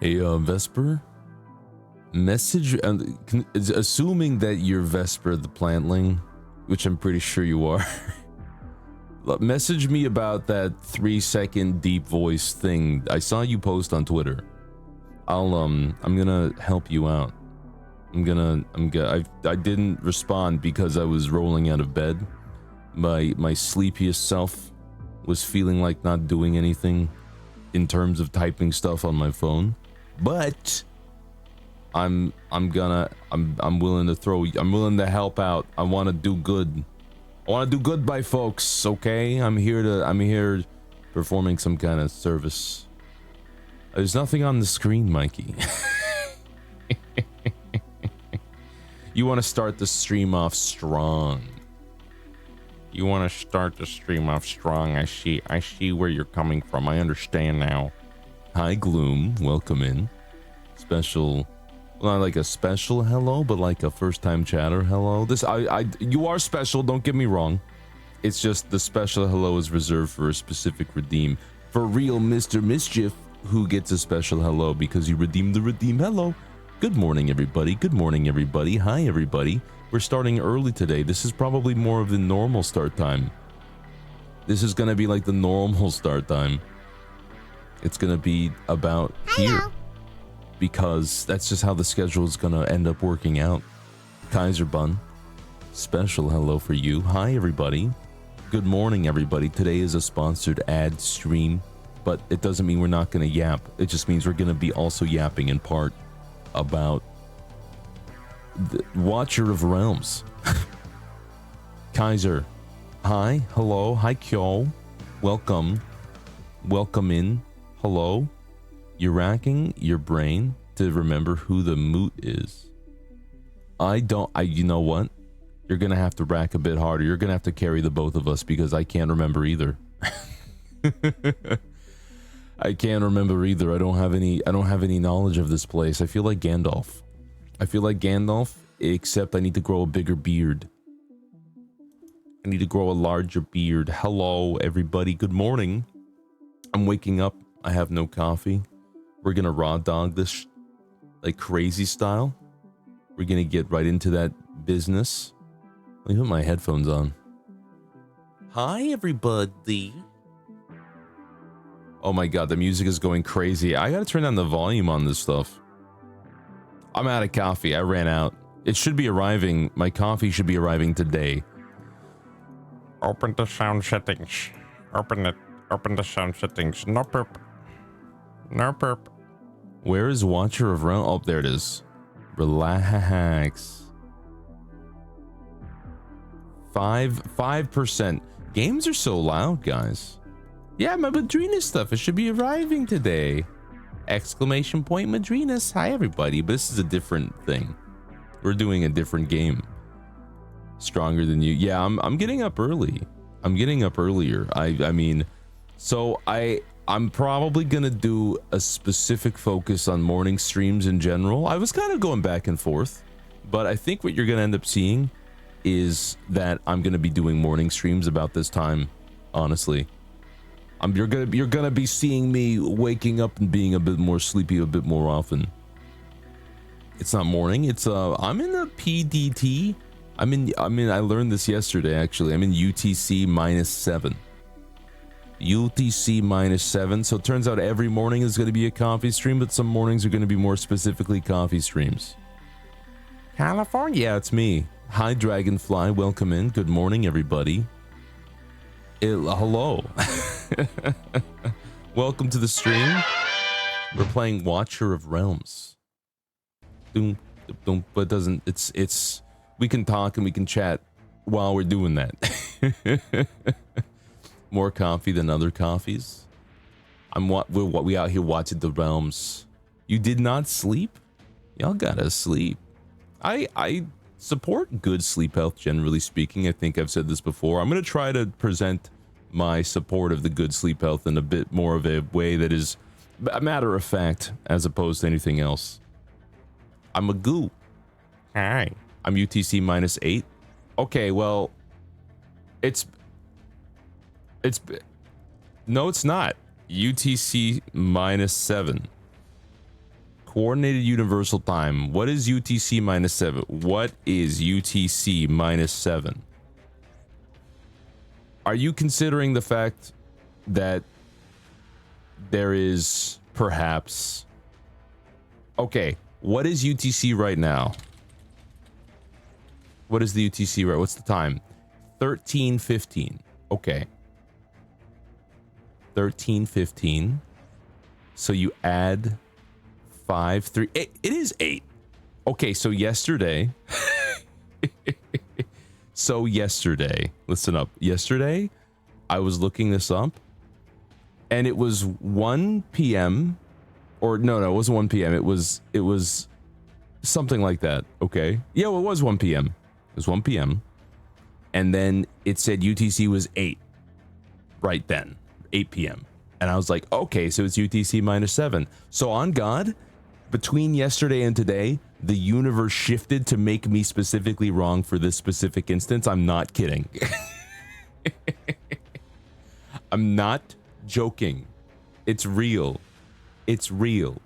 Hey, Vesper, message, assuming that you're Vesper the plantling, which I'm pretty sure you are, message me about that 3-second deep voice thing. I saw you post on Twitter. I'm gonna help you out. I didn't respond because I was rolling out of bed. My sleepiest self was feeling like not doing anything in terms of typing stuff on my phone. But I'm willing to help out. I want to do good. I want to do good by folks, okay? I'm here performing some kind of service. There's nothing on the screen, Mikey. You want to start the stream off strong. I see where you're coming from. I understand now. Hi, Gloom. Welcome in. Special, well, not like a special hello, but like a first-time chatter hello. You are special, don't get me wrong. It's just the special hello is reserved for a specific redeem. For real Mr. Mischief, who gets a special hello because you redeemed the redeem hello. Good morning, everybody. Good morning, everybody. Hi, everybody. We're starting early today. This is probably more of the normal start time. This is gonna be like the normal start time. It's gonna be about here. Because that's just how the schedule is gonna end up working out. Kaiser Bun, special hello for you. Hi, everybody. Good morning, everybody. Today is a sponsored ad stream, but it doesn't mean we're not gonna yap. It just means we're gonna be also yapping in part about the Watcher of Realms. Kaiser, hi, hello, hi Kyo, welcome in, hello. You're racking your brain to remember who the moot is. You know what? You're gonna have to rack a bit harder. You're gonna have to carry the both of us because I can't remember either. I can't remember either. I don't have any knowledge of this place. I feel like Gandalf. Except I need to grow a bigger beard. I need to grow a larger beard. Hello, everybody. Good morning. I'm waking up. I have no coffee. We're gonna raw dog this like crazy style. We're gonna get right into that business. Let me put my headphones on. Hi, everybody. Oh my god, the music is going crazy. I gotta turn down the volume on this stuff. I'm out of coffee. I ran out. It should be arriving. My coffee should be arriving today. Open the sound settings. Open it. Open the sound settings. No perp. No perp. Where is Watcher of Realms? Oh, there it is. Relax. 5%. Games are so loud, guys. Yeah, my Madrina stuff. It should be arriving today. Exclamation point Madrinas. Hi, everybody. But this is a different thing. We're doing a different game. Stronger than you. Yeah, I'm getting up early. I'm getting up earlier. I mean, so I'm probably gonna do a specific focus on morning streams in general. I was kind of going back and forth, but I think what you're gonna end up seeing is that I'm gonna be doing morning streams about this time. Honestly, you're gonna be seeing me waking up and being a bit more sleepy a bit more often. It's not morning. It's I'm in a PDT. I learned this yesterday actually. I'm in UTC -7. UTC -7. So it turns out every morning is going to be a coffee stream, but some mornings are going to be more specifically coffee streams. California, yeah, it's me. Hi, Dragonfly. Welcome in. Good morning, everybody. Hello. Welcome to the stream. We're playing Watcher of Realms. But it doesn't. It's. We can talk and we can chat while we're doing that. More coffee than other coffees. We out here watching the realms. You did not sleep? Y'all gotta sleep. I support good sleep health, generally speaking. I think I've said this before. I'm gonna try to present my support of the good sleep health in a bit more of a way that is a matter of fact as opposed to anything else. I'm a goo. Hi. I'm UTC -8. Okay, well, it's no, it's not. UTC -7. Coordinated Universal Time. What is UTC minus 7? What is UTC minus 7? Are you considering the fact that there is perhaps... Okay, what is UTC right now? What is the UTC right? What's the time? 13:15. Okay. 13:15. So you add 5, 3. It is 8. Okay, so yesterday... So yesterday, listen up. Yesterday, I was looking this up, and it was 1 p.m. Or no, it wasn't 1 p.m. It was something like that. Okay. Yeah, well, it was 1 p.m. It was 1 p.m. And then it said UTC was 8 right then, 8 p.m. And I was like, okay, so it's UTC minus 7. So on God, between yesterday and today, the universe shifted to make me specifically wrong for this specific instance. I'm not kidding. I'm not joking. It's real. It's real.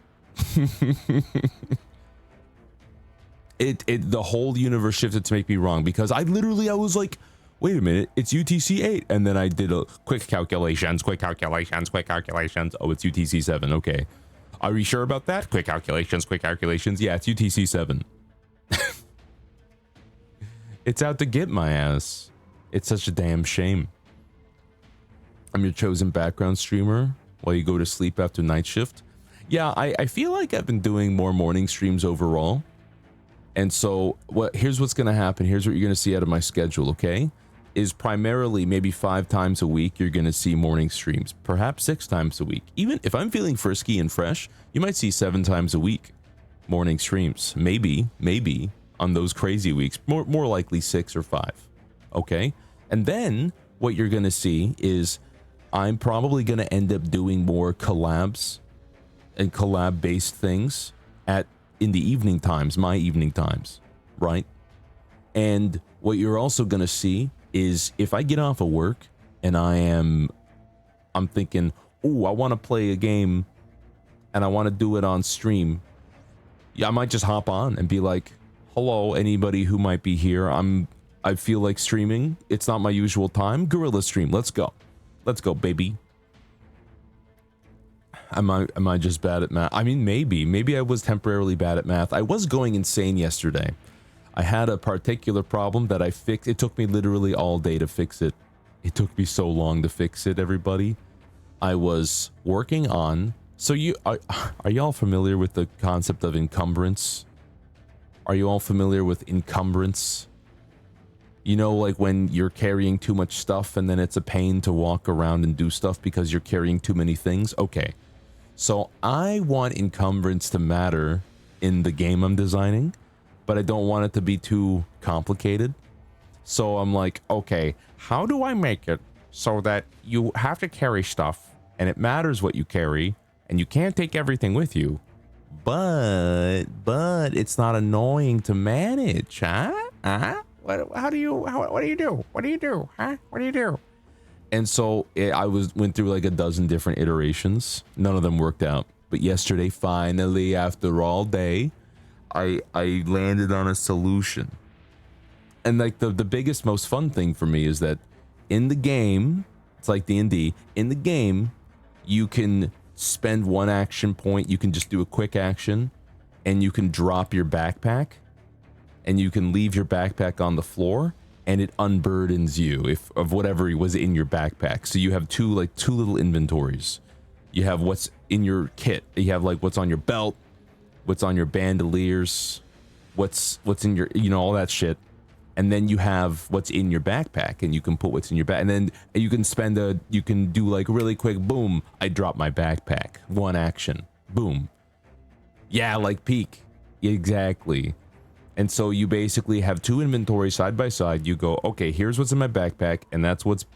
The whole universe shifted to make me wrong because I was like, wait a minute, it's UTC 8. And then I did a quick calculations. Oh, it's UTC 7. Okay. Are you sure about that? Quick calculations. Yeah, it's UTC 7. It's out to get my ass. It's such a damn shame. I'm your chosen background streamer while you go to sleep after night shift. Yeah, I feel like I've been doing more morning streams overall. And so here's what's going to happen. Here's what you're going to see out of my schedule, okay? Is primarily maybe 5 times a week you're going to see morning streams, perhaps 6 times a week. Even if I'm feeling frisky and fresh, you might see 7 times a week morning streams. Maybe on those crazy weeks, more likely 6 or 5. Okay? And then what you're going to see is I'm probably going to end up doing more collabs and collab based things in the evening times, my evening times, right? And what you're also going to see is if I get off of work and I'm thinking, oh, I want to play a game and I want to do it on stream. Yeah, I might just hop on and be like, hello, anybody who might be here. I feel like streaming. It's not my usual time. Gorilla stream. Let's go. Let's go, baby. Am I just bad at math? I mean, maybe I was temporarily bad at math. I was going insane yesterday. I had a particular problem that I fixed. It took me literally all day to fix it. It took me so long to fix it, everybody. I was working on... So are y'all familiar with the concept of encumbrance? Are you all familiar with encumbrance? You know, like when you're carrying too much stuff and then it's a pain to walk around and do stuff because you're carrying too many things? Okay. So I want encumbrance to matter in the game I'm designing, but I don't want it to be too complicated. So I'm like, okay, how do I make it so that you have to carry stuff and it matters what you carry and you can't take everything with you, but it's not annoying to manage, huh? What do you do? And so I went through like a dozen different iterations. None of them worked out. But yesterday, finally, after all day, I landed on a solution. And like the biggest, most fun thing for me is that in the game, it's like D&D, in the game, you can spend one action point, you can just do a quick action, and you can drop your backpack, and you can leave your backpack on the floor, and it unburdens you of whatever was in your backpack. So you have two little inventories. You have what's in your kit. You have like what's on your belt, what's on your bandoliers, what's in your, all that shit. And then you have what's in your backpack, and you can put what's in your back. And then you can do like really quick, boom, I drop my backpack. One action, boom. Yeah, like peek. Exactly. And so you basically have two inventories side by side. You go, okay, here's what's in my backpack, and that's what's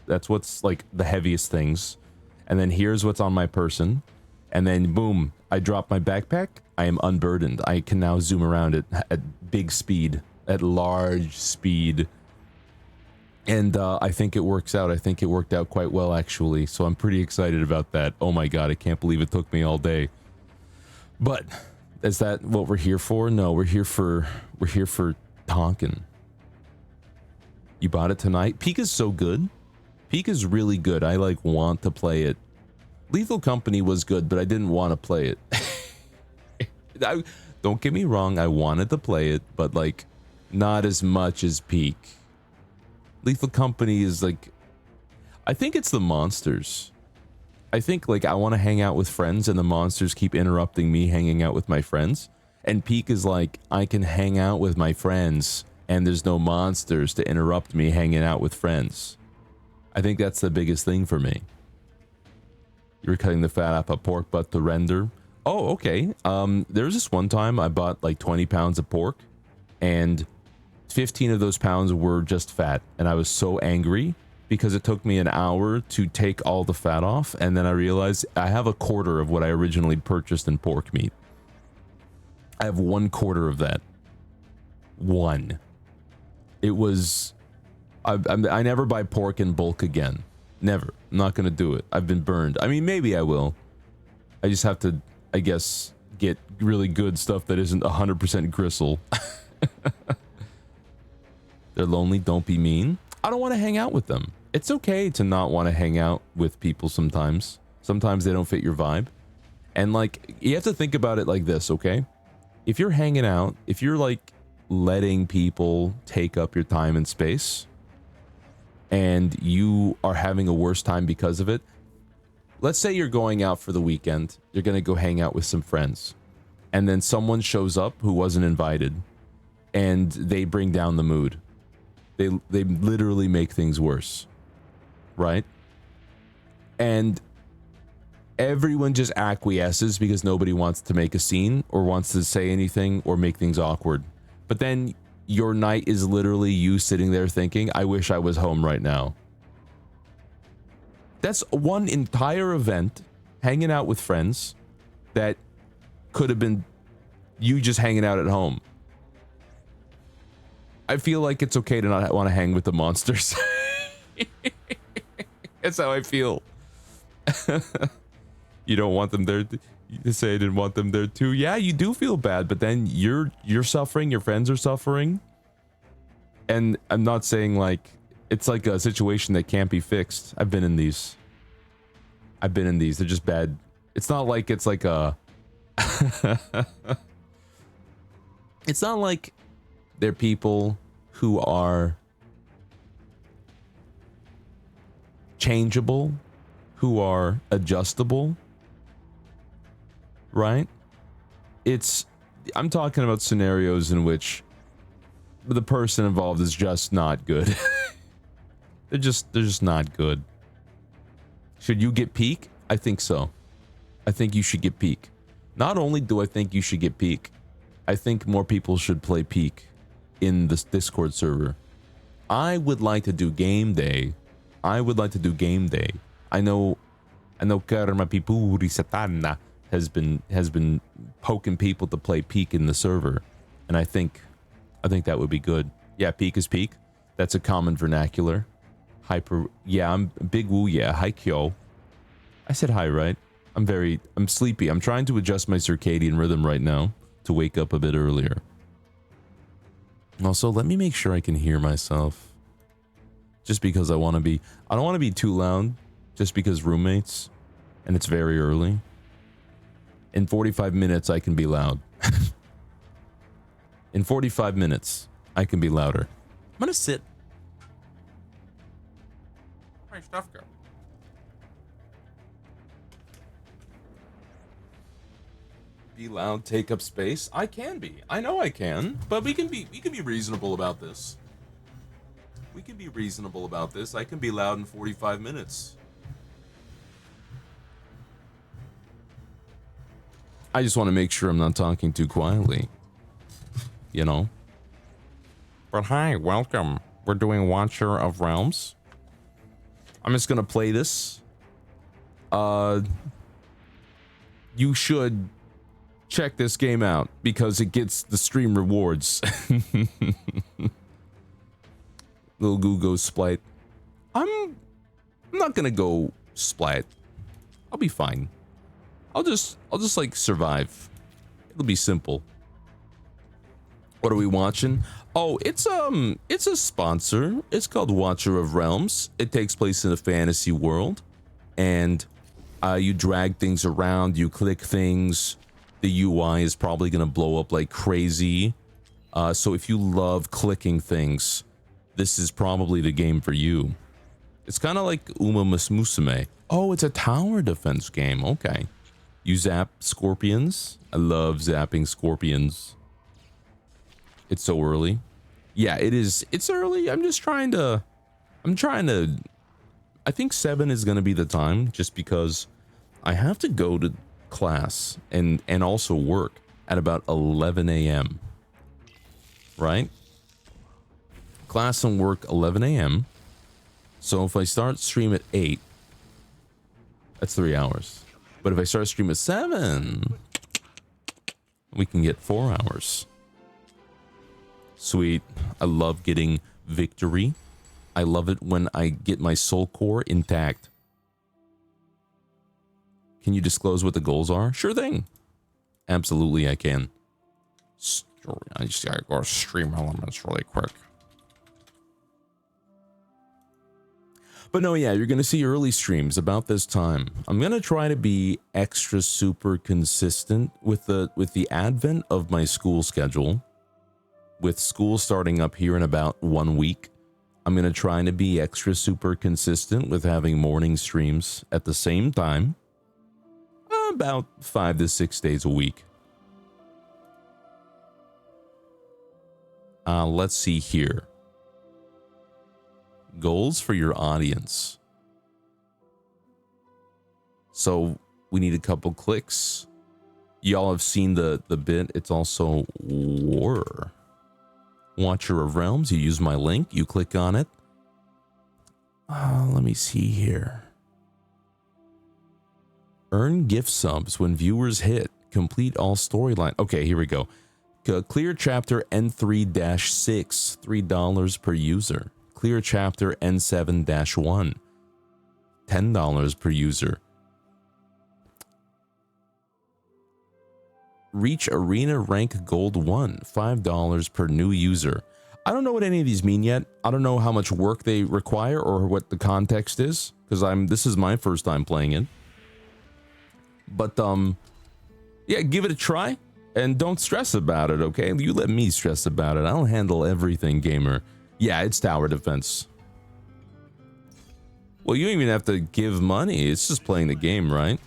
like the heaviest things. And then here's what's on my person. And then boom, I drop my backpack. I am unburdened. I can now zoom around at big speed, at large speed. And I think it works out. I think it worked out quite well, actually. So I'm pretty excited about that. Oh my God, I can't believe it took me all day. But Is that what we're here for? No, we're here for Tonkin. You bought it tonight? Peak is so good. Peak is really good. I like want to play it. Lethal Company was good, but I didn't want to play it. Don't get me wrong, I wanted to play it, but like not as much as Peak. Lethal Company is like, I think it's the monsters. I think like I want to hang out with friends and the monsters keep interrupting me hanging out with my friends. And Peak is like, I can hang out with my friends and there's no monsters to interrupt me hanging out with friends. I think that's the biggest thing for me. You're cutting the fat off a pork butt to render. Oh, okay. There was this one time I bought like 20 pounds of pork and 15 of those pounds were just fat. And I was so angry because it took me an hour to take all the fat off. And then I realized I have a quarter of what I originally purchased in pork meat. I have 1/4 of that. One. It was... I never buy pork in bulk again. Never. I'm not going to do it. I've been burned. I mean, maybe I will. I just have to, I guess, get really good stuff that isn't 100% gristle. They're lonely. Don't be mean. I don't want to hang out with them. It's okay to not want to hang out with people sometimes. Sometimes they don't fit your vibe. And like, you have to think about it like this, okay? If you're hanging out, if you're like letting people take up your time and space, and you are having a worse time because of it, let's say you're going out for the weekend, you're going to go hang out with some friends, and then someone shows up who wasn't invited, and they bring down the mood. They literally make things worse, right? And everyone just acquiesces because nobody wants to make a scene or wants to say anything or make things awkward. But then your night is literally you sitting there thinking, I wish I was home right now. That's one entire event, hanging out with friends, that could have been you just hanging out at home. I feel like it's okay to not want to hang with the monsters. That's how I feel. You don't want them there. You say I didn't want them there too. Yeah, you do feel bad, but then you're suffering, your friends are suffering. And I'm not saying like it's like a situation that can't be fixed. I've been in these. They're just bad. It's not like it's like a it's not like they're people who are changeable, who are adjustable. Right? I'm talking about scenarios in which the person involved is just not good. they're just not good. Should you get Peak? I think so. I think you should get Peak. Not only do I think you should get Peak, I think more people should play Peak in this Discord server. I would like to do game day. I know Karma Pipuri Satana has been poking people to play Peak in the server, and I think that would be good. Yeah, Peak is Peak. That's a common vernacular. Hyper. Yeah, I'm Big Woo. Yeah, hi Kyo. I said hi, right? I'm sleepy. I'm trying to adjust my circadian rhythm right now to wake up a bit earlier. Also, let me make sure I can hear myself. Just because I don't want to be too loud, just because roommates, and it's very early. In 45 minutes, I can be loud. In 45 minutes, I can be louder. I'm gonna sit. Where'd my stuff go? Be loud, take up space. I can be. I know I can, but we can be reasonable about this. I can be loud in 45 minutes. I just want to make sure I'm not talking too quietly. You know? But hi, welcome. We're doing Watcher of Realms. I'm just gonna play this. You should check this game out because it gets the stream rewards. Little Goo goes Splat. I'm not gonna go Splat. I'll be fine. I'll just like survive. It'll be simple. What are we watching? Oh, it's a sponsor. It's called Watcher of Realms. It takes place in a fantasy world, and you drag things around, you click things. The UI is probably gonna blow up like crazy. So if you love clicking things, this is probably the game for you. It's kind of like Uma Musume. Oh, it's a tower defense game. Okay. You zap scorpions. I love zapping scorpions. It's so early. Yeah, it is. It's early. I'm trying to, I think 7 is going to be the time, just because I have to go to class and also work at about 11 a.m. Right? Class and work 11 a.m. So if I start stream at 8, that's 3 hours. But if I start stream at 7, we can get 4 hours. Sweet. I love getting victory. I love it when I get my soul core intact. Can you disclose what the goals are? Sure thing. Absolutely, I can. I just gotta go stream elements really quick. But no, yeah, you're gonna see early streams about this time. I'm gonna try to be extra super consistent with the advent of my school schedule. With school starting up here in about 1 week, I'm gonna try to be extra super consistent with having morning streams at the same time, about 5 to 6 days a week. Let's see here. Goals for your audience. So we need a couple clicks. Y'all have seen the bit. It's also War. Watcher of Realms. You use my link. You click on it. Let me see here. Earn gift subs when viewers hit. Complete all storyline. Okay, here we go. Clear chapter N3-6, $3 per user. Clear chapter N7-1, $10 per user. Reach arena rank gold 1, $5 per new user. I don't know what any of these mean yet. I don't know how much work they require or what the context is, because this is my first time playing it. But yeah, give it a try and don't stress about it, okay? You let me stress about it. I'll handle everything, gamer. Yeah, it's tower defense. Well, you don't even have to give money. It's just playing the game, right?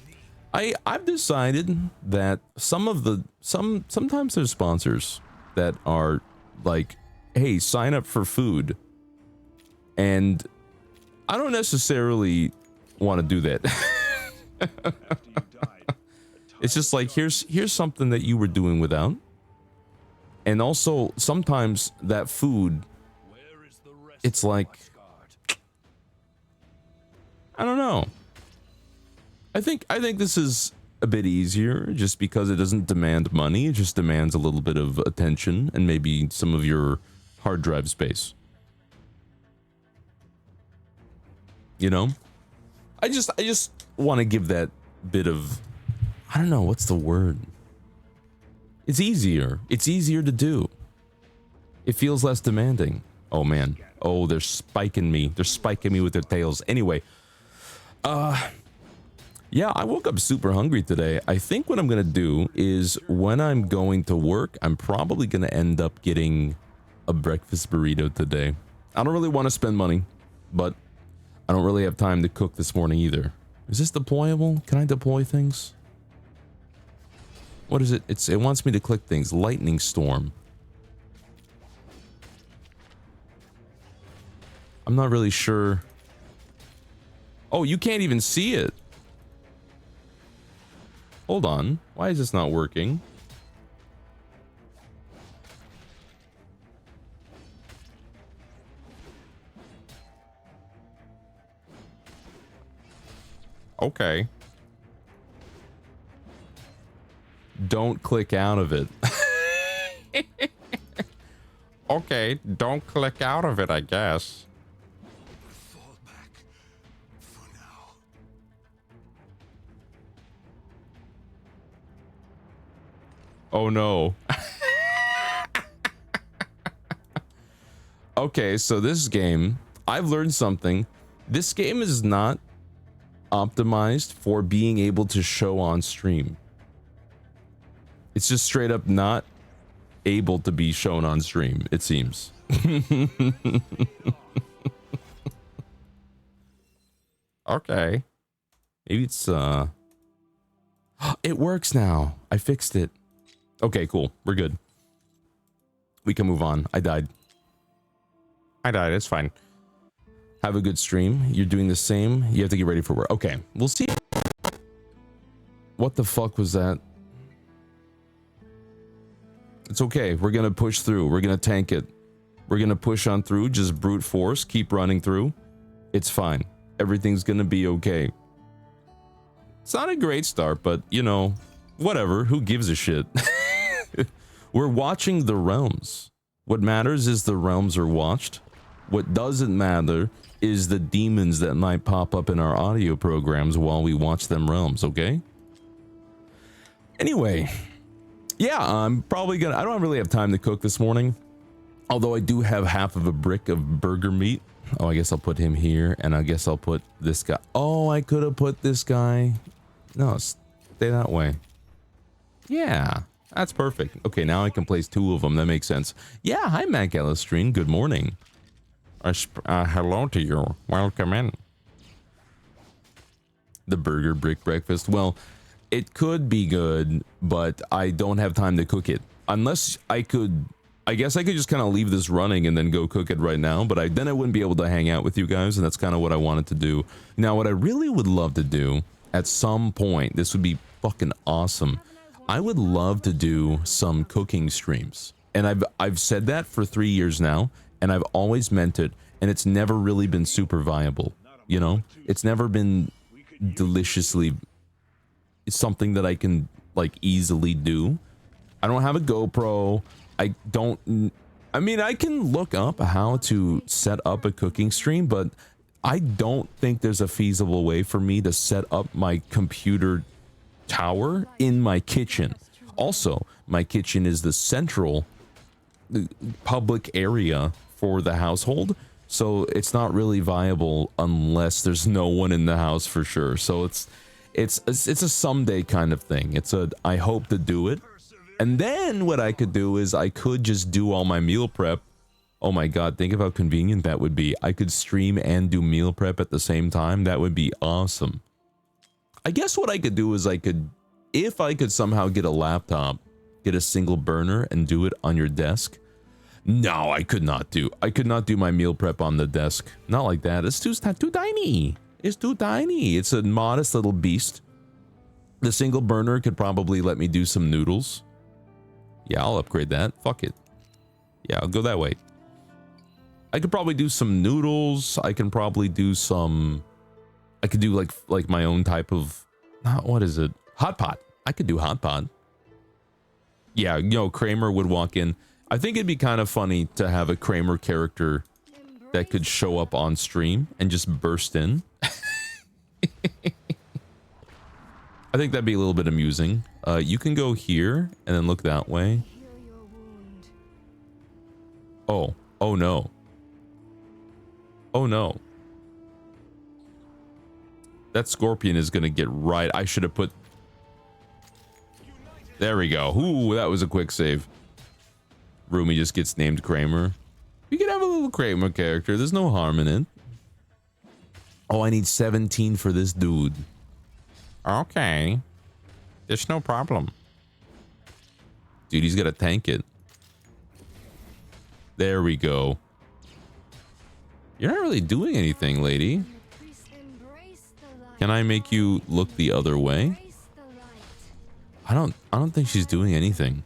I've decided that sometimes there's sponsors that are like, hey, sign up for food. And I don't necessarily want to do that. It's just like, here's something that you were doing without. And also sometimes that food, it's like, I don't know. I think this is a bit easier just because it doesn't demand money. It just demands a little bit of attention and maybe some of your hard drive space. You know? I just want to give that bit of, I don't know, what's the word? It's easier. It's easier to do. It feels less demanding. Oh man. Oh, they're spiking me. They're spiking me with their tails. Anyway, yeah, I woke up super hungry today. I think what I'm going to do is when I'm going to work, I'm probably going to end up getting a breakfast burrito today. I don't really want to spend money, but I don't really have time to cook this morning either. Is this deployable? Can I deploy things? What is it? It wants me to click things. Lightning storm. I'm not really sure. Oh, you can't even see it. Hold on. Why is this not working? Okay. Don't click out of it. Okay, don't click out of it, I guess. Fall back for now. Oh no. Okay, so this game, I've learned something. This game is not optimized for being able to show on stream. It's just straight up not able to be shown on stream, it seems. Okay. Maybe it's it works now. I fixed it. Okay, cool. We're good. We can move on. I died. It's fine. Have a good stream. You're doing the same. You have to get ready for work. Okay, we'll see. What the fuck was that? It's okay. We're gonna push through. We're gonna tank it. We're gonna push on through. Just brute force. Keep running through. It's fine. Everything's gonna be okay. It's not a great start, but you know, whatever. Who gives a shit? We're watching the realms. What matters is the realms are watched. What doesn't matter is the demons that might pop up in our audio programs while we watch them realms, okay? Anyway, yeah, I'm probably gonna, I don't really have time to cook this morning. Although I do have half of a brick of burger meat. Oh, I guess I'll put him here, and I guess I'll put this guy. Oh, I could have put this guy. No, stay that way. Yeah, that's perfect. Okay, now I can place two of them. That makes sense. Yeah, hi, Mac Ellistrine. Good morning. Hello to you. Welcome in. The burger brick breakfast. Well, it could be good, but I don't have time to cook it. Unless I could, I guess I could just kind of leave this running and then go cook it right now, but then I wouldn't be able to hang out with you guys, and that's kind of what I wanted to do. Now, what I really would love to do at some point, this would be fucking awesome. I would love to do some cooking streams. And I've said that for 3 years now, and I've always meant it, and it's never really been super viable, you know? It's never been deliciously something that I can like easily do. I don't have a GoPro. I mean, I can look up how to set up a cooking stream, but I don't think there's a feasible way for me to set up my computer tower in my kitchen. Also, my kitchen is the central public area for the household, so it's not really viable unless there's no one in the house for sure. So it's a someday kind of thing. It's a I hope to do it. And then what I could do is I could just do all my meal prep. Oh my god, think of how convenient that would be. I could stream and do meal prep at the same time. That would be awesome. I guess what I could do is if I could somehow get a laptop, get a single burner and do it on your desk. No, I could not do my meal prep on the desk. Not like that. It's too tiny. It's too tiny. It's a modest little beast. The single burner could probably let me do some noodles. Yeah, I'll upgrade that. Fuck it. Yeah, I'll go that way. I could probably do some noodles. I can probably do some... I could do like my own type of... What is it? Hot pot. I could do hot pot. Yeah, you know, Kramer would walk in. I think it'd be kind of funny to have a Kramer character that could show up on stream and just burst in. I think that'd be a little bit amusing. You can go here and then look that way. Oh no. Oh no. That scorpion is gonna get right. I should have put... There we go. Ooh, that was a quick save. Rumi just gets named Kramer. You can have a little Kramer character. There's no harm in it. Oh, I need 17 for this dude. Okay. There's no problem. Dude, he's gotta tank it. There we go. You're not really doing anything, lady. Can I make you look the other way? I don't think she's doing anything.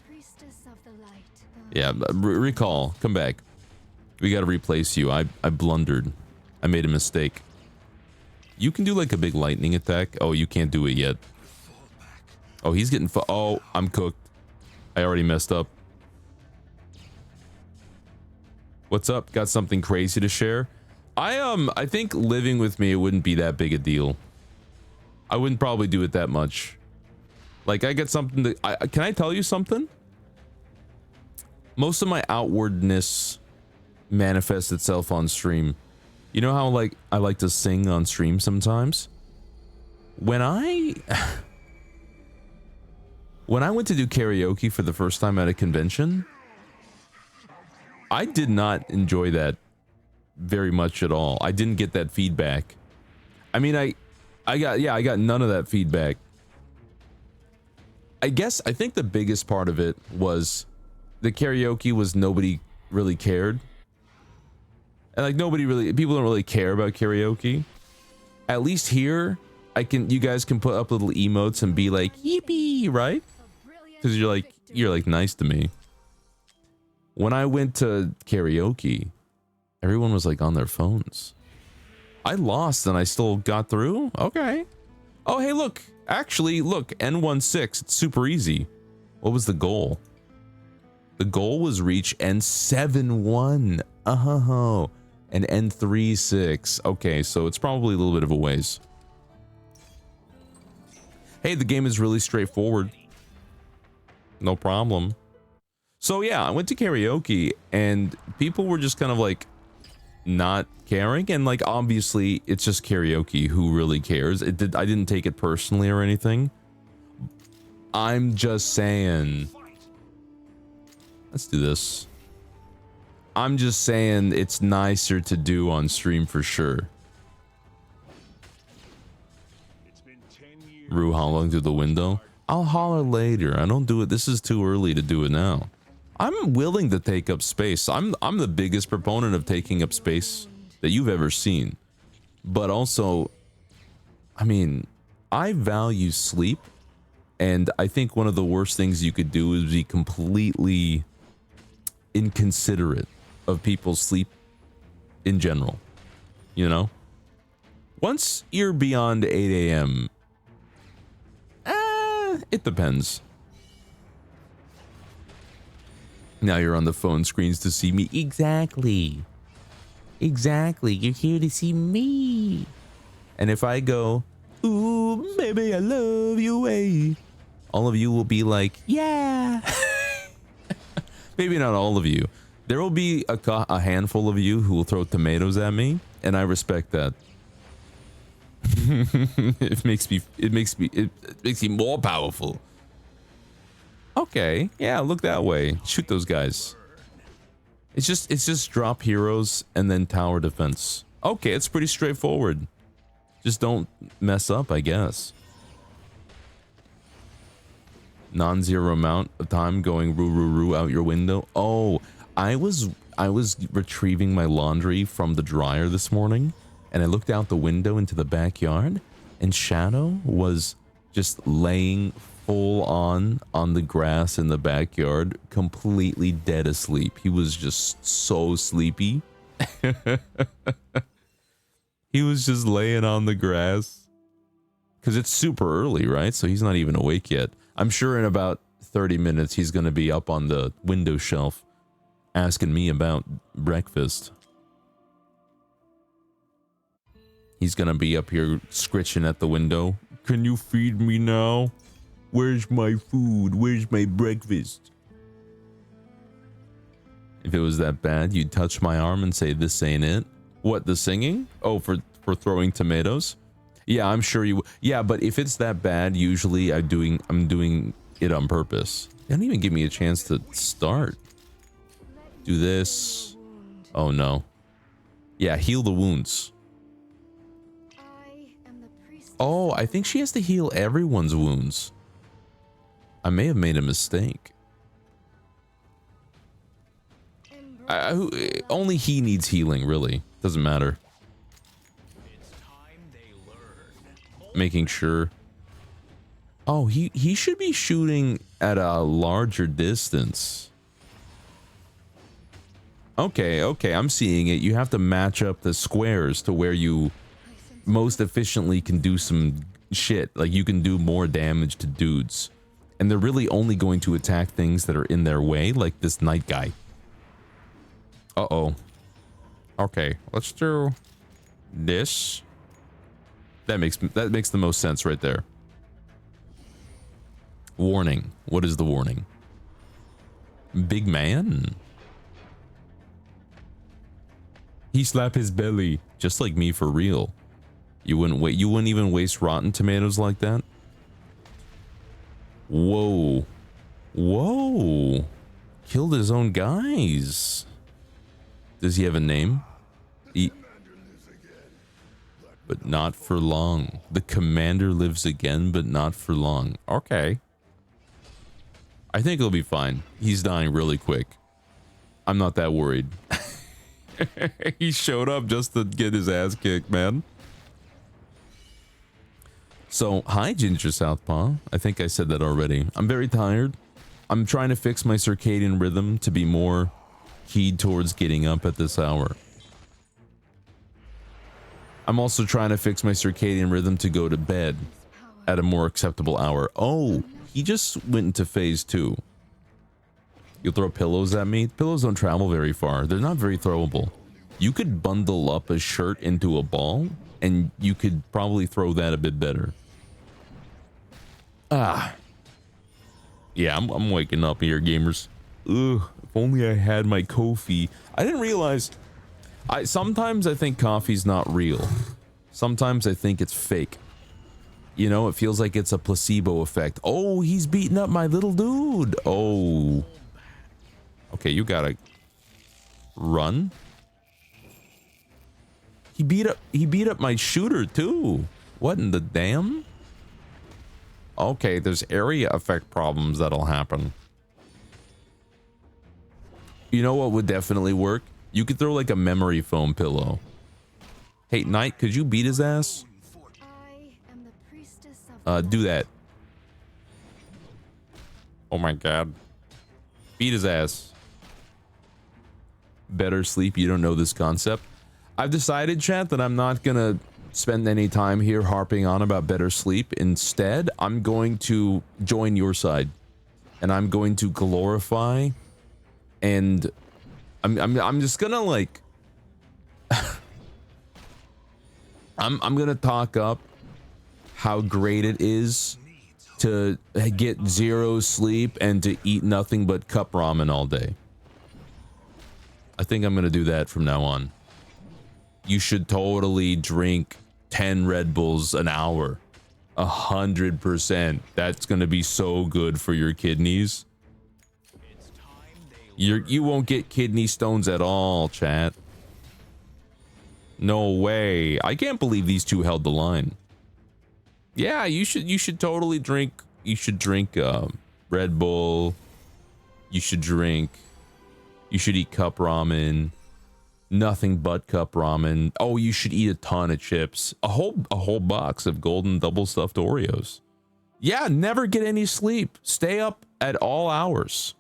Yeah, recall. Come back. We gotta replace you. I blundered. I made a mistake. You can do like a big lightning attack. Oh, you can't do it yet. Oh, he's getting... Oh, I'm cooked. I already messed up. What's up? Got something crazy to share? I think living with me, it wouldn't be that big a deal. I wouldn't probably do it that much. Like, I get something that... Can I tell you something? most of my outwardness manifests itself on stream. You know how like I like to sing on stream sometimes? When I went to do karaoke for the first time at a convention, I did not enjoy that very much at all. I didn't get that feedback. I mean, I got none of that feedback. I think the biggest part of it was the karaoke was nobody really cared. And like people don't really care about karaoke. At least here, you guys can put up little emotes and be like, yippee, right? Because you're like nice to me. When I went to karaoke, everyone was like on their phones. I lost and I still got through? Okay. Oh, hey, look. Actually, look, N16. It's super easy. What was the goal? The goal was reach N71. Oh. And N36. Okay, so it's probably a little bit of a ways. Hey, the game is really straightforward. No problem. So yeah, I went to karaoke and people were just kind of like not caring, and like obviously it's just karaoke. Who really cares? I didn't take it personally or anything. I'm just saying. Let's do this. I'm just saying it's nicer to do on stream for sure. Rue hollering through the window. I'll holler later. I don't do it. This is too early to do it now. I'm willing to take up space. I'm the biggest proponent of taking up space that you've ever seen. But also, I mean, I value sleep, and I think one of the worst things you could do is be completely inconsiderate of people's sleep in general. You know? Once you're beyond 8 a.m., it depends. Now you're on the phone screens to see me. Exactly. You're here to see me. And if I go, ooh, baby, I love you, eh? All of you will be like, yeah. Maybe not all of you. There will be a handful of you who will throw tomatoes at me, and I respect that. it makes me more powerful. Okay, yeah, look that way. Shoot those guys. It's just drop heroes and then tower defense. Okay, it's pretty straightforward. Just don't mess up, I guess. Non-zero amount of time going roo out your window. Oh, I was retrieving my laundry from the dryer this morning, and I looked out the window into the backyard, and Shadow was just laying full on the grass in the backyard, completely dead asleep. He was just so sleepy. He was just laying on the grass because it's super early, right? So he's not even awake yet. I'm sure in about 30 minutes he's going to be up on the window shelf asking me about breakfast. He's going to be up here scritching at the window. Can you feed me now? Where's my food? Where's my breakfast? If it was that bad, you'd touch my arm and say, this ain't it. What, the singing? Oh, for throwing tomatoes? Yeah, I'm sure you... Yeah, but if it's that bad, usually I'm doing it on purpose. They don't even give me a chance to start. Do this. Oh, no. Yeah, heal the wounds. Oh, I think she has to heal everyone's wounds. I may have made a mistake. Only he needs healing, really. Doesn't matter. Making sure. Oh, he should be shooting at a larger distance. Okay, I'm seeing it. You have to match up the squares to where you most efficiently can do some shit. Like, you can do more damage to dudes. And they're really only going to attack things that are in their way, like this knight guy. Uh-oh. Okay, let's do this. That makes the most sense right there. Warning. What is the warning? Big man. He slap his belly, just like me for real. You wouldn't wait. You wouldn't even waste rotten tomatoes like that. Whoa, whoa! Killed his own guys. Does he have a name? But not for long. The commander lives again, but not for long. Okay. I think he'll be fine. He's dying really quick. I'm not that worried. He showed up just to get his ass kicked, man. So, hi, Ginger Southpaw. I think I said that already. I'm very tired. I'm trying to fix my circadian rhythm to be more keyed towards getting up at this hour. I'm also trying to fix my circadian rhythm to go to bed at a more acceptable hour. Oh, he just went into phase 2. You'll throw pillows at me? Pillows don't travel very far. They're not very throwable. You could bundle up a shirt into a ball, and you could probably throw that a bit better. Ah. Yeah, I'm waking up here, gamers. Ugh, if only I had my coffee. I didn't realize... Sometimes I think coffee's not real. Sometimes I think it's fake. You know, it feels like it's a placebo effect. Oh, he's beating up my little dude. Oh. Okay, you gotta run. He beat up my shooter too. What in the damn? Okay, there's area effect problems that'll happen. You know what would definitely work? You could throw like a memory foam pillow. Hey, Knight, could you beat his ass? I am the priestess of Do that. Oh my god. Beat his ass. Better sleep. You don't know this concept. I've decided, chat, that I'm not gonna spend any time here harping on about better sleep. Instead, I'm going to join your side, and I'm going to glorify, and I'm just gonna like I'm gonna talk up how great it is to get 0 sleep and to eat nothing but cup ramen all day. I think I'm gonna do that from now on. You should totally drink 10 Red Bulls an hour. 100%. That's gonna be so good for your kidneys. You won't get kidney stones at all, chat. No way. I can't believe these two held the line. Yeah, you should totally drink. You should drink Red Bull. You should eat cup ramen. Nothing but cup ramen. Oh, you should eat a ton of chips. A whole box of golden double stuffed Oreos. Yeah, never get any sleep. Stay up at all hours.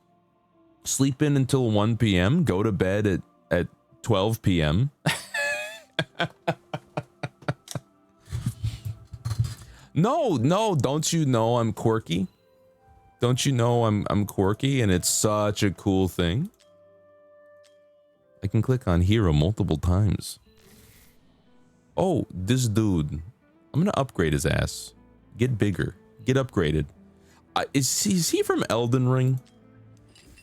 Sleep in until 1 p.m. Go to bed at 12 p.m. No, don't you know I'm quirky? Don't you know I'm quirky and it's such a cool thing? I can click on hero multiple times. Oh, this dude. I'm gonna upgrade his ass. Get bigger. Get upgraded. Is he from Elden Ring?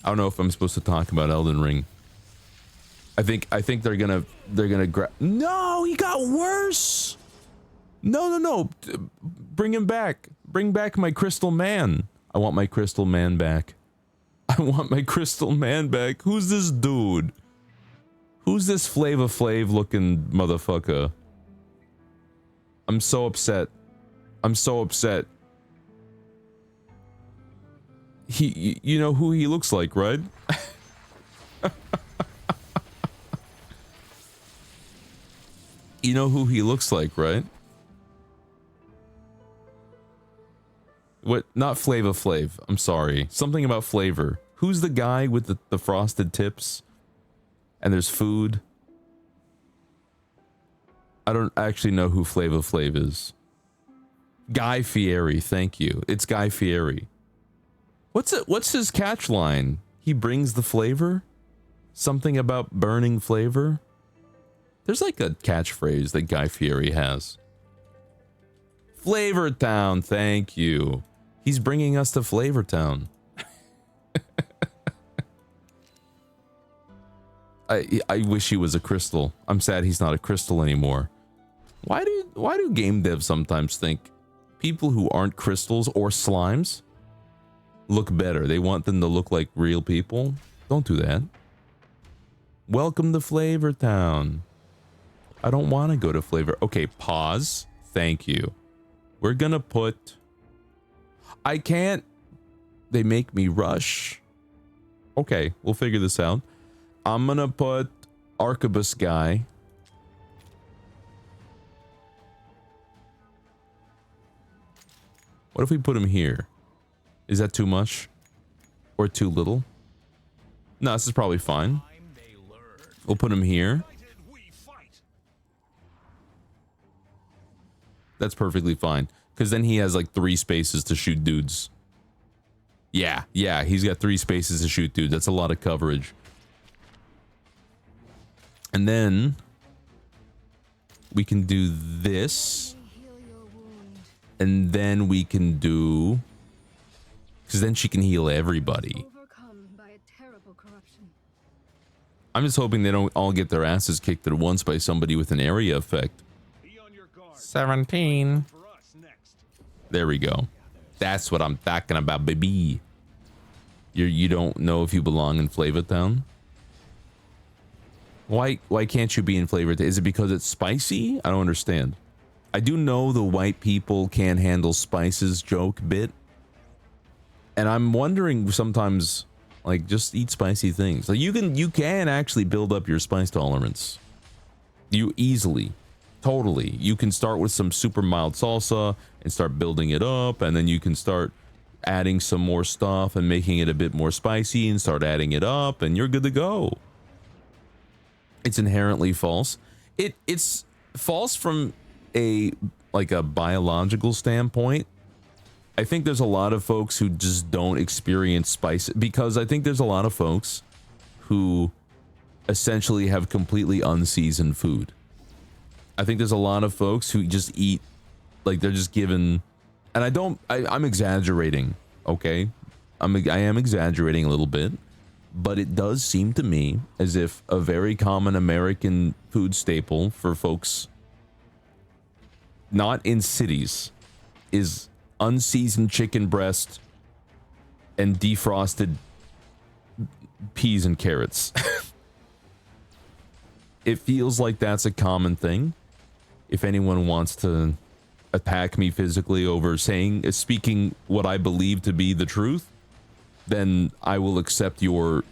I don't know if I'm supposed to talk about Elden Ring. I think they're gonna grab. No, he got worse. No. Bring him back. Bring back my crystal man. I want my crystal man back. I want my crystal man back. Who's this dude? Who's this Flava Flav looking motherfucker? I'm so upset. I'm so upset. You know who he looks like, right? You know who he looks like, right? What? Not Flava Flav. I'm sorry. Something about flavor. Who's the guy with the frosted tips? And there's food. I don't actually know who Flava Flav is. Guy Fieri, thank you. It's Guy Fieri. What's his catch line? He brings the flavor? Something about burning flavor? There's like a catchphrase that Guy Fieri has. Flavor Town, thank you. He's bringing us to Flavor Town. I wish he was a crystal. I'm sad he's not a crystal anymore. Why do game devs sometimes think people who aren't crystals or slimes look better? They want them to look like real people. Don't do that. Welcome to Flavor Town. I don't want to go to Flavor. Okay, pause. Thank you. We're gonna put... I can't... They make me rush. Okay, we'll figure this out. I'm gonna put Arquebus guy. What if we put him here? Is that too much? Or too little? No, this is probably fine. We'll put him here. That's perfectly fine. Because then he has like 3 spaces to shoot dudes. Yeah, he's got 3 spaces to shoot dudes. That's a lot of coverage. And then we can do this. And then we can do... Because then she can heal everybody. I'm just hoping they don't all get their asses kicked at once by somebody with an area effect. 17. There we go. That's what I'm talking about, baby. You don't know if you belong in Flavor Town? Why can't you be in Flavor Town? Is it because it's spicy? I don't understand. I do know the white people can't handle spices joke bit. And I'm wondering sometimes, like, just eat spicy things. Like, you can actually build up your spice tolerance. You easily, totally. You can start with some super mild salsa and start building it up, and then you can start adding some more stuff and making it a bit more spicy and start adding it up, and you're good to go. It's inherently false. It's false from a biological standpoint. I think there's a lot of folks who just don't experience spice, because I think there's a lot of folks who essentially have completely unseasoned food. I think there's a lot of folks who just eat like they're just given, and I'm exaggerating, okay? I am exaggerating a little bit, but it does seem to me as if a very common American food staple for folks not in cities is unseasoned chicken breast and defrosted peas and carrots. It feels like that's a common thing. If anyone wants to attack me physically over speaking what I believe to be the truth, then I will accept your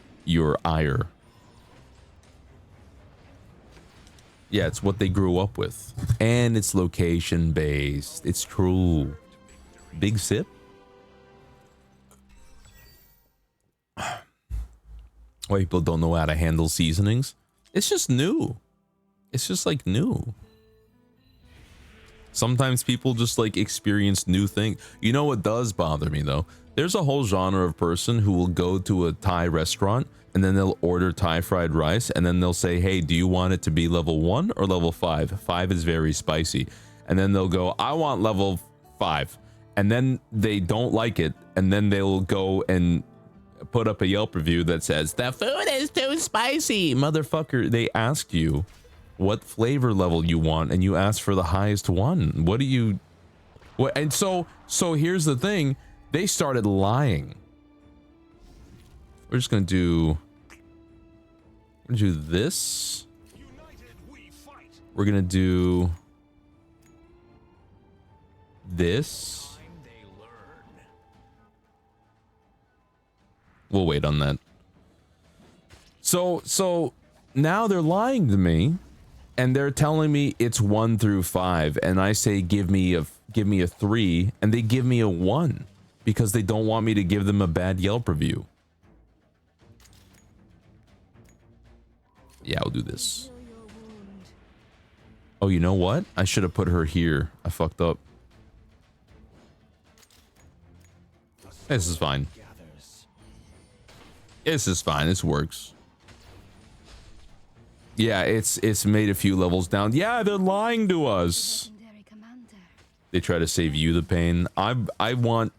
ire. Yeah, it's what they grew up with. And it's location based. It's true. Big sip. Why people don't know how to handle seasonings? It's just new. It's just like new. Sometimes people just like experience new things. You know what does bother me though? There's a whole genre of person who will go to a Thai restaurant and then they'll order Thai fried rice and then they'll say, hey, do you want it to be level 1 or level 5? 5 is very spicy. And then they'll go, I want level 5. And then they don't like it. And then they'll go and put up a Yelp review that says, the food is too spicy. Motherfucker, they asked you what flavor level you want and you asked for the highest one. What do you... What? And so here's the thing. They started lying. We're just gonna do this. We're gonna do this. We'll wait on that. So now they're lying to me, and they're telling me it's 1 through 5, and I say give me a 3, and they give me a 1 because they don't want me to give them a bad Yelp review. Yeah, I'll do this. Oh, you know what? I should have put her here. I fucked up. This is fine. This is fine. This works. Yeah, it's made a few levels down. Yeah, they're lying to us. They try to save you the pain. I want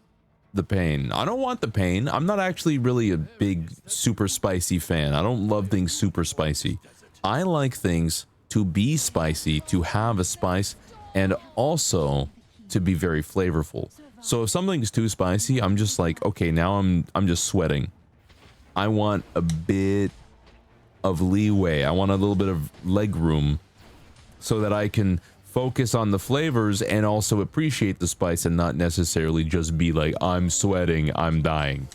the pain. I don't want the pain. I'm not actually really a big super spicy fan. I don't love things super spicy. I like things to be spicy, to have a spice, and also to be very flavorful. So if something's too spicy, I'm just like, okay, now I'm just sweating. I want a bit of leeway. I want a little bit of leg room so that I can focus on the flavors and also appreciate the spice and not necessarily just be like, I'm sweating, I'm dying.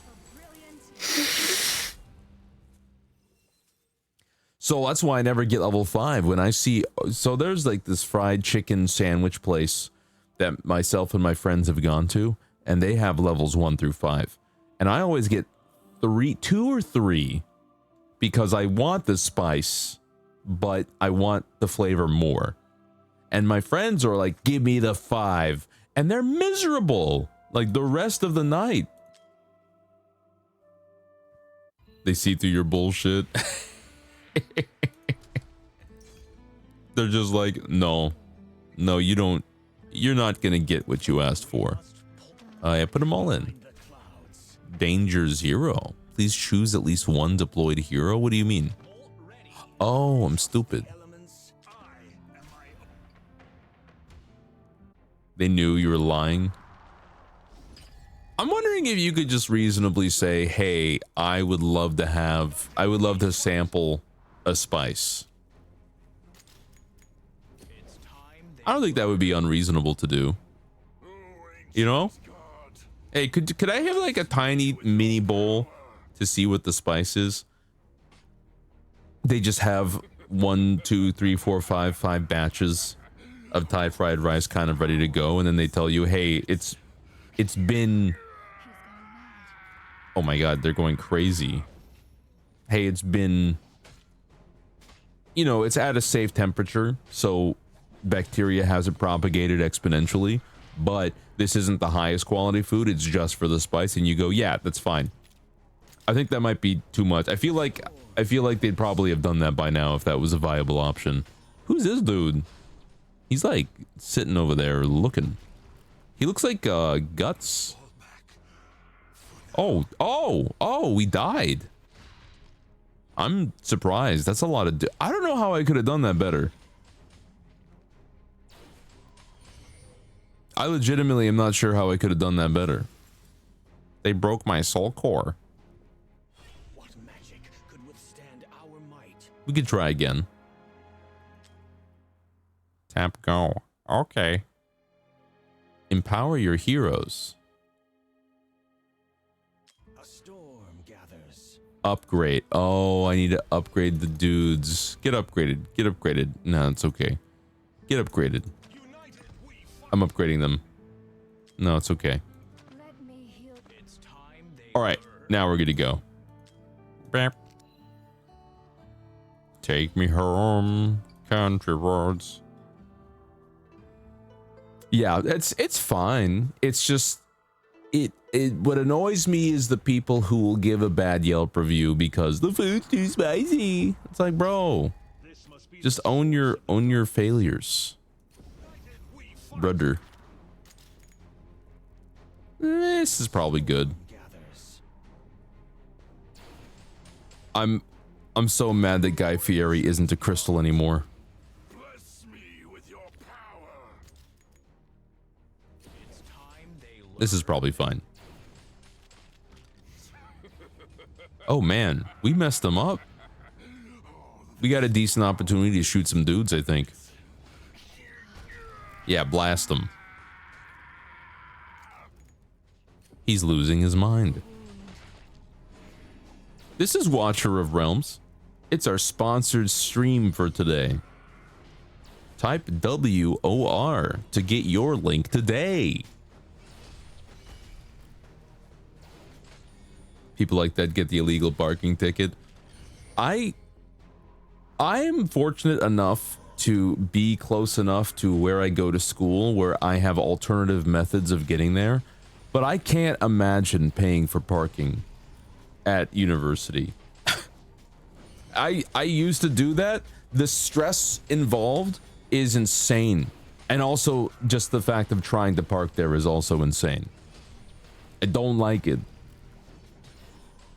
So that's why I never get level 5 when I see, so there's like this fried chicken sandwich place that myself and my friends have gone to, and they have levels 1 through 5. And I always get 2 or 3 because I want the spice, but I want the flavor more. And my friends are like, give me the 5. And they're miserable like the rest of the night. They see through your bullshit. They're just like, no, you're not gonna get what you asked for. I put them all in. Danger 0. Please choose at least one deployed hero. What do you mean? Oh, I'm stupid. They knew you were lying. I'm wondering if you could just reasonably say, hey, I would love to sample a spice. I don't think that would be unreasonable to do. You know? Hey, could I have like a tiny mini bowl to see what the spice is? They just have 1, 2, 3, 4, 5 batches of Thai fried rice kind of ready to go, and then they tell you, hey, it's been, oh my god, they're going crazy. Hey, it's been, you know, it's at a safe temperature, so bacteria hasn't propagated exponentially, but this isn't the highest quality food, it's just for the spice. And you go, yeah, that's fine. I think that might be too much. I feel like they'd probably have done that by now if that was a viable option. Who's this dude? He's like sitting over there looking. He looks like Guts. Oh, we died. I'm surprised. That's a lot of I don't know how I could have done that better. I legitimately am not sure how I could have done that better. They broke my soul core. What magic could withstand our might? We could try again. Tap go. Okay. Empower your heroes. A storm gathers. Upgrade. Oh, I need to upgrade the dudes. Get upgraded. Get upgraded. No, it's okay. Get upgraded. I'm upgrading them. No, it's okay. Let me heal. It's time they All right, now we're good to go. Beep. Take me home, country roads. Yeah, it's fine. It's just it what annoys me is the people who will give a bad Yelp review because the food's too spicy. It's like, bro, just own your failures. Brother. This is probably good. I'm so mad that Guy Fieri isn't a crystal anymore. bless me with your power. It's time they This is probably fine. Oh man, we messed them up. We got a decent opportunity to shoot some dudes, I think. Yeah, blast him. He's losing his mind. This is Watcher of Realms. It's our sponsored stream for today. Type WOR to get your link today. People like that get the illegal parking ticket. I am fortunate enough to be close enough to where I go to school where I have alternative methods of getting there, but I can't imagine paying for parking at university. I used to do that. The stress involved is insane, and also just the fact of trying to park there is also insane. I don't like it.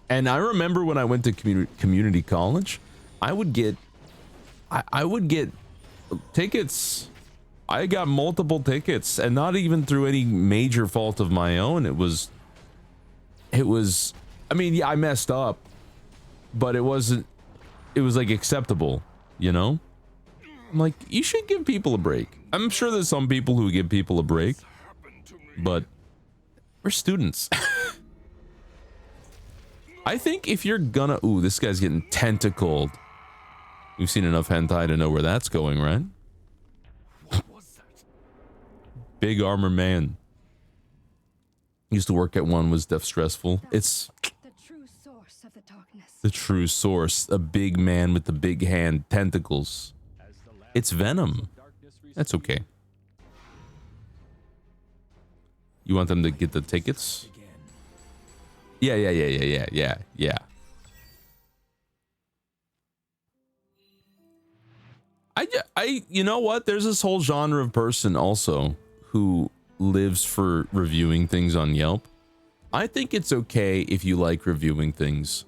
And I remember when I went to community college, I would get tickets. I got multiple tickets, and not even through any major fault of my own. It was, I mean, yeah, I messed up, but it was like acceptable, you know? I'm like, you should give people a break. I'm sure there's some people who give people a break, but we're students. I think if you're gonna, ooh, this guy's getting tentacled. We've seen enough hentai to know where that's going, right? Big armor man. Used to work at one, was def stressful. It's The true source of the darkness. the true source. A big man with the big hand, tentacles. It's venom. That's okay. You want them to get the tickets? Yeah. You know what? There's this whole genre of person also who lives for reviewing things on Yelp. I think it's okay if you like reviewing things.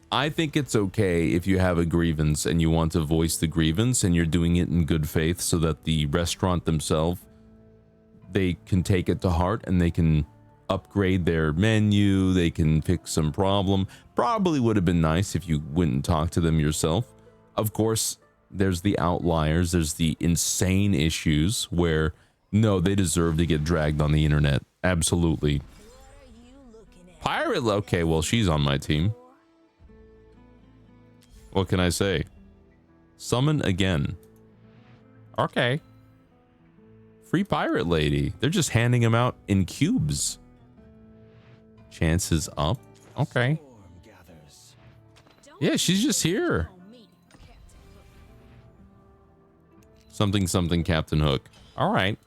I think it's okay if you have a grievance and you want to voice the grievance and you're doing it in good faith so that the restaurant themselves, they can take it to heart and they can upgrade their menu, they can fix some problem. Probably would have been nice if you went and talked to them yourself. Of course, there's the outliers, there's the insane issues where, no, they deserve to get dragged on the internet. Absolutely. Pirate, okay, well, she's on my team. What can I say? Summon again. Okay. Free pirate lady. They're just handing them out in cubes. Chances up. Okay. Yeah, she's just here. Something Captain Hook. All right.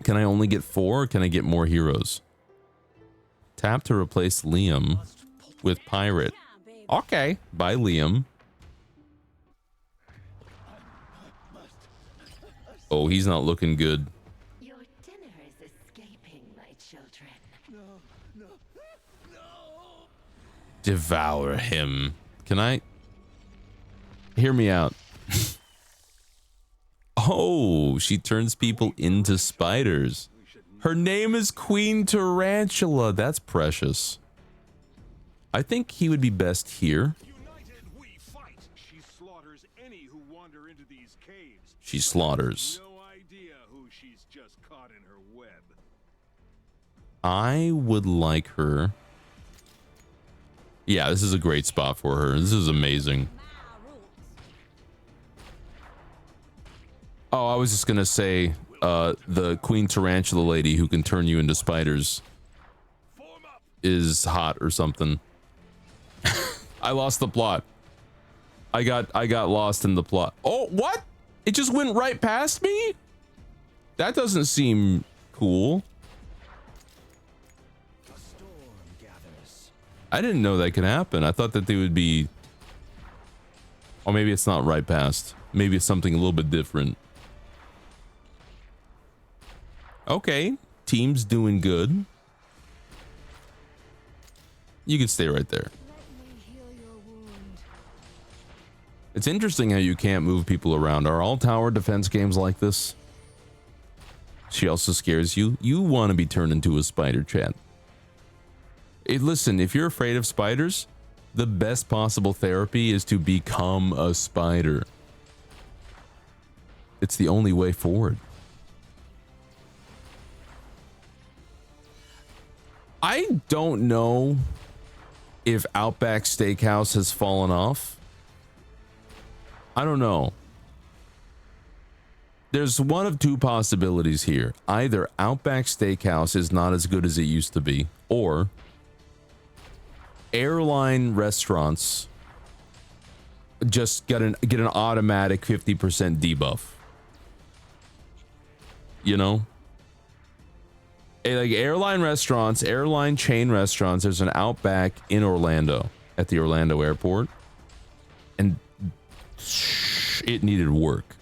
Can I only get 4 or can I get more heroes? Tap to replace Liam with pirate. Okay. Bye, Liam. Oh, he's not looking good. Your dinner is escaping, my children. No. Devour him. Can I? Hear me out. Oh, she turns people into spiders. Her name is Queen Tarantula. That's precious. I think he would be best here. United we fight. She slaughters any who wander into these caves. She slaughters. No idea who she's just caught in her web. I would like her. Yeah, this is a great spot for her. This is amazing. Oh, I was just gonna say, the Queen Tarantula lady who can turn you into spiders is hot or something. I lost the plot. I got lost in the plot. Oh, what? It just went right past me? That doesn't seem cool. A storm gathers. I didn't know that could happen. I thought that they would be... Or maybe it's not right past. Maybe it's something a little bit different. Okay, team's doing good. You can stay right there. Let me heal your wound. It's interesting how you can't move people around. Are all tower defense games like this? She also scares you. You want to be turned into a spider, chat. Hey, listen, if you're afraid of spiders, the best possible therapy is to become a spider. It's the only way forward. I don't know if Outback Steakhouse has fallen off. I don't know. There's one of two possibilities here. Either Outback Steakhouse is not as good as it used to be, or airline restaurants just get an automatic 50% debuff. You know? Like airline restaurants, airline chain restaurants, there's an Outback in Orlando at the Orlando airport, and it needed work.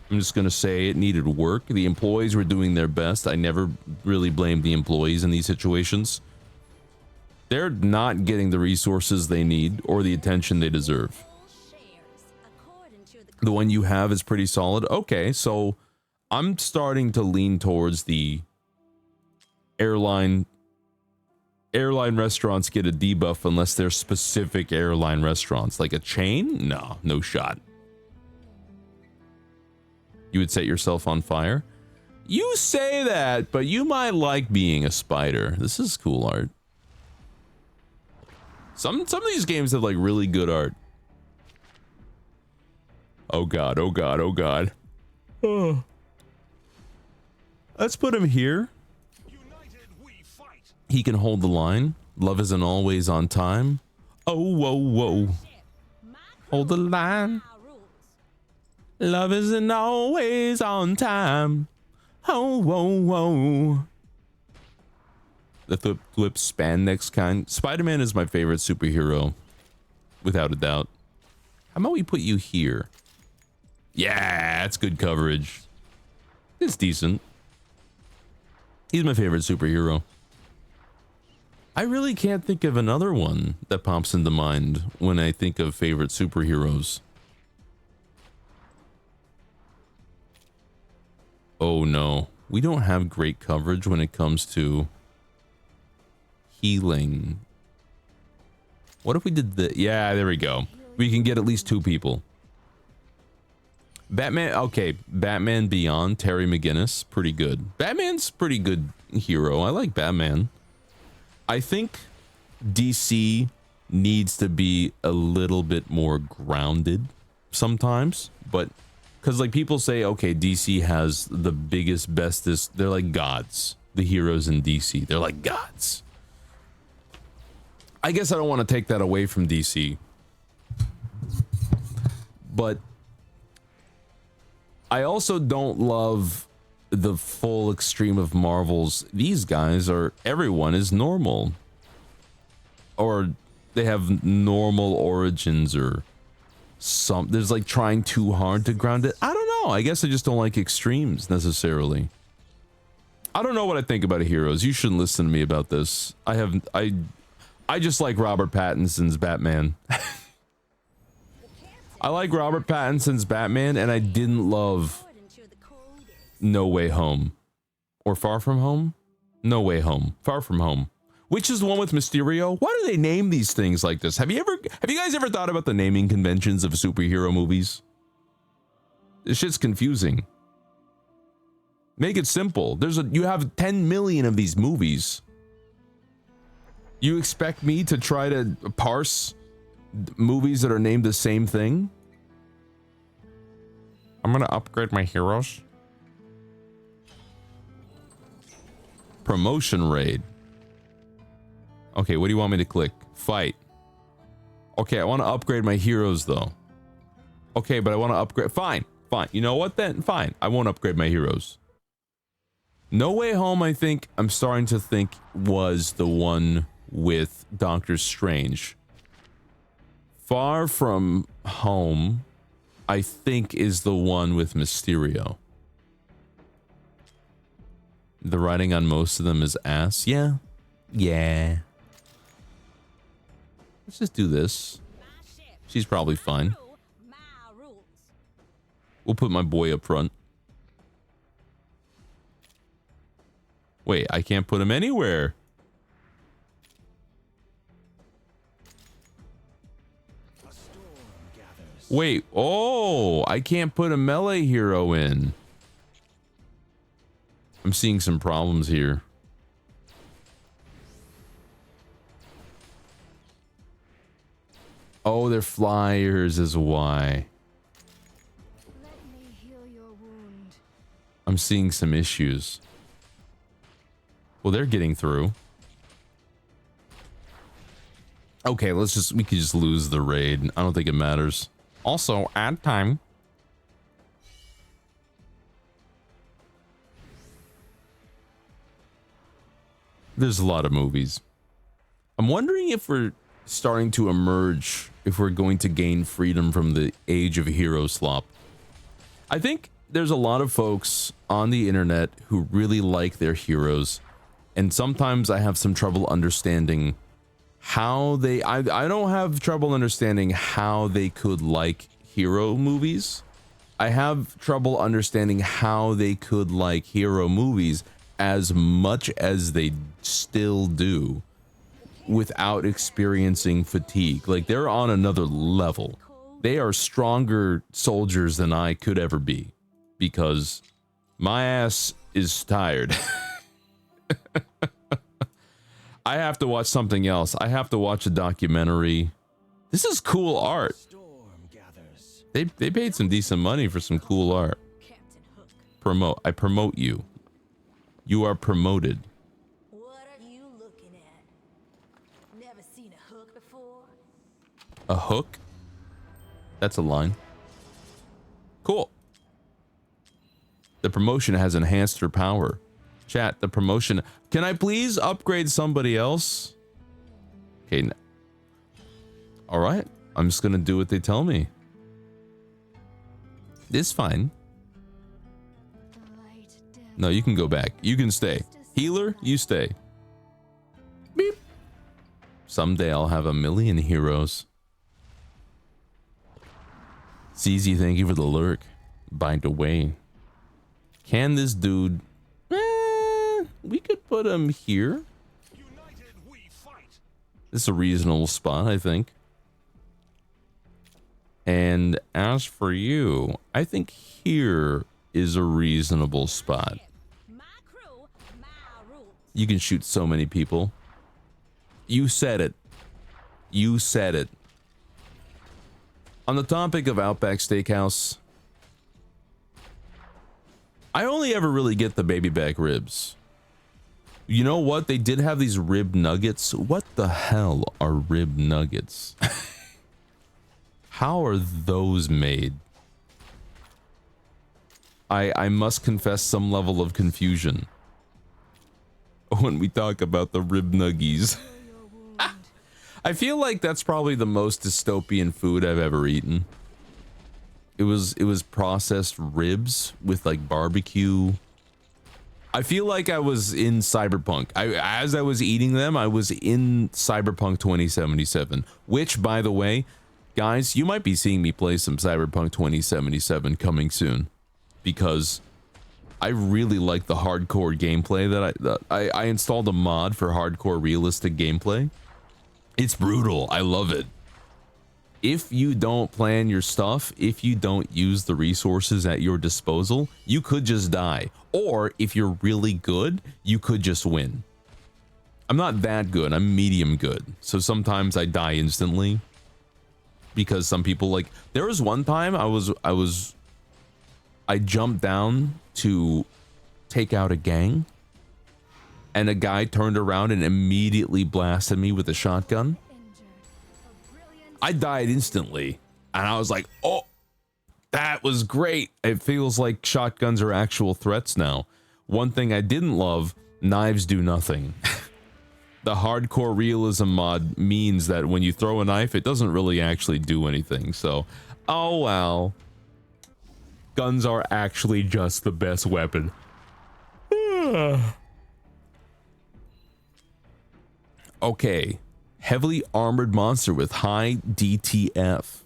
I'm just gonna say it needed work. The employees were doing their best. I never really blamed the employees in these situations. They're not getting the resources they need or the attention they deserve. The one you have is pretty solid. Okay, so I'm starting to lean towards the airline restaurants get a debuff unless they're specific airline restaurants. Like a chain? No shot. You would set yourself on fire? You say that, but you might like being a spider. This is cool art. Some of these games have like really good art. Oh god, oh god, oh god. Oh. Let's put him here. United we fight. He can hold the line. Love isn't always on time. Oh, whoa, whoa. Hold the line. Love isn't always on time. Oh, whoa, whoa. The flip spandex kind. Spider-Man is my favorite superhero. Without a doubt. How about we put you here? Yeah, that's good coverage. It's decent. He's my favorite superhero. I really can't think of another one that pops into mind when I think of favorite superheroes. Oh no, we don't have great coverage when it comes to healing. What if we did the... Yeah, there we go. We can get at least 2 people. Batman, okay, Batman Beyond, Terry McGinnis, pretty good. Batman's pretty good hero. I like Batman. I think DC needs to be a little bit more grounded sometimes, but because like people say, okay, DC has the biggest, bestest, they're like gods. The heroes in DC, they're like gods. I guess I don't want to take that away from DC, but I also don't love the full extreme of Marvel's. These guys are, everyone is normal, or they have normal origins, or some, there's like trying too hard to ground it. I don't know. I guess I just don't like extremes necessarily. I don't know what I think about heroes. You shouldn't listen to me about this. I just like Robert Pattinson's Batman. I like Robert Pattinson's Batman, and I didn't love No Way Home. Or Far From Home? No Way Home. Far From Home. Which is the one with Mysterio? Why do they name these things like this? Have you guys ever thought about the naming conventions of superhero movies? This shit's confusing. Make it simple. You have 10 million of these movies. You expect me to try to parse movies that are named the same thing? I'm gonna upgrade my heroes. Promotion raid. Okay, what do you want me to click? Fight. Okay, I want to upgrade my heroes though. Okay, but I want to upgrade. Fine. You know what then? Fine. I won't upgrade my heroes. No Way Home, I'm starting to think was the one with Doctor Strange. Far From Home, I think, is the one with Mysterio. The writing on most of them is ass. Yeah. Let's just do this. She's probably fine. We'll put my boy up front. Wait, I can't put him anywhere. Wait, oh, I can't put a melee hero in. I'm seeing some problems here. Oh, they're flyers is why. Let me heal your wound. I'm seeing some issues. Well, they're getting through. Okay, we could just lose the raid. I don't think it matters. Also, ad time. There's a lot of movies. I'm wondering if we're starting to emerge, if we're going to gain freedom from the age of hero slop. I think there's a lot of folks on the internet who really like their heroes, and sometimes I have some trouble understanding how they I don't have trouble understanding how they could like hero movies. I have trouble understanding how they could like hero movies as much as they still do without experiencing fatigue. Like, they're on another level. They are stronger soldiers than I could ever be, because my ass is tired. I have to watch something else. I have to watch a documentary. This is cool art. They paid some decent money for some cool art. I promote you. You are promoted. What are you looking at? Never seen a hook before? A hook? That's a line. Cool. The promotion has enhanced her power. Chat, the promotion. Can I please upgrade somebody else? Okay. All right. I'm just going to do what they tell me. It's fine. No, you can go back. You can stay. Healer, you stay. Beep. Someday I'll have 1,000,000 heroes. CZ, thank you for the lurk. Bind away. Can this dude... we could put him here. United we fight. This is a reasonable spot, I think. And as for you, I think here is a reasonable spot. You can shoot so many people. You said it. You said it. On the topic of Outback Steakhouse, I only ever really get the baby back ribs. You know what? They did have these rib nuggets. What the hell are rib nuggets? How are those made? I must confess some level of confusion when we talk about the rib nuggies. I feel like that's probably the most dystopian food I've ever eaten. It was processed ribs with like barbecue. I feel like I was in Cyberpunk. As I was eating them, I was in Cyberpunk 2077, which, by the way, guys, you might be seeing me play some Cyberpunk 2077 coming soon, because I really like the hardcore gameplay that I installed a mod for hardcore realistic gameplay. It's brutal. I love it. If you don't plan your stuff, if you don't use the resources at your disposal, you could just die. Or if you're really good, you could just win. I'm not that good. I'm medium good. So sometimes I die instantly, because some people, like, there was one time I jumped down to take out a gang, and a guy turned around and immediately blasted me with a shotgun. I died instantly, and I was like, oh, that was great. It feels like shotguns are actual threats now. One thing I didn't love, knives do nothing. The hardcore realism mod means that when you throw a knife, it doesn't really actually do anything. So, oh well. Guns are actually just the best weapon. Okay. Heavily armored monster with high DTF.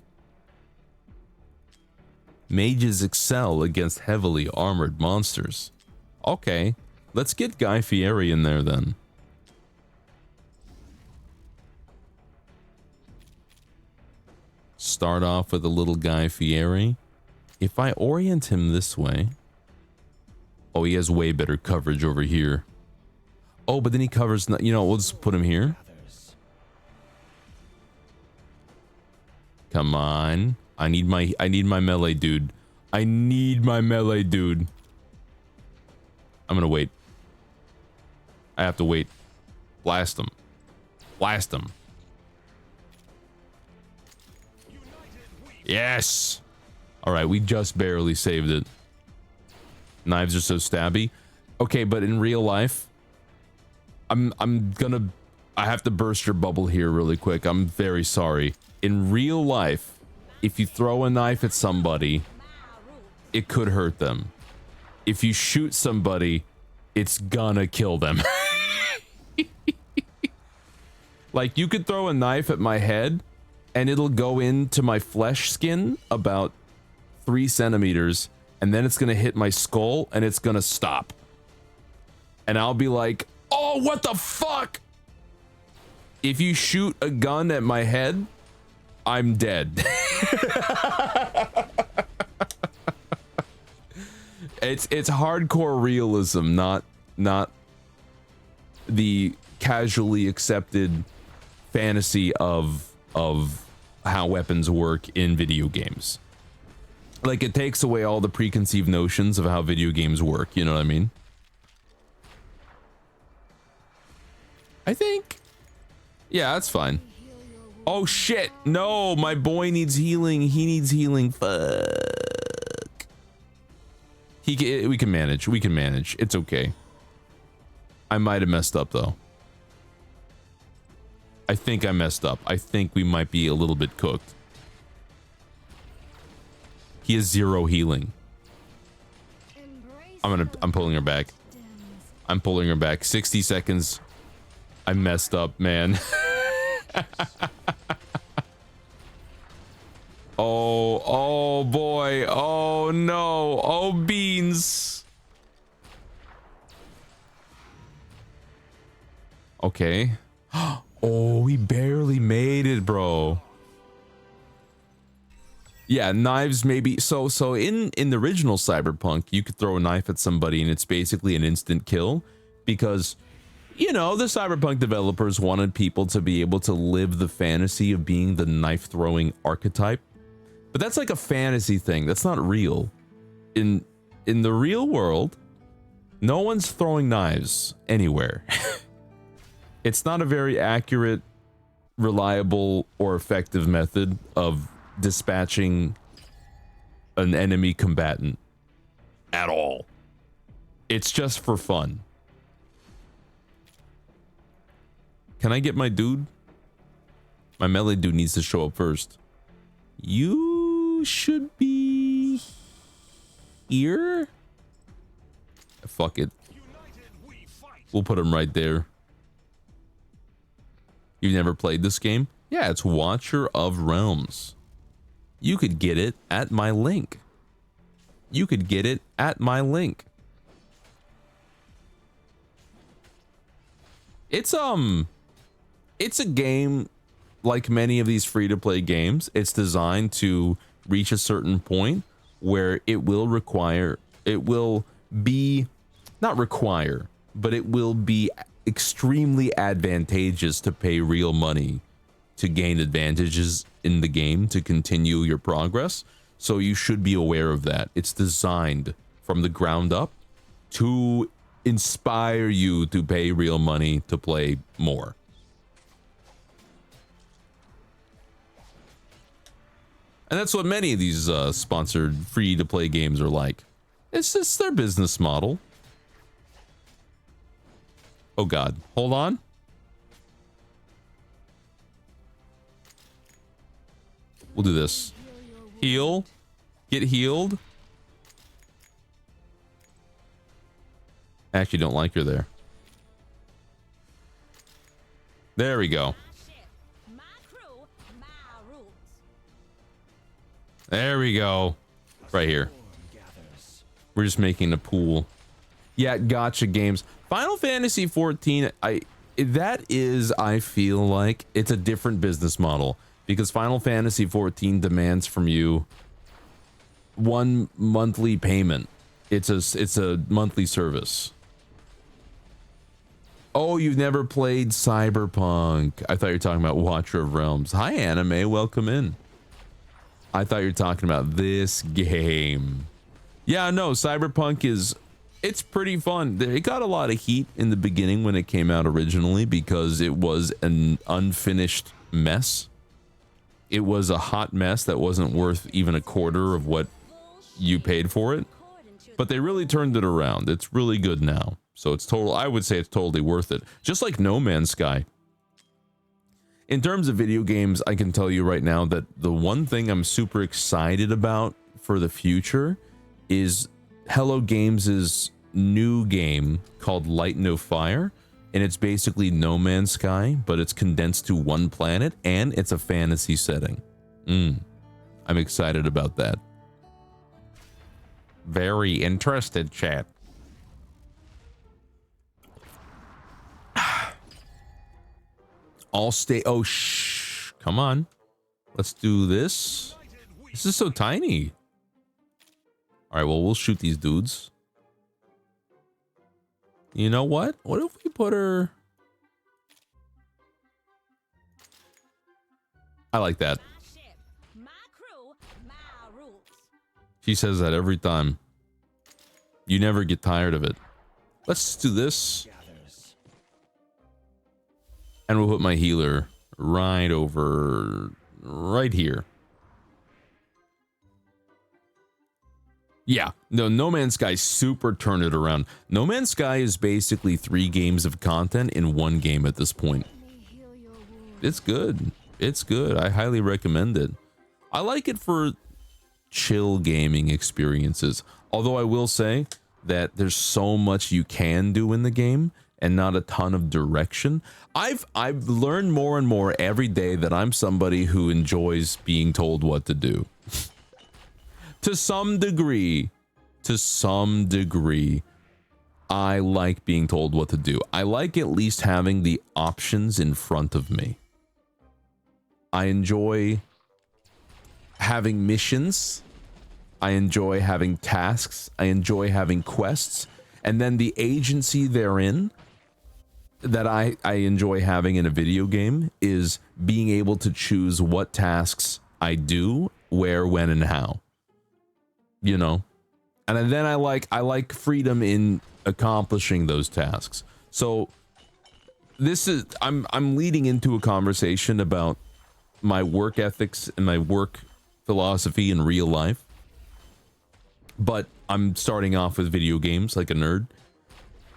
Mages excel against heavily armored monsters. Okay. Let's get Guy Fieri in there then. Start off with a little Guy Fieri. If I orient him this way... Oh, he has way better coverage over here. Oh, but then he covers... You know, we'll just put him here. Come on. I need my melee dude. I need my melee dude. I'm gonna wait. I have to wait. Blast him. Blast him. Yes! Alright, we just barely saved it. Knives are so stabby. Okay, but in real life, I have to burst your bubble here really quick. I'm very sorry. In real life, if you throw a knife at somebody, it could hurt them. If you shoot somebody, it's gonna kill them. Like, you could throw a knife at my head and it'll go into my flesh skin about 3 centimeters, and then it's gonna hit my skull and it's gonna stop. And I'll be like, oh, what the fuck? If you shoot a gun at my head, I'm dead. It's hardcore realism, not the casually accepted fantasy of how weapons work in video games. Like, it takes away all the preconceived notions of how video games work, you know what I mean? I think, yeah, that's fine. Oh shit, no, my boy needs healing. He needs healing. Fuck. We can manage. We can manage. It's okay. I might have messed up though. I think I messed up. I think we might be a little bit cooked. He has 0 healing. I'm pulling her back. I'm pulling her back. 60 seconds. I messed up, man. Oh boy. Oh no. Oh beans. Okay. Oh, he barely made it, bro. Yeah, knives maybe. So in the original Cyberpunk, you could throw a knife at somebody and it's basically an instant kill because, you know, the Cyberpunk developers wanted people to be able to live the fantasy of being the knife throwing archetype. But that's like a fantasy thing. That's not real. In the real world, no one's throwing knives anywhere. It's not a very accurate, reliable, or effective method of dispatching an enemy combatant at all. It's just for fun. Can I get my dude? My melee dude needs to show up first. You should be here. Fuck it. We'll put him right there. You've never played this game? Yeah, it's Watcher of Realms. You could get it at my link. You could get it at my link. It's a game like many of these free-to-play games. It's designed to reach a certain point where it will be extremely advantageous to pay real money to gain advantages in the game to continue your progress. So you should be aware of that. It's designed from the ground up to inspire you to pay real money to play more. And that's what many of these sponsored free-to-play games are like. It's just their business model. Oh god, hold on. We'll do this. Heal. Get healed. I actually don't like her there. There we go. There we go. Right here. We're just making a pool. Yeah, gotcha games. Final Fantasy 14, I feel like it's a different business model because Final Fantasy 14 demands from you 1 monthly payment. It's a monthly service. Oh, you've never played Cyberpunk. I thought you were talking about Watcher of Realms. Hi, Anime. Welcome in. I thought you were talking about this game. Yeah, no, Cyberpunk it's pretty fun. It got a lot of heat in the beginning when it came out originally because it was an unfinished mess. It was a hot mess that wasn't worth even a quarter of what you paid for it. But they really turned it around. It's really good now. So I would say it's totally worth it. Just like No Man's Sky. In terms of video games, I can tell you right now that the one thing I'm super excited about for the future is Hello Games' new game called Light No Fire, and it's basically No Man's Sky, but it's condensed to one planet, and it's a fantasy setting. I'm excited about that. Very interested, chat. All stay. Oh, shh. Come on. Let's do this. This is so tiny. All right, well, we'll shoot these dudes. You know what? What if we put her... I like that. She says that every time. You never get tired of it. Let's do this. And we'll put my healer right over... right here. Yeah, No Man's Sky super turned it around. No Man's Sky is basically 3 games of content in 1 game at this point. It's good. It's good. I highly recommend it. I like it for chill gaming experiences. Although I will say that there's so much you can do in the game and not a ton of direction. I've learned more and more every day that I'm somebody who enjoys being told what to do. To some degree, I like being told what to do. I like at least having the options in front of me. I enjoy having missions. I enjoy having tasks. I enjoy having quests. And then the agency therein that I enjoy having in a video game is being able to choose what tasks I do, where, when, and how. You know, and then I like freedom in accomplishing those tasks. So this is I'm leading into a conversation about my work ethics and my work philosophy in real life. But I'm starting off with video games like a nerd.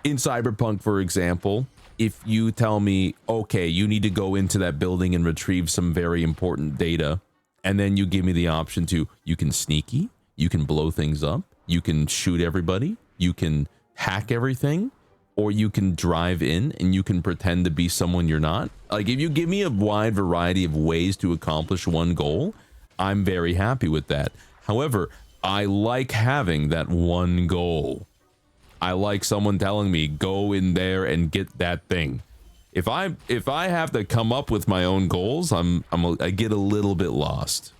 In Cyberpunk, for example, if you tell me, okay, you need to go into that building and retrieve some very important data, and then you give me the option to, you can sneaky, you can blow things up, you can shoot everybody, you can hack everything, or you can drive in and you can pretend to be someone you're not. Like, if you give me a wide variety of ways to accomplish one goal, I'm very happy with that. However, I like having that one goal. I like someone telling me, go in there and get that thing. If I have to come up with my own goals, I get a little bit lost.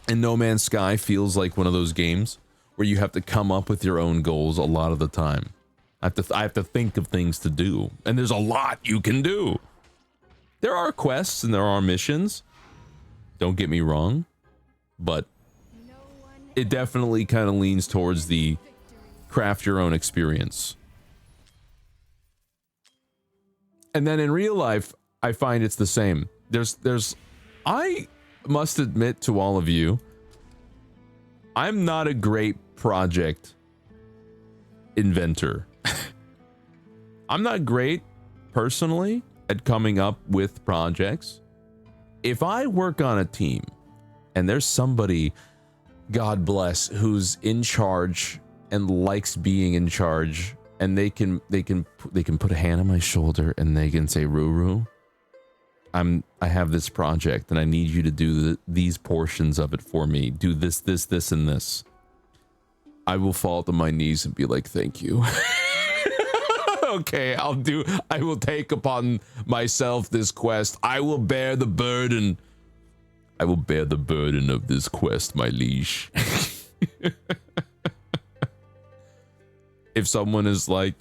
And No Man's Sky feels like one of those games where you have to come up with your own goals a lot of the time. I have to think of things to do, and there's a lot you can do. There are quests and there are missions. Don't get me wrong, but it definitely kind of leans towards the craft your own experience. And then in real life, I find it's the same. I must admit to all of you, I'm not a great project inventor. I'm not great personally at coming up with projects. If I work on a team and there's somebody, God bless, who's in charge and likes being in charge, and they can put a hand on my shoulder and they can say, Ruru, I have this project and I need you to do these portions of it for me. Do this, and this. I will fall to my knees and be like, thank you. Okay, I will take upon myself this quest. I will bear the burden. I will bear the burden of this quest, my liege. If someone is like,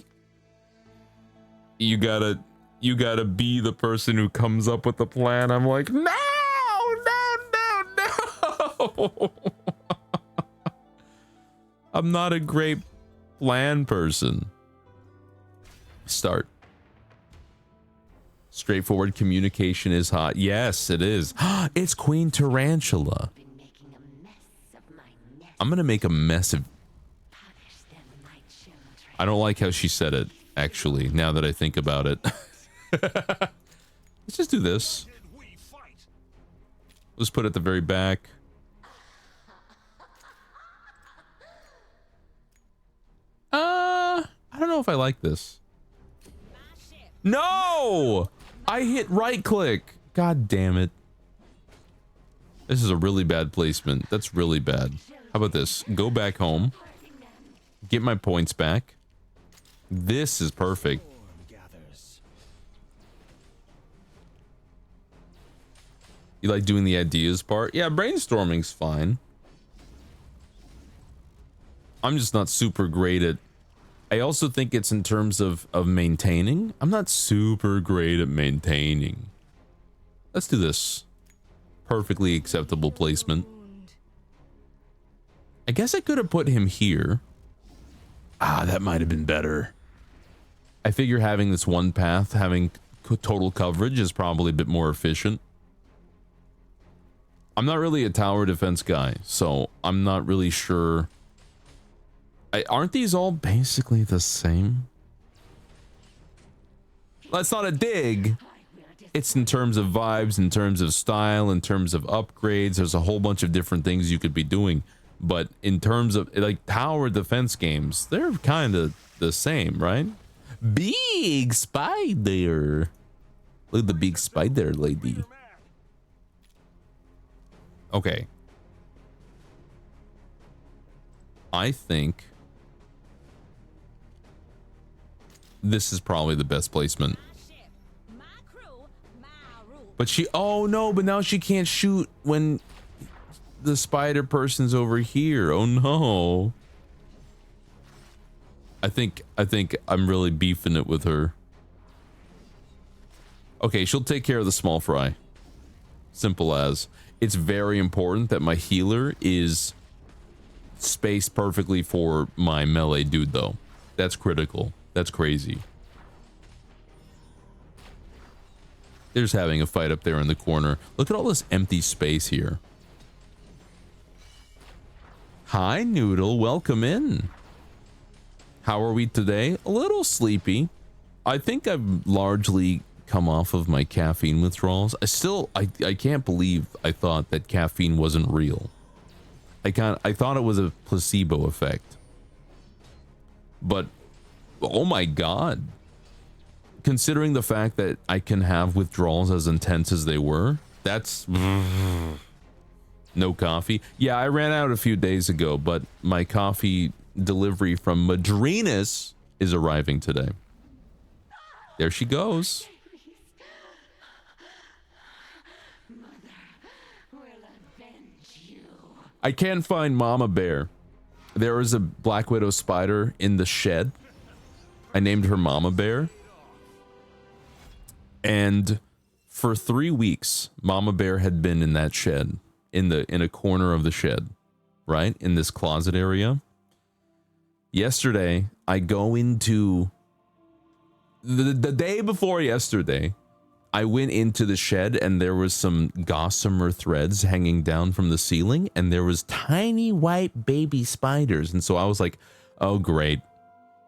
you gotta be the person who comes up with the plan, I'm like, no. I'm not a great plan person. Start. Straightforward communication is hot. Yes, it is. It's Queen Tarantula. I'm gonna make a mess of... I don't like how she said it, actually, now that I think about it. Let's just do this. Let's put it at the very back. don't know if I like this. No! I hit right click. God damn it. This is a really bad placement. That's really bad. How about this? Go back home. Get my points back. This is perfect. You like doing the ideas part? Yeah, brainstorming's fine. I'm just not super great at... I also think it's in terms of maintaining. I'm not super great at maintaining. Let's do this. Perfectly acceptable placement. I guess I could have put him here. Ah, that might have been better. I figure having this one path, having total coverage is probably a bit more efficient. I'm not really a tower defense guy, so I'm not really sure. Aren't these all basically the same? That's not a dig. It's in terms of vibes, in terms of style, in terms of upgrades. There's a whole bunch of different things you could be doing. But in terms of like tower defense games, they're kind of the same, right? Big spider. Look at the big spider lady. Okay. I think this is probably the best placement. But she, oh no, but now she can't shoot when the spider person's over here. Oh no. I think I'm really beefing it with her. Okay, she'll take care of the small fry. Simple as. It's very important that my healer is spaced perfectly for my melee dude though. That's critical. That's crazy. They're just having a fight up there in the corner. Look at all this empty space here. Hi, Noodle. Welcome in. How are we today? A little sleepy. I think I've largely come off of my caffeine withdrawals. I can't believe I thought that caffeine wasn't real. I thought it was a placebo effect. But, oh my God. Considering the fact that I can have withdrawals as intense as they were, that's no coffee. Yeah, I ran out a few days ago, but my coffee delivery from Madrinas is arriving today. There she goes. I can't find Mama Bear. There is a Black Widow spider in the shed. I named her Mama Bear. And for 3 weeks, Mama Bear had been in that shed, in a corner of the shed, right? In this closet area. Yesterday, I go into the day before yesterday, I went into the shed and there was some gossamer threads hanging down from the ceiling and there was tiny white baby spiders. And so I was like, oh great,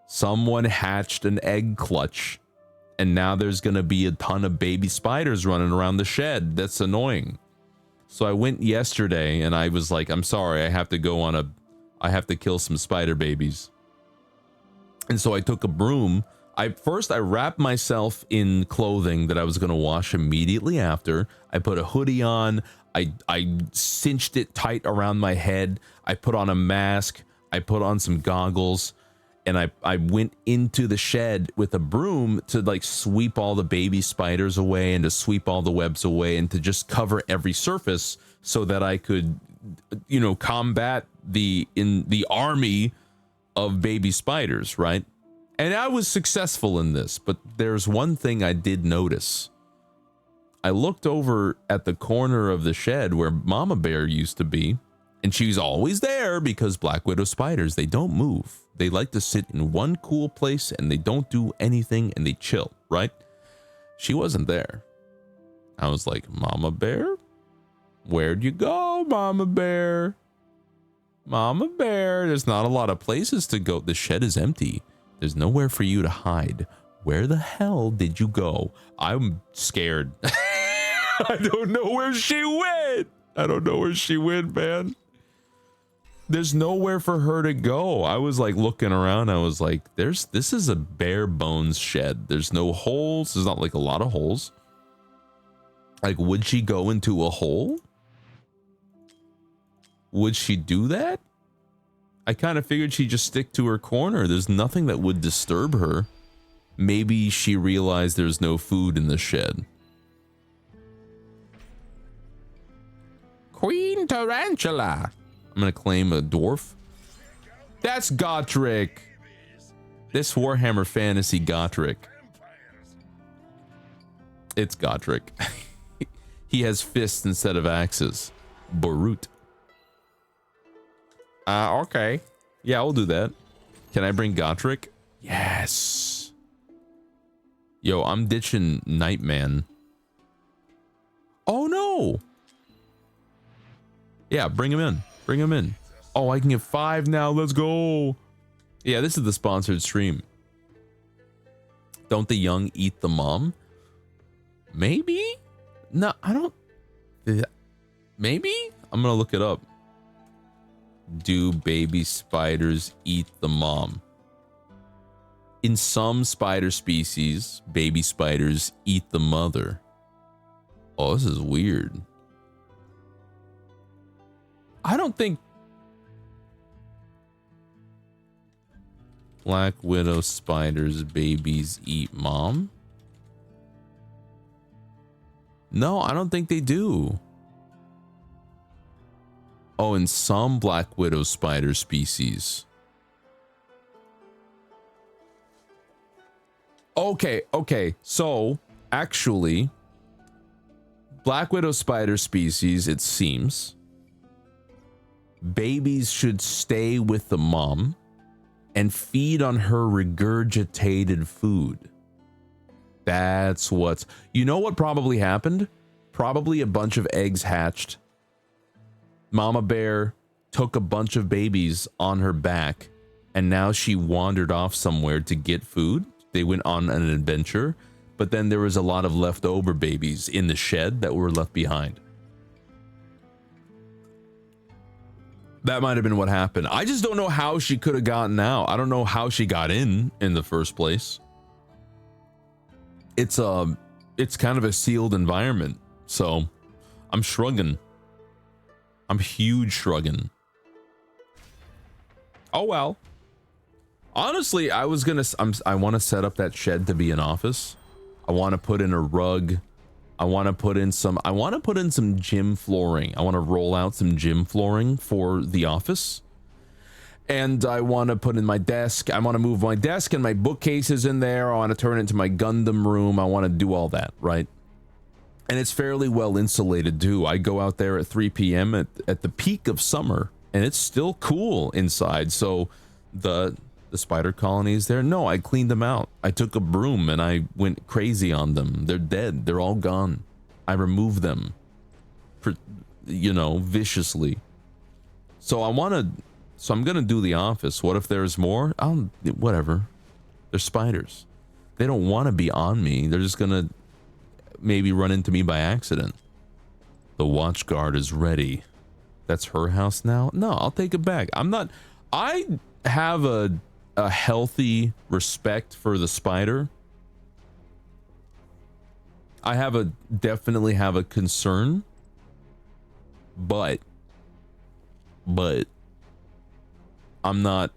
someone hatched an egg clutch and now there's gonna be a ton of baby spiders running around the shed. That's annoying. So I went yesterday and I was like, I'm sorry, I have to kill some spider babies. And so I took a broom. I wrapped myself in clothing that I was gonna wash immediately after. I put a hoodie on. I cinched it tight around my head. I put on a mask. I put on some goggles, and I went into the shed with a broom to like sweep all the baby spiders away and to sweep all the webs away and to just cover every surface so that I could, you know, combat the army of baby spiders, right? And I was successful in this, but there's one thing I did notice. I looked over at the corner of the shed where Mama Bear used to be, and she's always there because Black Widow spiders, they don't move. They like to sit in one cool place and they don't do anything and they chill, right? She wasn't there. I was like, Mama Bear? Where'd you go, Mama Bear? Mama Bear, there's not a lot of places to go. The shed is empty. There's nowhere for you to hide. Where the hell did you go? I'm scared. I don't know where she went. I don't know where she went, man. There's nowhere for her to go. I was like looking around. I was like, this is a bare bones shed. There's no holes. There's not like a lot of holes. Like, would she go into a hole? Would she do that? I kind of figured she'd just stick to her corner. There's nothing that would disturb her. Maybe she realized there's no food in the shed. Queen Tarantula. I'm gonna claim a dwarf. That's Gotrek. This Warhammer Fantasy Gotrek. It's Gotrek. He has fists instead of axes. Barut. Okay. Yeah, I'll do that. Can I bring Gotrek? Yes. Yo, I'm ditching Nightman. Oh no. Yeah, bring him in. Bring him in. Oh, I can get 5 now. Let's go. Yeah, this is the sponsored stream. Don't the young eat the mom? Maybe? No, I don't. Maybe? I'm gonna look it up. Do baby spiders eat the mom? In some spider species, baby spiders eat the mother. Oh, this is weird. I don't think Black Widow spiders babies eat mom. No, I don't think they do. Oh, in some Black Widow spider species. Okay. So, actually, Black Widow spider species, it seems, babies should stay with the mom and feed on her regurgitated food. That's what's... You know what probably happened? Probably a bunch of eggs hatched. Mama bear took a bunch of babies on her back, and now she wandered off somewhere to get food. They went on an adventure, but then there was a lot of leftover babies in the shed that were left behind. That might have been what happened. I just don't know how she could have gotten out. I don't know how she got in the first place. It's kind of a sealed environment, so I'm shrugging. I'm huge shrugging. Oh well. Honestly, I want to set up that shed to be an office. I want to put in a rug. I want to put in some gym flooring. I want to roll out some gym flooring for the office. And I want to put in my desk. I want to move my desk and my bookcases in there. I want to turn it into my Gundam room. I want to do all that, right? And it's fairly well insulated too. I go out there at 3 p.m. at the peak of summer, and it's still cool inside. So the spider colonies there, no, I cleaned them out. I took a broom and I went crazy on them. They're dead. They're all gone. I removed them, viciously. So I'm gonna do the office. What if there's more? Whatever. They're spiders. They don't want to be on me. They're just gonna maybe run into me by accident. The watch guard is ready. That's her house now? No, I'll take it back. I have a healthy respect for the spider. I definitely have a concern, but I'm not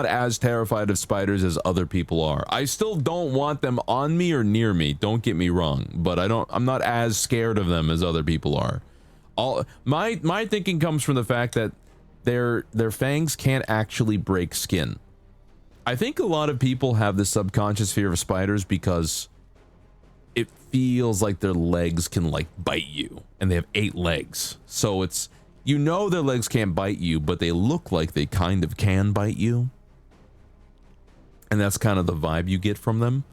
as terrified of spiders as other people are. I still don't want them on me or near me, don't get me wrong, but I'm not as scared of them as other people are. My thinking comes from the fact that their fangs can't actually break skin. I think a lot of people have this subconscious fear of spiders because it feels like their legs can like bite you, and they have 8 legs. So it's, their legs can't bite you, but they look like they kind of can bite you. And that's kind of the vibe you get from them.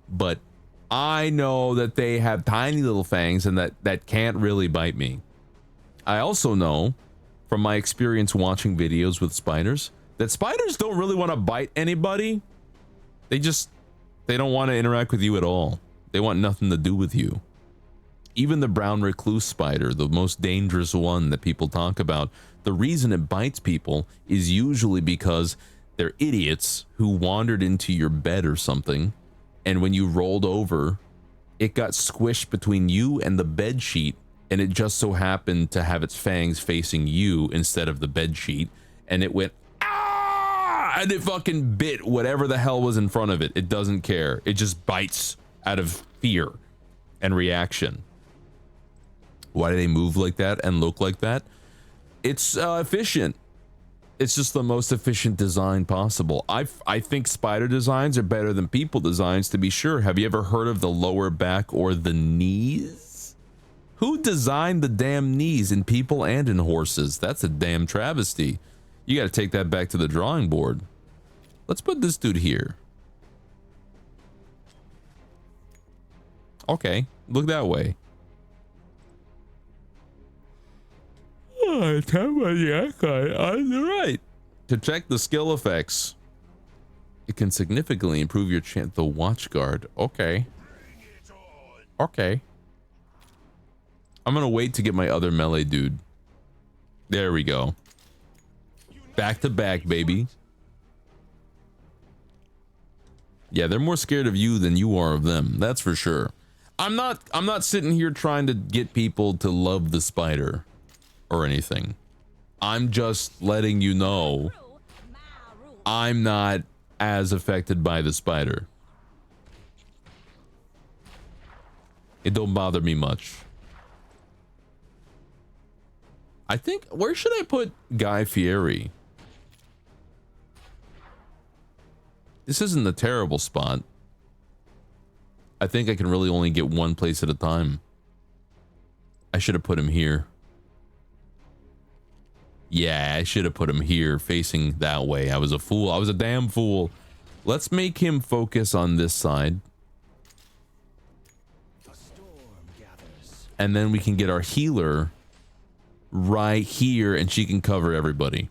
But I know that they have tiny little fangs and that can't really bite me. I also know from my experience watching videos with spiders that spiders don't really want to bite anybody. They don't want to interact with you at all. They want nothing to do with you. Even the brown recluse spider, the most dangerous one that people talk about, the reason it bites people is usually because they're idiots who wandered into your bed or something, and when you rolled over, it got squished between you and the bed sheet, and it just so happened to have its fangs facing you instead of the bed sheet, and it went ah, and it fucking bit whatever the hell was in front of it. It doesn't care. It just bites out of fear and reaction. Why do they move like that and look like that? It's efficient. It's just the most efficient design possible. I think spider designs are better than people designs, to be sure. Have you ever heard of the lower back or the knees? Who designed the damn knees in people and in horses? That's a damn travesty. You got to take that back to the drawing board. Let's put this dude here. Okay, look that way. On the right. To check the skill effects, it can significantly improve your chance. The watch guard. Okay. Okay. I'm gonna wait to get my other melee dude. There we go. Back to back, baby. Yeah, they're more scared of you than you are of them. That's for sure. I'm not sitting here trying to get people to love the spider or anything. I'm just letting you know I'm not as affected by the spider. It don't bother me much. I think, where should I put Guy Fieri? This isn't a terrible spot. I think I can really only get one place at a time. I should have put him here. Yeah, I should have put him here, facing that way. I was a fool. I was a damn fool. Let's make him focus on this side. And then we can get our healer right here, and she can cover everybody.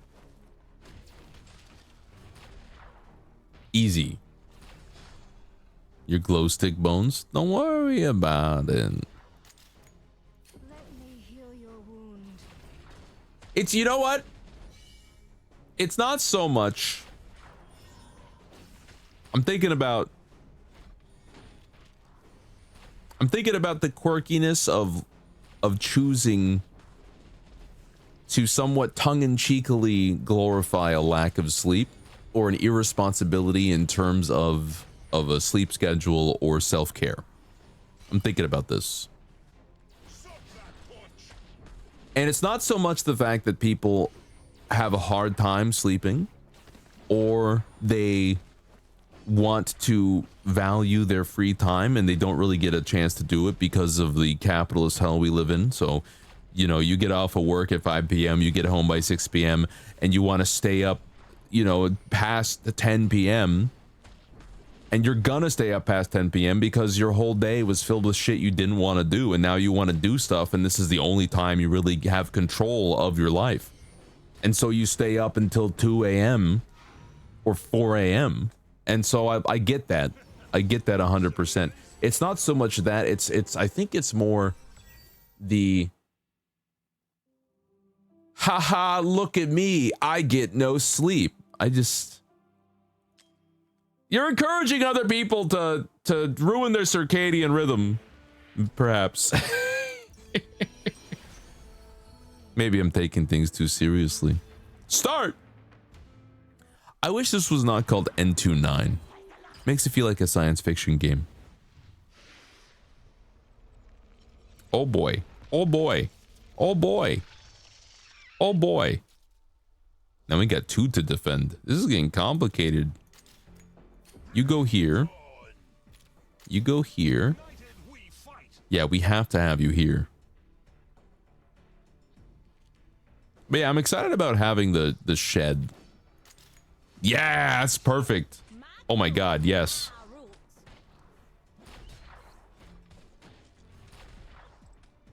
Easy. Your glow stick bones? Don't worry about it. It's, you know what? It's not so much. I'm thinking about the quirkiness of choosing to somewhat tongue-in-cheekily glorify a lack of sleep or an irresponsibility in terms of a sleep schedule or self-care. I'm thinking about this. And it's not so much the fact that people have a hard time sleeping or they want to value their free time and they don't really get a chance to do it because of the capitalist hell we live in. So, you know, you get off of work at 5 p.m., you get home by 6 p.m., and you want to stay up, you know, past the 10 p.m., and you're gonna stay up past 10 p.m. because your whole day was filled with shit you didn't want to do, and now you want to do stuff, and this is the only time you really have control of your life. And so you stay up until 2 a.m. or 4 a.m. And so I get that. I get that 100%. It's not so much that, it's I think it's more the haha, look at me, I get no sleep. You're encouraging other people to ruin their circadian rhythm, perhaps. Maybe I'm taking things too seriously. Start! I wish this was not called N29. Makes it feel like a science fiction game. Oh boy. Oh boy. Oh boy. Oh boy. Now we got 2 to defend. This is getting complicated. You go here. You go here. Yeah, we have to have you here. But yeah, I'm excited about having the shed. Yeah, that's perfect. Oh my god, yes.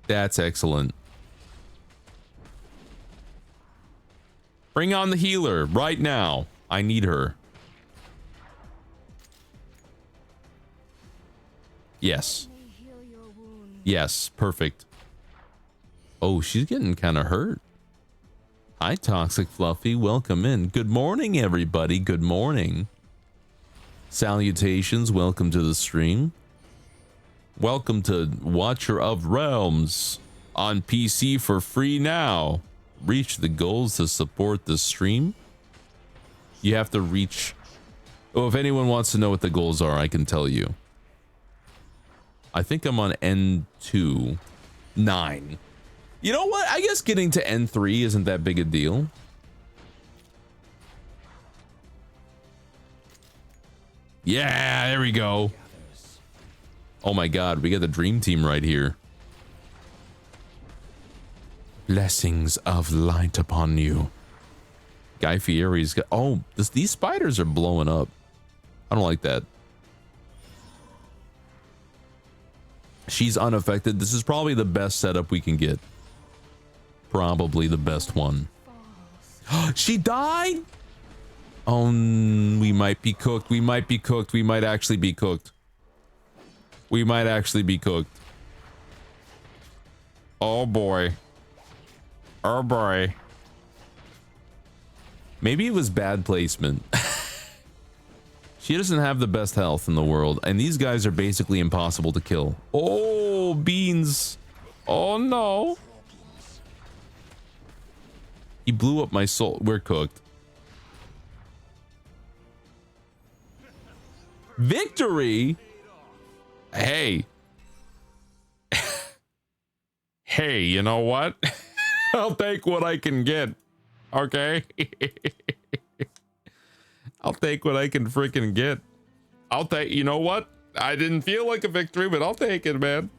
That's excellent. Bring on the healer right now. I need her. Yes. Yes, perfect. Oh, she's getting kind of hurt. Hi, Toxic Fluffy. Welcome in. Good morning, everybody. Good morning. Salutations. Welcome to the stream. Welcome to Watcher of Realms on PC for free now. Reach the goals to support the stream. You have to reach... Oh, if anyone wants to know what the goals are, I can tell you. I think I'm on N2. 9. You know what? I guess getting to N3 isn't that big a deal. Yeah, there we go. Oh my god, we got the dream team right here. Blessings of light upon you. Guy Fieri's got... Oh, these spiders are blowing up. I don't like that. She's unaffected. This is probably the best setup we can get. Probably the best one. She died? Oh, we might be cooked. We might be cooked. We might actually be cooked. We might actually be cooked. Oh boy. Oh boy. Maybe it was bad placement. She doesn't have the best health in the world, and these guys are basically impossible to kill. Oh, beans. Oh no. He blew up my soul. We're cooked. Victory? Hey. Hey, you know what? I'll take what I can get. Okay? I'll take what I can freaking get. I'll take, you know what? I didn't feel like a victory, but I'll take it, man.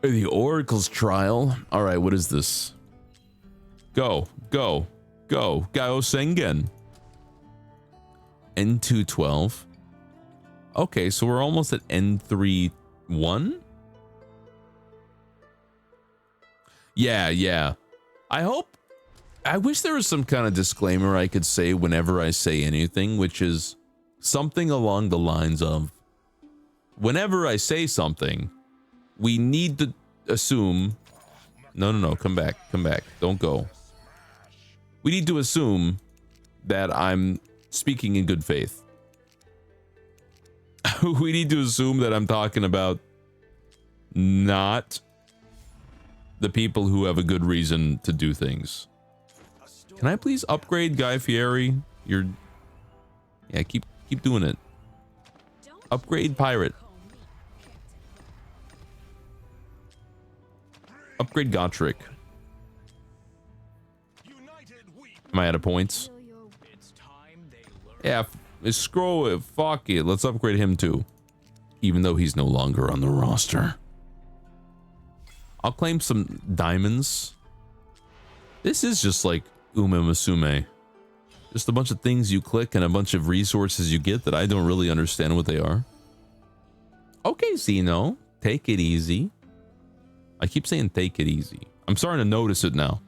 The Oracle's trial. All right, what is this? Go, go, go. Gao Sengen. N212. Okay, so we're almost at N31. Yeah. I wish there was some kind of disclaimer I could say whenever I say anything, which is something along the lines of, whenever I say something, we need to assume... No, come back. Don't go. We need to assume that I'm speaking in good faith. We need to assume that I'm talking about not the people who have a good reason to do things. Can I please upgrade Guy Fieri? Yeah, keep doing it. Upgrade pirate. Upgrade Gotrek. Am I out of points? Yeah, scroll it. Fuck it. Let's upgrade him too. Even though he's no longer on the roster. I'll claim some diamonds. This is just like Ume Musume. Just a bunch of things you click and a bunch of resources you get that I don't really understand what they are. Okay, Zeno. Take it easy. I keep saying take it easy. I'm starting to notice it now.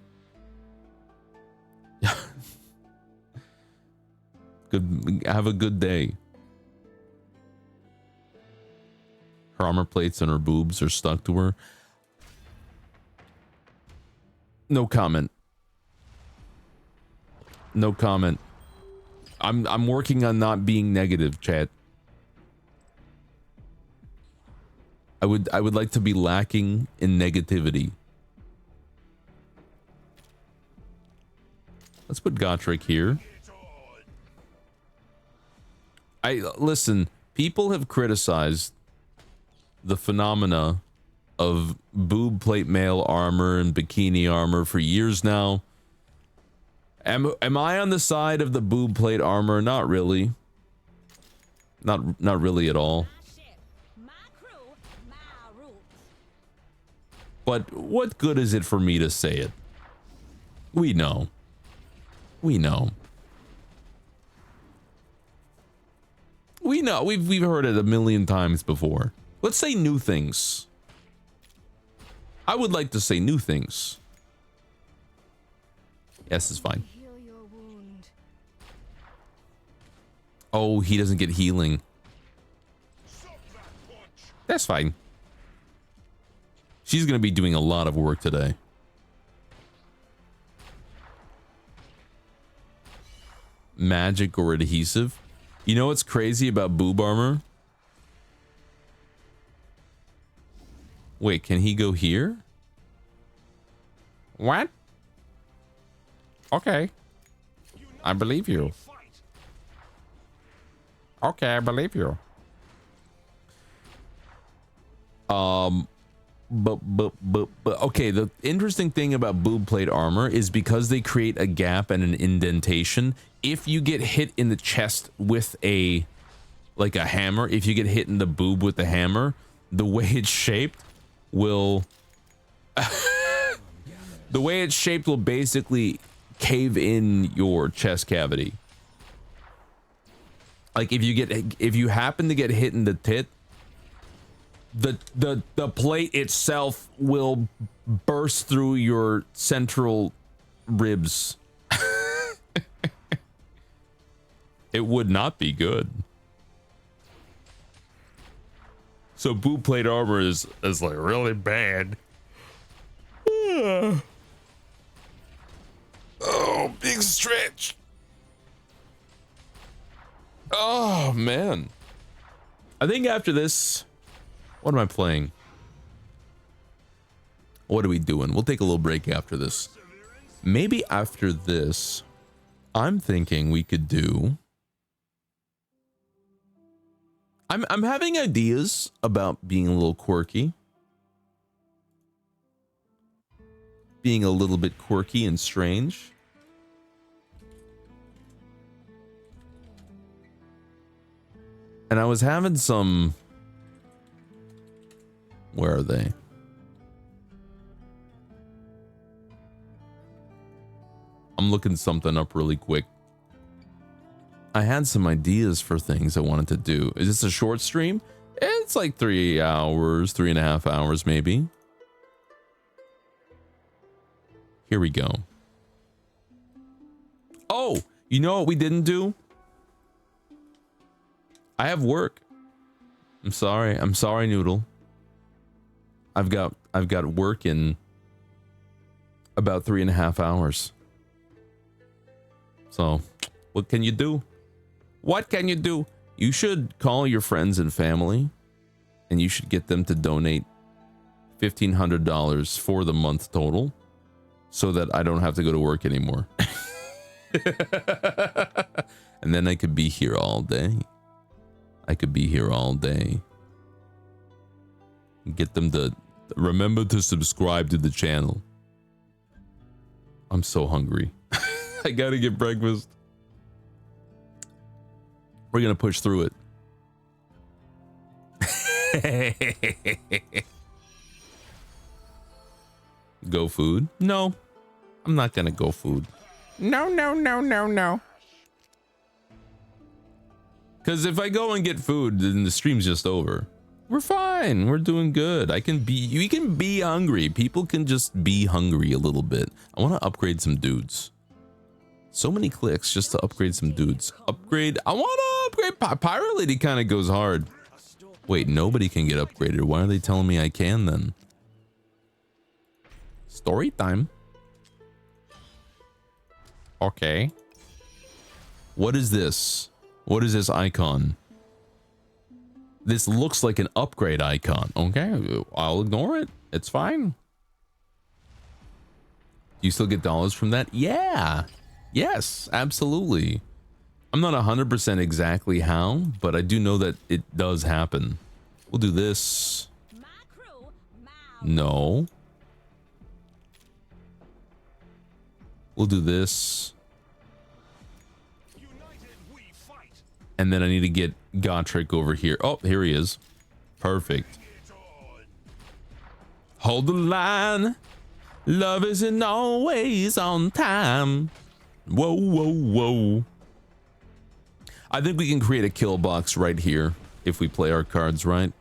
Have a good day. Her armor plates and her boobs are stuck to her. No comment. No comment. I'm working on not being negative, chat. I would like to be lacking in negativity. Let's put Gotrek here. Listen, people have criticized the phenomena of boob plate male armor and bikini armor for years now. Am I on the side of the boob plate armor? Not really. Not really at all. But what good is it for me to say it? We know. We know. We know. We've heard it a million times before. Let's say new things. I would like to say new things. Yes, it's fine. Oh, he doesn't get healing. That's fine. She's gonna be doing a lot of work today. Magic or adhesive. You know what's crazy about boob armor? Wait, can he go here? What? Okay. I believe you. Okay, I believe you. But okay, the interesting thing about boob plate armor is because they create a gap and an indentation. If you get hit in the chest with a hammer, if you get hit in the boob with the hammer, the way it's shaped will the way it's shaped will basically cave in your chest cavity. Like if you happen to get hit in the tit, the plate itself will burst through your central ribs. It would not be good. So boob plate armor is like really bad. Oh, big stretch. Oh man. I think after this, what am I playing? What are we doing? We'll take a little break after this. Maybe after this, I'm thinking we could do. I'm having ideas about being a little quirky. Being a little bit quirky and strange. And I was having some. Where are they? I'm looking something up really quick. I had some ideas for things I wanted to do. Is this a short stream? It's like 3 hours, 3.5 hours maybe. Here we go. Oh, you know what we didn't do? I have work. I'm sorry, Noodle. I've got work in about 3.5 hours. So, what can you do? What can you do? You should call your friends and family, and you should get them to donate $1,500 for the month total, so that I don't have to go to work anymore. And then I could be here all day. I could be here all day. Get them to remember to subscribe to the channel. I'm so hungry. I gotta get breakfast. We're gonna push through it. Go food? No, I'm not gonna go food. No. Because if I go and get food, then the stream's just over. We're fine. We're doing good. We can be hungry. People can just be hungry a little bit. I want to upgrade some dudes. So many clicks just to upgrade some dudes. I want to upgrade. Pirate Lady kind of goes hard. Wait, nobody can get upgraded. Why are they telling me I can then? Story time. Okay. What is this? What is this icon? This looks like an upgrade icon. Okay, I'll ignore it. It's fine. Do you still get dollars from that? Yeah. Yes, absolutely. I'm not 100% exactly how, but I do know that it does happen. We'll do this. No. We'll do this. And then I need to get Gotrek over here. Oh, here he is. Perfect. Hold the line. Love isn't always on time. Whoa, whoa, whoa. I think we can create a kill box right here if we play our cards right.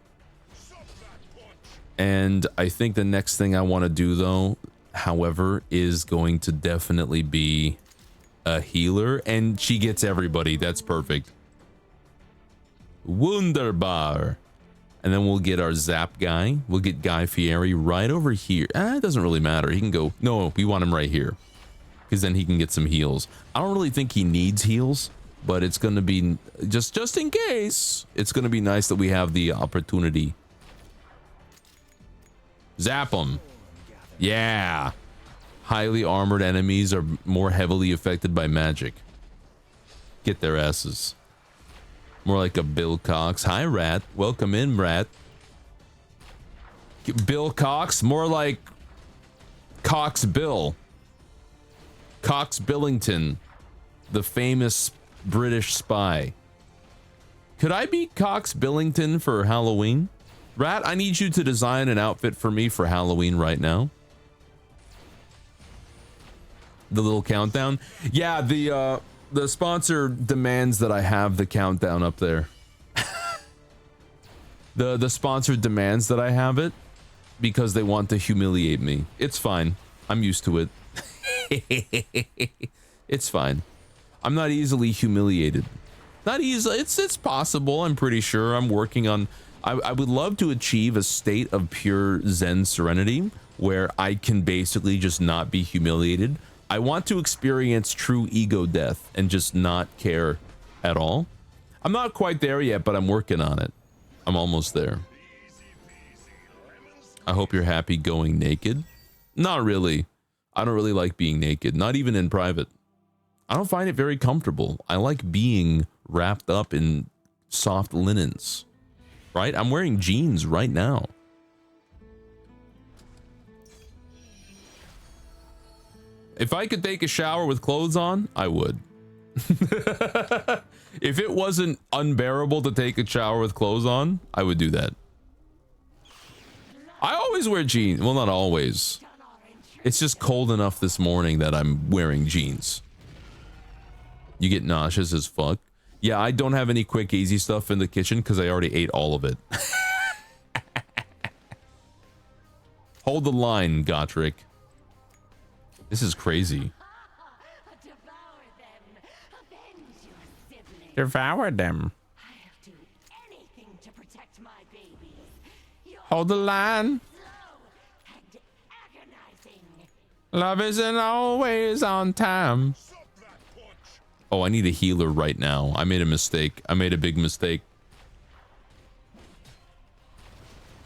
And I think the next thing I want to do though, however, is going to definitely be a healer, and she gets everybody. That's perfect. Wunderbar. And then we'll get our Zap guy. We'll get Guy Fieri right over here. It doesn't really matter. He can go. No, we want him right here. Because then he can get some heals. I don't really think he needs heals. But it's going to be, just in case, it's going to be nice that we have the opportunity. Zap him. Yeah. Highly armored enemies are more heavily affected by magic. Get their asses. More like a Bill Cox. Hi, Rat. Welcome in, Rat. Bill Cox? More like Cox Bill. Cox Billington. The famous British spy. Could I be Cox Billington for Halloween? Rat, I need you to design an outfit for me for Halloween right now. The little countdown. Yeah, the sponsor demands that I have the countdown up there. The sponsor demands that I have it because they want to humiliate me. It's fine. I'm used to it. It's fine. I'm not easily humiliated. Not easily. It's possible. I'm pretty sure. I'm working on. I would love to achieve a state of pure Zen serenity where I can basically just not be humiliated. I want to experience true ego death and just not care at all. I'm not quite there yet, but I'm working on it. I'm almost there. I hope you're happy going naked. Not really. I don't really like being naked, not even in private. I don't find it very comfortable. I like being wrapped up in soft linens, right? I'm wearing jeans right now. If I could take a shower with clothes on, I would. If it wasn't unbearable to take a shower with clothes on, I would do that. I always wear jeans. Well, not always. It's just cold enough this morning that I'm wearing jeans. You get nauseous as fuck. Yeah, I don't have any quick, easy stuff in the kitchen because I already ate all of it. Hold the line, Gotrick. This is crazy. Devour them. I'll do anything to protect my babies. You're Hold the line. slow and agonizing. Love isn't always on time. Oh, I need a healer right now. I made a mistake. I made a big mistake.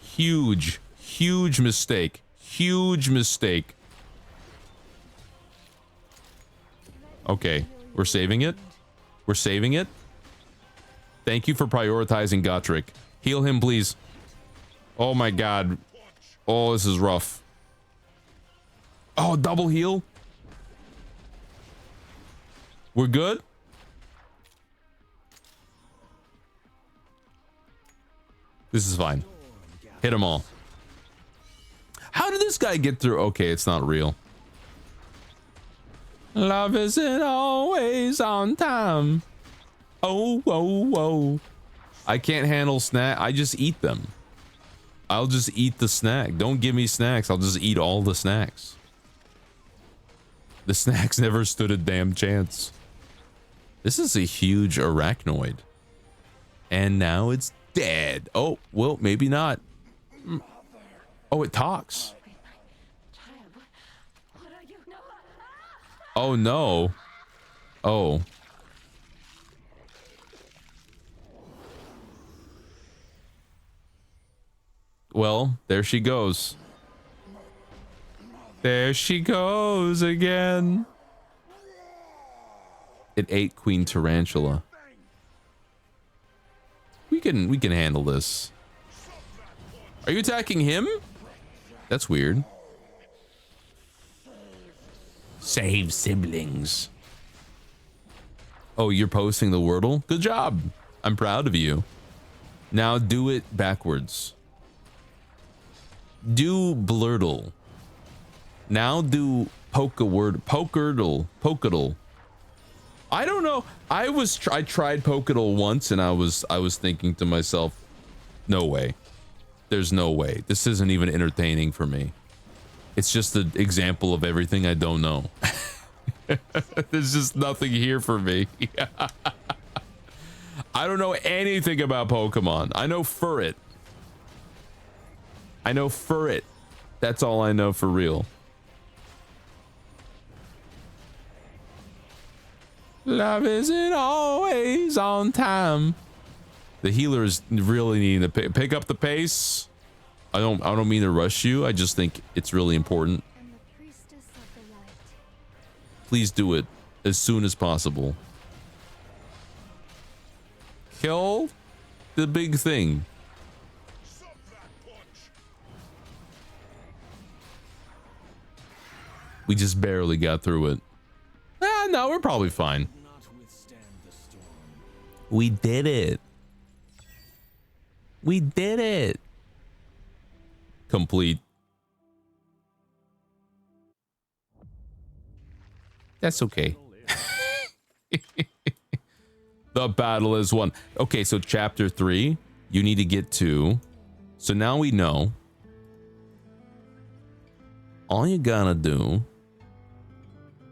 Huge, huge mistake. Huge mistake. Okay, we're saving it. We're saving it. Thank you for prioritizing Gotrick. Heal him, please. Oh my god. Oh, this is rough. Oh, double heal. We're good? This is fine. Hit them all. How did this guy get through? Okay, it's not real. Love isn't always on time. Oh, whoa, whoa. I can't handle snack. I just eat them. I'll just eat the snack. Don't give me snacks. I'll just eat all the snacks. The snacks never stood a damn chance. This is a huge arachnoid. And now it's dead. Oh, well, maybe not. Oh, it talks. Oh, no. Oh. Well, there she goes. There she goes again. It ate Queen Tarantula. We can handle this. Are you attacking him? That's weird. Save siblings. Oh, you're posting the Wordle? Good job. I'm proud of you. Now do it backwards. Do blurtle. Now do Pokerdle. I don't know. I tried Pokerdle once and I was thinking to myself, no way. There's no way. This isn't even entertaining for me. It's just an example of everything I don't know. There's just nothing here for me. I don't know anything about Pokemon. I know Furret. I know for it. That's all I know for real. Love isn't always on time. The healers really need to pick up the pace. I don't mean to rush you. I just think it's really important. Please do it as soon as possible. Kill the big thing. We just barely got through it. Ah, no, we're probably fine. We did it. We did it. Complete. That's okay. The battle is won. Okay, so chapter 3, you need to get to. So now we know. All you gotta do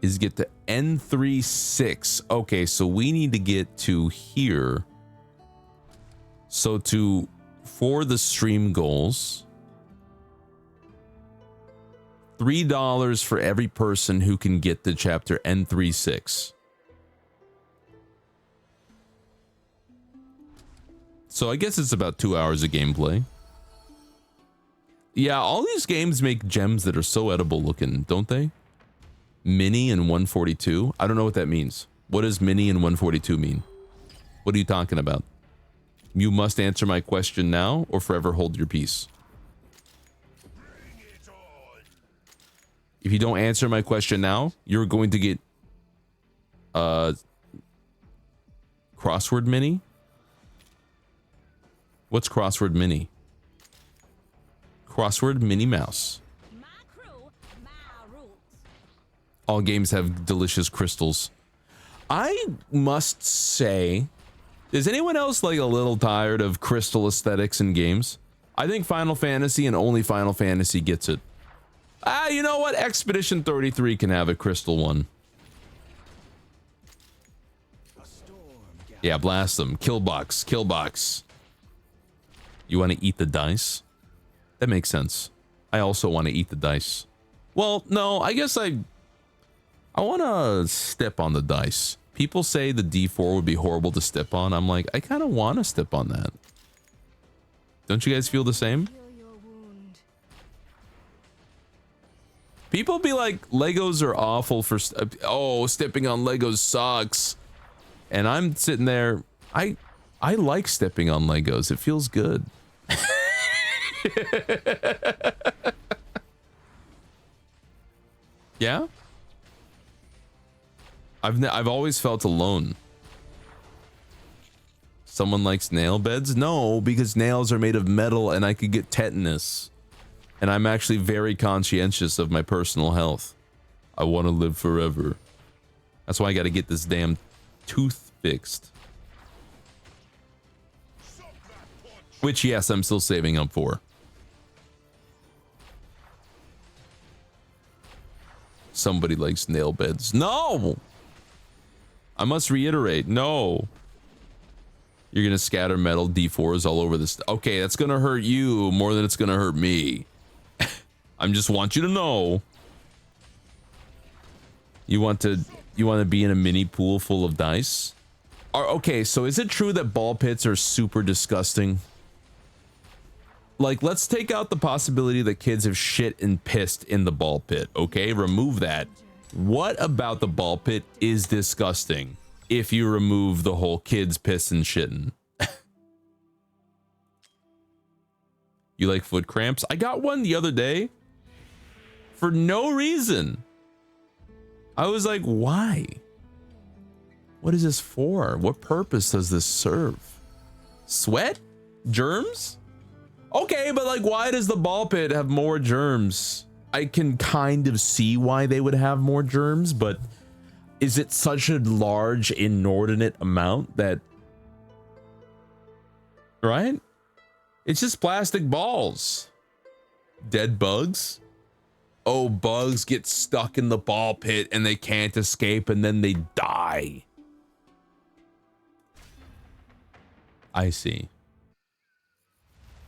is get to N36. Okay, so we need to get to here. So for the stream goals, $3 for every person who can get to chapter N36. So I guess it's about 2 hours of gameplay. Yeah, all these games make gems that are so edible looking, don't they? Mini and 142. I don't know what that means. What does mini and 142 mean? What are you talking about? You must answer my question now or forever hold your peace. If you don't answer my question now, you're going to get crossword mini. What's crossword mini? Crossword Minnie Mouse. My crew, my rules. All games have delicious crystals. I must say, is anyone else like a little tired of crystal aesthetics in games? I think Final Fantasy and only Final Fantasy gets it. Ah, you know what? Expedition 33 can have a crystal one. Yeah, blast them. Killbox, killbox. You want to eat the dice? That makes sense. I also want to eat the dice. Well, no, I guess I want to step on the dice. People say the D4 would be horrible to step on. I'm like, I kind of want to step on that. Don't you guys feel the same? People be like, Legos are awful for... oh, stepping on Legos sucks. And I'm sitting there... I like stepping on Legos. It feels good. Yeah? I've always felt alone. Someone likes nail beds? No, because nails are made of metal and I could get tetanus. And I'm actually very conscientious of my personal health. I want to live forever. That's why I got to get this damn tooth fixed. Which, yes, I'm still saving up for. Somebody likes nail beds. No! I must reiterate, no. You're gonna scatter metal D4s all over this. Okay, that's gonna hurt you more than it's gonna hurt me. I just want you to know. You want to be in a mini pool full of dice? Okay, so is it true that ball pits are super disgusting? Like, let's take out the possibility that kids have shit and pissed in the ball pit, okay? Remove that. What about the ball pit is disgusting if you remove the whole kids piss and shitting? You like foot cramps? I got one the other day for no reason. I was like, why? What is this for? What purpose does this serve? Sweat? Germs? Okay, but like, why does the ball pit have more germs? I can kind of see why they would have more germs, but is it such a large, inordinate amount that... Right? It's just plastic balls. Dead bugs? Oh, bugs get stuck in the ball pit and they can't escape and then they die. I see.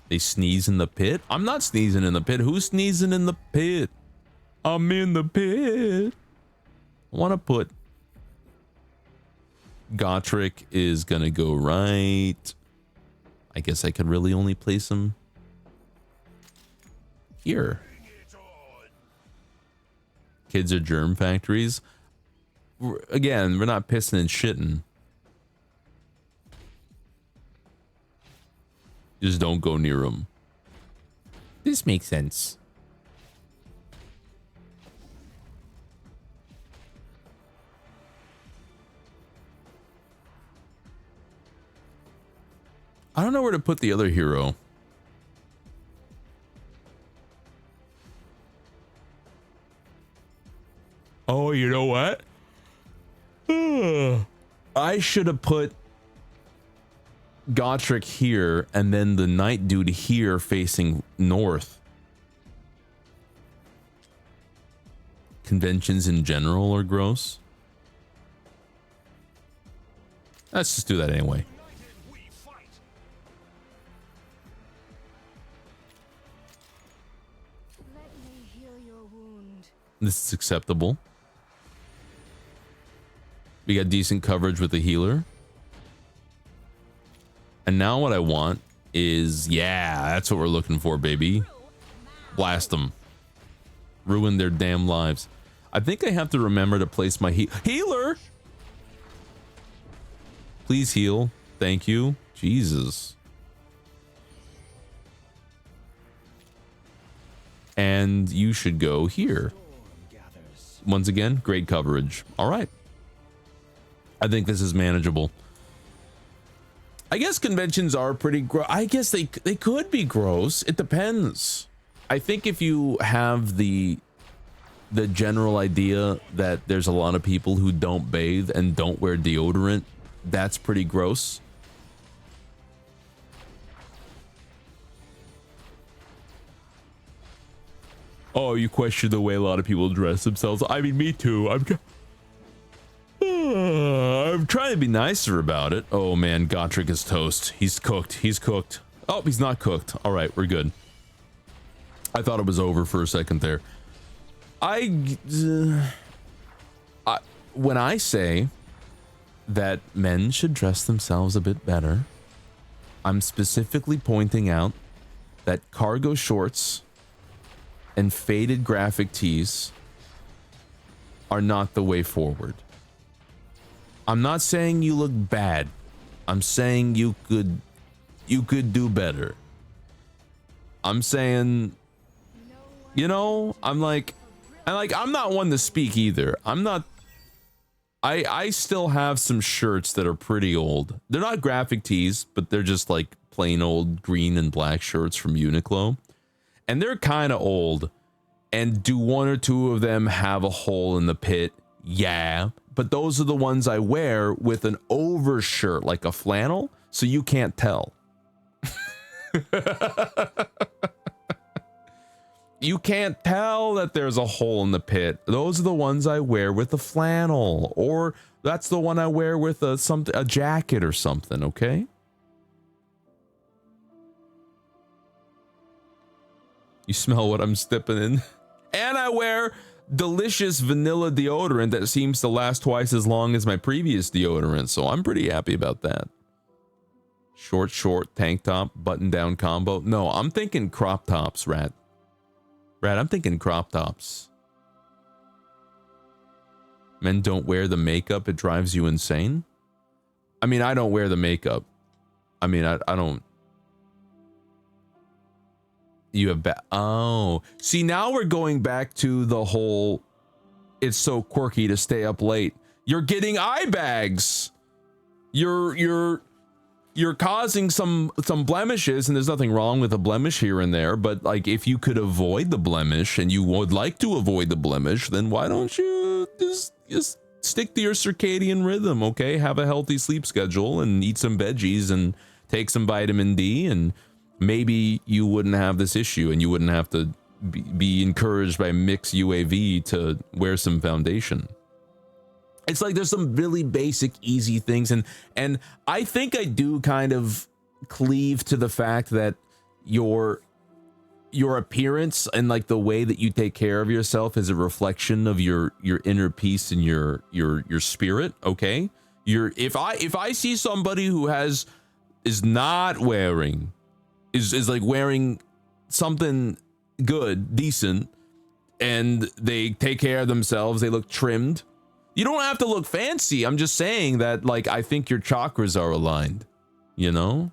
They sneeze in the pit? I'm not sneezing in the pit. Who's sneezing in the pit? I'm in the pit. I want to put... Gotrek is going to go right. I guess I could really only place him here. Kids are germ factories. Again, we're not pissing and shitting. Just don't go near them. This makes sense. I don't know where to put the other hero. Oh, you know what? I should have put Gotrek here and then the night dude here facing north. Conventions in general are gross. Let's just do that anyway. Let me heal your wound. This is acceptable. We got decent coverage with the healer. And now what I want is, yeah, that's what we're looking for, baby. Blast them. Ruin their damn lives. I think I have to remember to place my healer. Please heal. Thank you. Jesus. And you should go here. Once again, great coverage. All right. I think this is manageable. I guess conventions are pretty gross. I guess they could be gross. It depends. I think if you have the general idea that there's a lot of people who don't bathe and don't wear deodorant, that's pretty gross. Oh, you question the way a lot of people dress themselves. I mean, me too. I'm trying to be nicer about it. Oh man, Gotrek is toast. He's cooked. He's cooked. Oh, he's not cooked. All right, we're good. I thought it was over for a second there. When I say that men should dress themselves a bit better, I'm specifically pointing out that cargo shorts and faded graphic tees are not the way forward. I'm not saying you look bad. I'm saying you could do better. I'm saying, you know, I'm not one to speak either. I still have some shirts that are pretty old. They're not graphic tees, but they're just like plain old green and black shirts from Uniqlo. And they're kind of old. And do one or two of them have a hole in the pit? Yeah. But those are the ones I wear with an overshirt, like a flannel, so you can't tell. You can't tell that there's a hole in the pit. Those are the ones I wear with a flannel, or that's the one I wear with a jacket or something, okay? You smell what I'm stepping in? And I wear delicious vanilla deodorant that seems to last twice as long as my previous deodorant, so I'm pretty happy about that. Short tank top button down combo. No, I'm thinking crop tops, Rat, I'm thinking crop tops. Men don't wear the makeup, it drives you insane. I mean, I don't wear the makeup. I mean, I don't. You have oh, see, now we're going back to the whole it's so quirky to stay up late. You're getting eye bags. You're causing some blemishes, and there's nothing wrong with a blemish here and there, but like if you could avoid the blemish and you would like to avoid the blemish, then why don't you just stick to your circadian rhythm, okay? Have a healthy sleep schedule and eat some veggies and take some vitamin D, and maybe you wouldn't have this issue and you wouldn't have to be encouraged by Mix UAV to wear some foundation. It's like there's some really basic, easy things, and I think I do kind of cleave to the fact that your appearance and like the way that you take care of yourself is a reflection of your inner peace and your spirit. Okay, if I see somebody who is not wearing is like wearing something good, decent, and they take care of themselves, they look trimmed. You don't have to look fancy. I'm just saying that, like, I think your chakras are aligned, you know?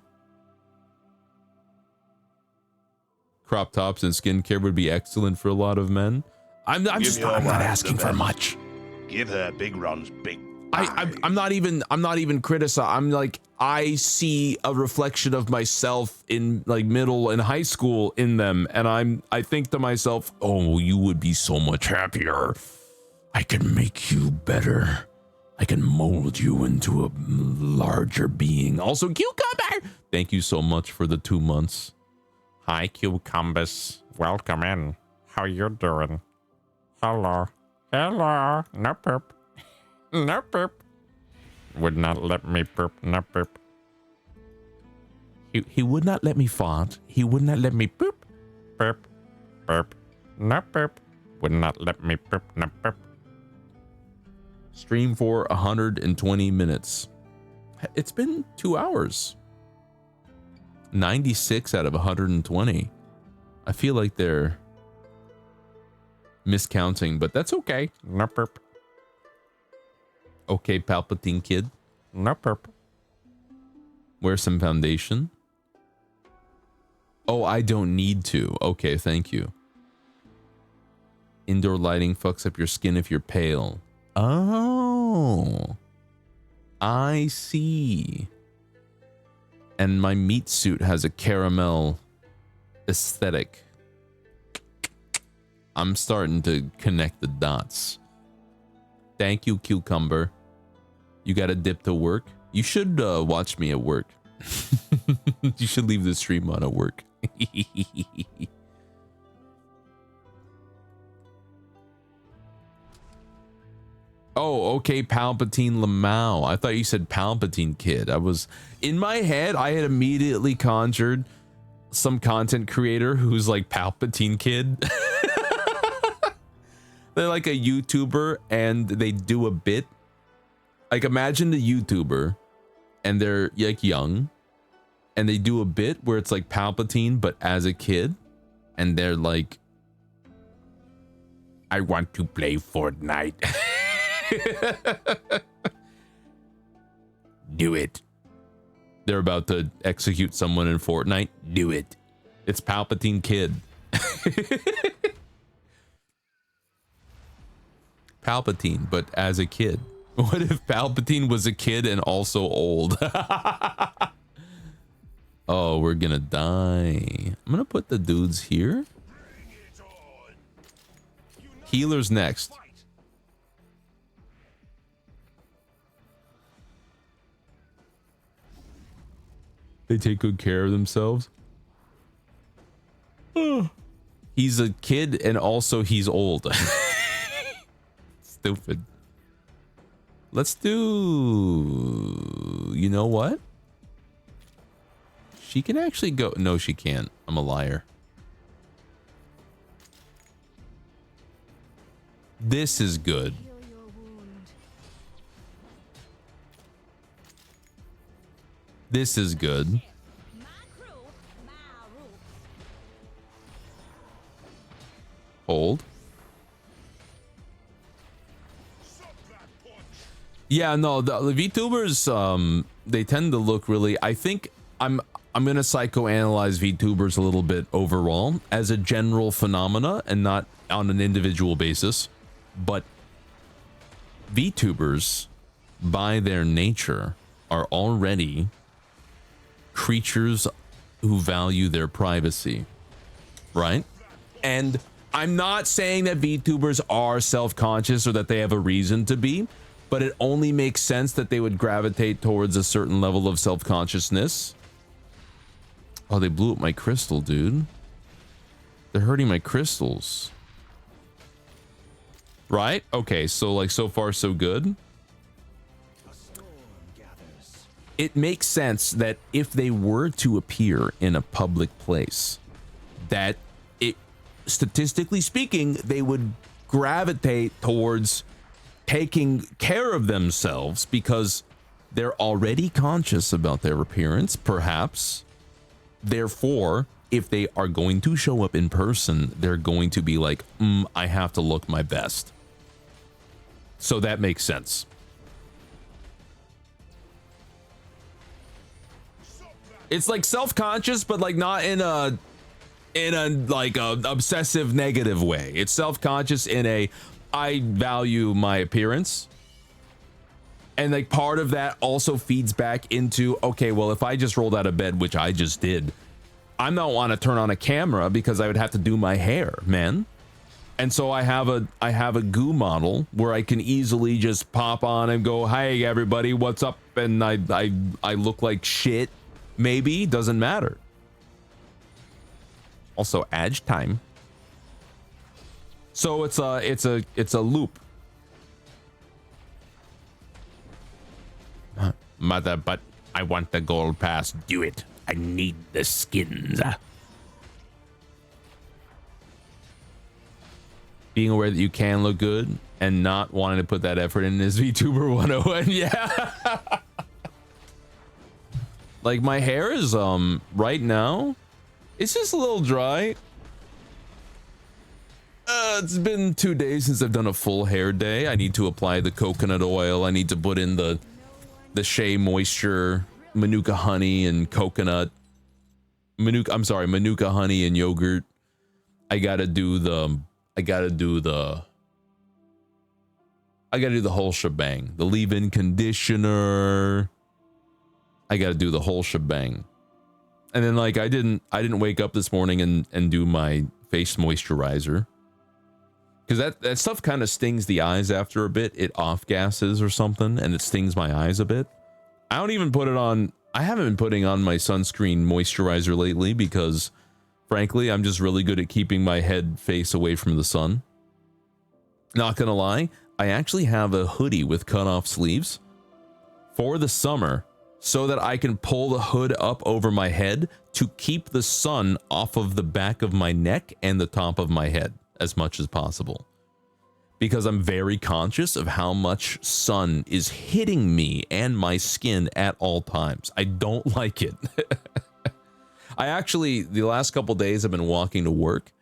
Crop tops and skincare would be excellent for a lot of men. I'm not asking for much. Give her Big Ron's big. I'm not even criticizing. I'm like, I see a reflection of myself in like middle and high school in them, and I think to myself, oh, you would be so much happier. I can make you better. I can mold you into a larger being. Also, cucumber. Thank you so much for the 2 months. Hi, cucumbers. Welcome in. How you doing? Hello. Hello. No poop. No poop. Would not let me poop. No poop. He would not let me fart. He would not let me poop. Poop. Poop. No poop. Would not let me poop. No poop. Stream for 120 minutes. It's been 2 hours. 96 out of 120. I feel like they're miscounting, but that's okay. No poop. Okay, Palpatine kid. No poop. Wear some foundation. Oh, I don't need to. Okay, thank you. Indoor lighting fucks up your skin if you're pale. Oh, I see. And my meat suit has a caramel aesthetic. I'm starting to connect the dots. Thank you, cucumber. You got a dip to work? You should watch me at work. You should leave the stream on at work. Oh, okay, Palpatine Lamau. I thought you said Palpatine kid. I was in my head. I had immediately conjured some content creator who's like Palpatine kid. They're like a YouTuber and they do a bit. Like imagine the YouTuber and they're like young and they do a bit where it's like Palpatine but as a kid and they're like, I want to play Fortnite. Do it. They're about to execute someone in Fortnite. Do it. It's Palpatine kid. Palpatine, but as a kid. What if Palpatine was a kid and also old? Oh, we're gonna die. I'm gonna put the dudes here. Healer's next. They take good care of themselves. He's a kid and also he's old. Stupid. Let's do... You know what? She can actually go... No, she can't. I'm a liar. This is good. This is good. Hold. Yeah, no, the VTubers, they tend to look really... I think I'm gonna psychoanalyze VTubers a little bit overall as a general phenomena and not on an individual basis. But VTubers, by their nature, are already creatures who value their privacy, right? And I'm not saying that VTubers are self-conscious or that they have a reason to be, but it only makes sense that they would gravitate towards a certain level of self-consciousness. Oh, they blew up my crystal, dude. They're hurting my crystals. Right? Okay, so like so far so good. it makes sense that if they were to appear in a public place, that it, statistically speaking, they would gravitate towards taking care of themselves because they're already conscious about their appearance, perhaps. Therefore, if they are going to show up in person, they're going to be like, I have to look my best. So that makes sense. It's like self-conscious, but like not in a like a obsessive negative way. It's self-conscious in a I value my appearance. And like part of that also feeds back into, okay, well, if I just rolled out of bed, which I just did, I don't want to turn on a camera because I would have to do my hair, man. And so I have a goo model where I can easily just pop on and go, "Hey everybody, what's up?" And I look like shit. Maybe, doesn't matter. Also, edge time. So it's a loop. Mother, but I want the gold pass. Do it. I need the skins. Being aware that you can look good and not wanting to put that effort in is VTuber 101. Yeah. Like my hair is right now, it's just a little dry. It's been 2 days since I've done a full hair day. I need to apply the coconut oil. I need to put in the Shea Moisture, Manuka honey and coconut. Manuka honey and yogurt. I gotta do the whole shebang. The leave-in conditioner. I gotta do the whole shebang. And then like I didn't wake up this morning and do my face moisturizer. Because that stuff kind of stings the eyes after a bit. It off gases or something, and it stings my eyes a bit. I don't even put it on. I haven't been putting on my sunscreen moisturizer lately because, frankly, I'm just really good at keeping my head face away from the sun. Not gonna lie, I actually have a hoodie with cut-off sleeves for the summer so that I can pull the hood up over my head to keep the sun off of the back of my neck and the top of my head as much as possible, because I'm very conscious of how much sun is hitting me and my skin at all times. I don't like it. I actually, the last couple days I've been walking to work,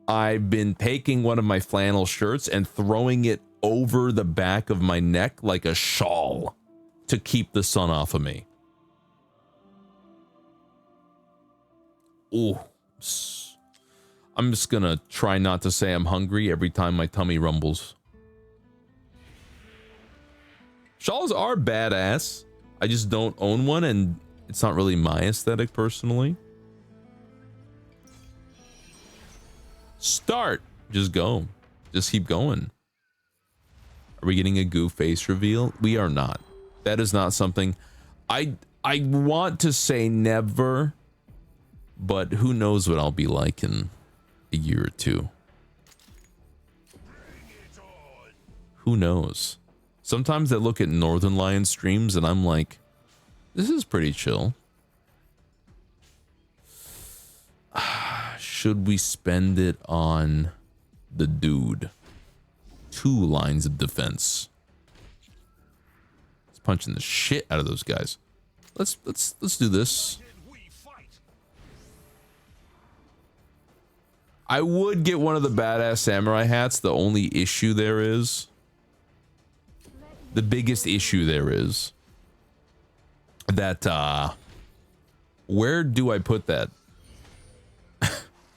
I've been taking one of my flannel shirts and throwing it over the back of my neck like a shawl to keep the sun off of me. Ooh. I'm just gonna try not to say I'm hungry every time my tummy rumbles. Shawls are badass. I just don't own one, and it's not really my aesthetic personally. Start. Just go. Just keep going. Are we getting a goo face reveal? We are not. That is not something I want to say never, but who knows what I'll be like in a year or two. Who knows? Sometimes I look at Northern Lion streams and I'm like, this is pretty chill. Should we spend it on the dude? 2 lines of defense. He's punching the shit out of those guys. Let's do this. I would get one of the badass samurai hats. The only issue there is, the biggest issue there is that where do I put that?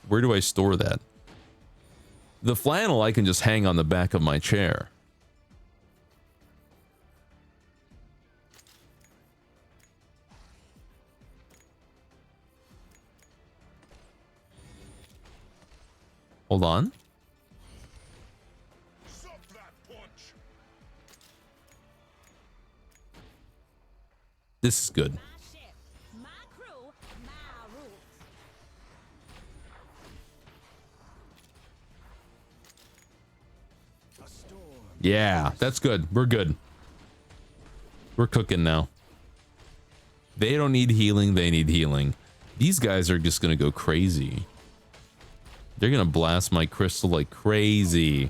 Where do I store that? The flannel I can just hang on the back of my chair. Hold on. This is good. Yeah, that's good. We're good. We're cooking now. They don't need healing. They need healing. These guys are just going to go crazy. They're going to blast my crystal like crazy.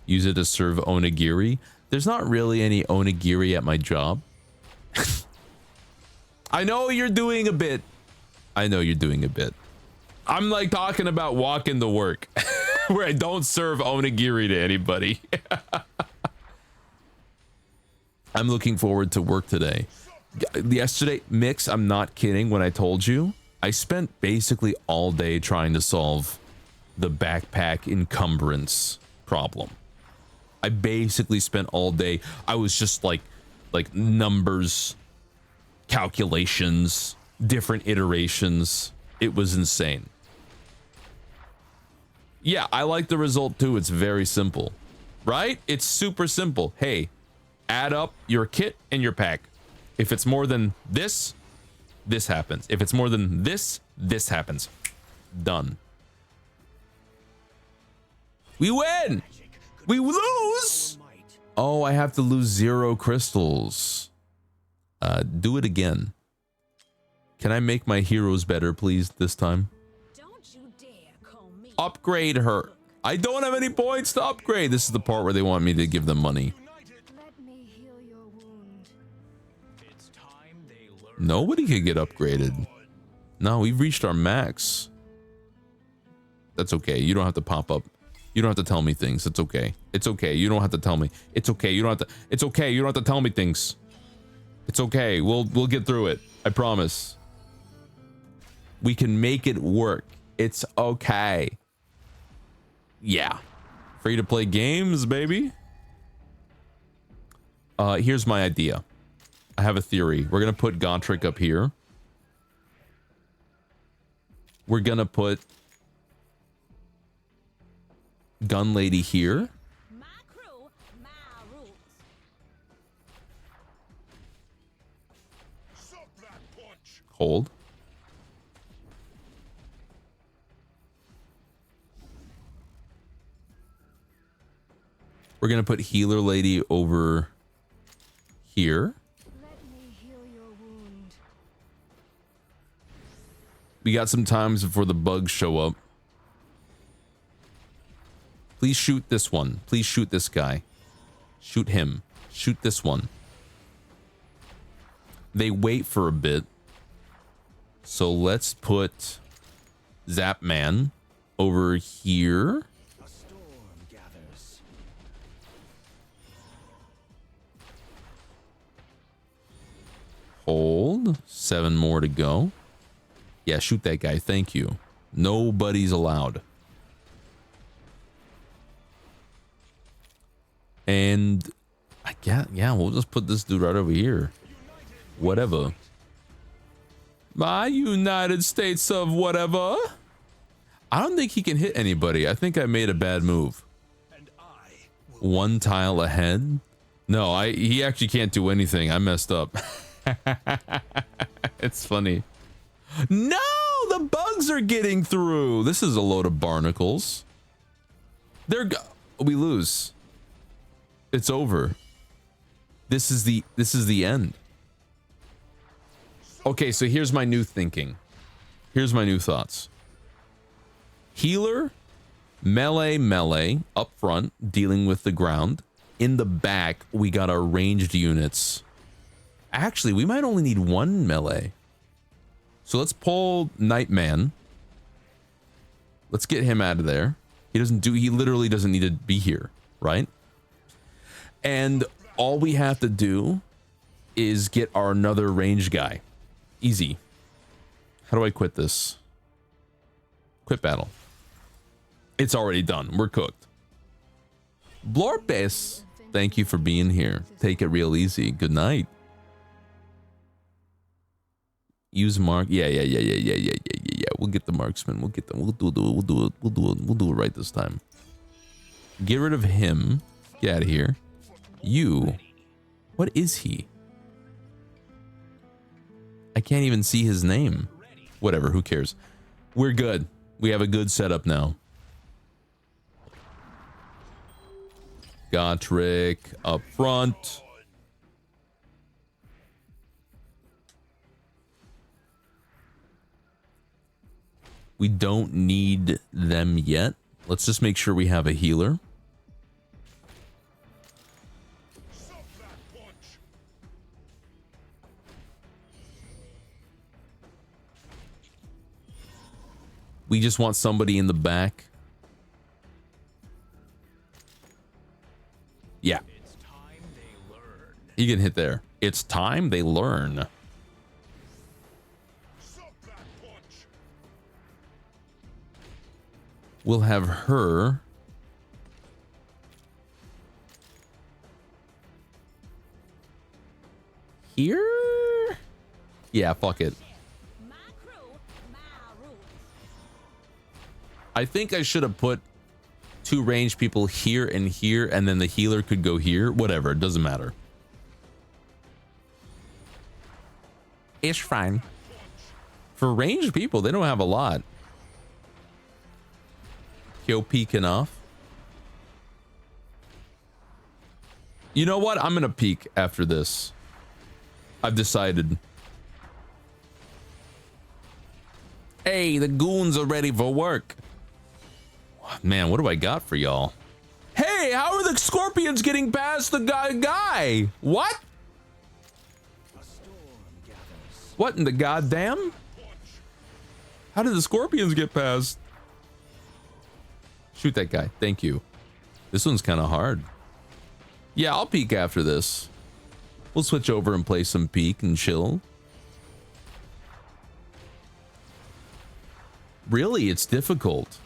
Use it to serve onigiri. There's not really any onigiri at my job. I know you're doing a bit. I know you're doing a bit. I'm like talking about walking to work where I don't serve onigiri to anybody. I'm looking forward to work today. Yesterday, Mix, I'm not kidding when I told you, I spent basically all day trying to solve the backpack encumbrance problem. I basically spent all day. I was just like numbers, calculations, different iterations. It was insane. Yeah, I like the result too. It's very simple, right? It's super simple. Hey, add up your kit and your pack. If it's more than this, this happens. If it's more than this, this happens. Done. We win. We lose. Oh, I have to lose 0 crystals. Do it again. Can I make my heroes better, please, this time? Don't you dare call me. Upgrade her. I don't have any points to upgrade. This is the part where they want me to give them money. Let me heal your wound. Nobody could get upgraded. No, we've reached our max. That's okay. You don't have to pop up. You don't have to tell me things. It's okay. It's okay. You don't have to tell me. It's okay. You don't have to. It's okay. You don't have to tell me things. It's okay. We'll get through it. I promise. We can make it work. It's okay. Yeah. Free to play games, baby. Here's my idea. I have a theory. We're gonna put Gotrek up here. We're gonna put Gun Lady here. My crew, my rules. Hold. We're gonna put Healer Lady over here. Let me heal your wound. We got some times before the bugs show up. Please shoot this one. Please shoot this guy. Shoot him. Shoot this one. They wait for a bit. So let's put Zapman over here. Hold. 7 more to go. Yeah, shoot that guy. Thank you. Nobody's allowed. And I get, yeah, we'll just put this dude right over here. Whatever. My United States of whatever. I don't think he can hit anybody. I think I made a bad move. 1 tile ahead. No, he actually can't do anything. I messed up. It's funny. No, the bugs are getting through. This is a load of barnacles. We lose. It's over. This is the end. Okay, so here's my new thinking. Here's my new thoughts. Healer, melee up front, dealing with the ground. In the back, we got our ranged units. Actually, we might only need 1 melee. So let's pull Nightman. Let's get him out of there. He literally doesn't need to be here, right? And all we have to do is get our another range guy. Easy. How do I quit this? Quit battle. It's already done. We're cooked. Blorpes, thank you for being here. Take it real easy. Good night. Use mark. Yeah. We'll get the marksman. We'll get them. We'll do it right this time. Get rid of him. Get out of here. You. What is he? I can't even see his name. Whatever, who cares? We're good. We have a good setup now. Gotrek up front. We don't need them yet. Let's just make sure we have a healer. We just want somebody in the back. Yeah. You can hit there. It's time they learn. We'll have her. Here? Yeah, fuck it. I think I should have put 2 ranged people here and here, and then the healer could go here. Whatever, it doesn't matter. It's fine. For ranged people, they don't have a lot. Yo, peeking off. You know what? I'm gonna peek after this. I've decided. Hey, the goons are ready for work. Man, what do I got for y'all? Hey, how are the scorpions getting past the guy? What? What in the goddamn? How did the scorpions get past? Shoot that guy. Thank you. This one's kind of hard. Yeah, I'll peek after this. We'll switch over and play some peek and chill. Really, it's difficult.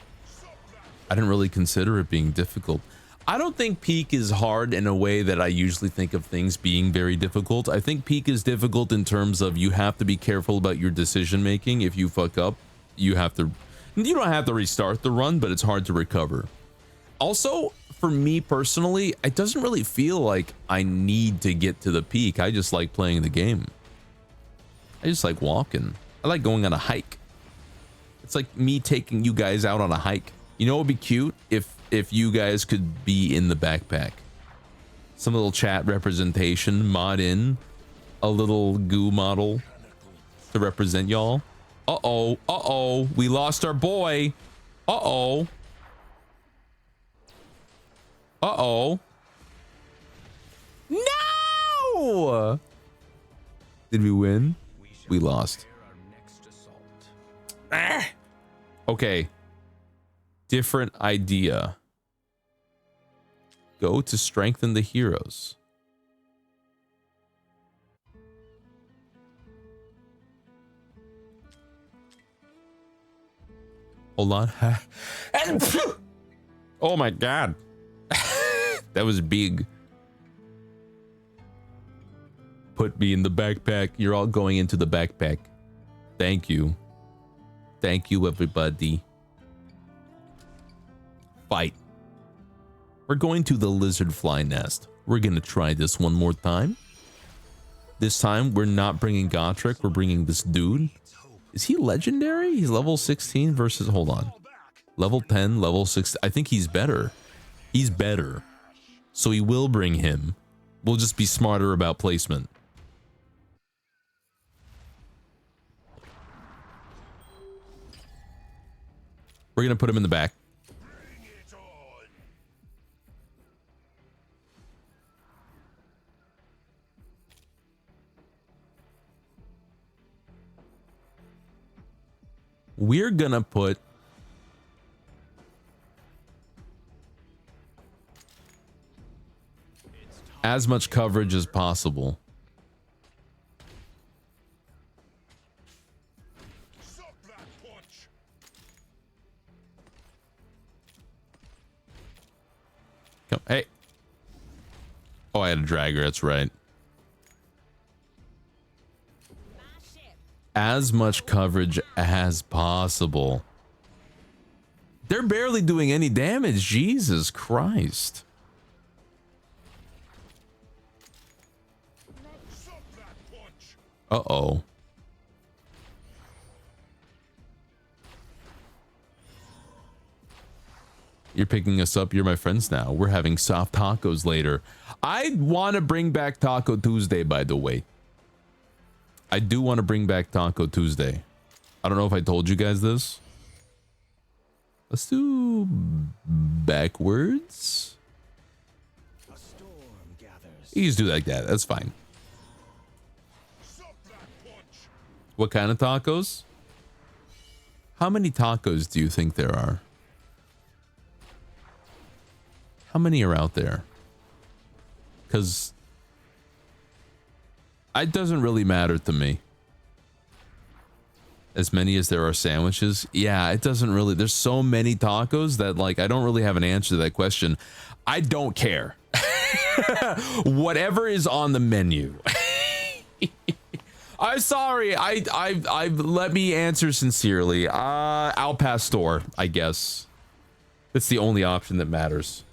I didn't really consider it being difficult. I don't think peek is hard in a way that I usually think of things being very difficult. I think peek is difficult in terms of you have to be careful about your decision making. If you fuck up, you don't have to restart the run, but it's hard to recover. Also, for me personally, it doesn't really feel like I need to get to the peak. I just like playing the game. I just like walking. I like going on a hike. It's like me taking you guys out on a hike. You know, it would be cute if you guys could be in the backpack. Some little chat representation, mod in a little goo model to represent y'all. Uh-oh, we lost our boy. Uh-oh. No! Did we win? We lost. Ah! Okay. Different idea. Go to strengthen the heroes. Hold on. Oh my god. That was big. Put me in the backpack. You're all going into the backpack. Thank you. Thank you, everybody. Fight. We're going to the lizard fly nest. We're going to try this one more time. This time, we're not bringing Gotrek. We're bringing this dude. Is he legendary? He's level 16 versus... Hold on. Level 10, level 6. I think he's better. He's better. So we will bring him. We'll just be smarter about placement. We're going to put him in the back. We're gonna put as much coverage as possible. Come, hey. Oh, I had a dragger, that's right. As much coverage as possible. They're barely doing any damage. Jesus Christ. Uh-oh. You're picking us up. You're my friends now. We're having soft tacos later. I want to bring back Taco Tuesday, by the way. I do want to bring back Taco Tuesday. I don't know if I told you guys this. Let's do backwards. A storm gathers. You just do like that. That's fine. Suck that punch. What kind of tacos? How many tacos do you think there are? How many are out there? Because it doesn't really matter to me. As many as there are sandwiches. Yeah, it doesn't really. There's so many tacos that like I don't really have an answer to that question. I don't care. Whatever is on the menu. I'm sorry. I let me answer sincerely. Al Pastor, I guess. It's the only option that matters.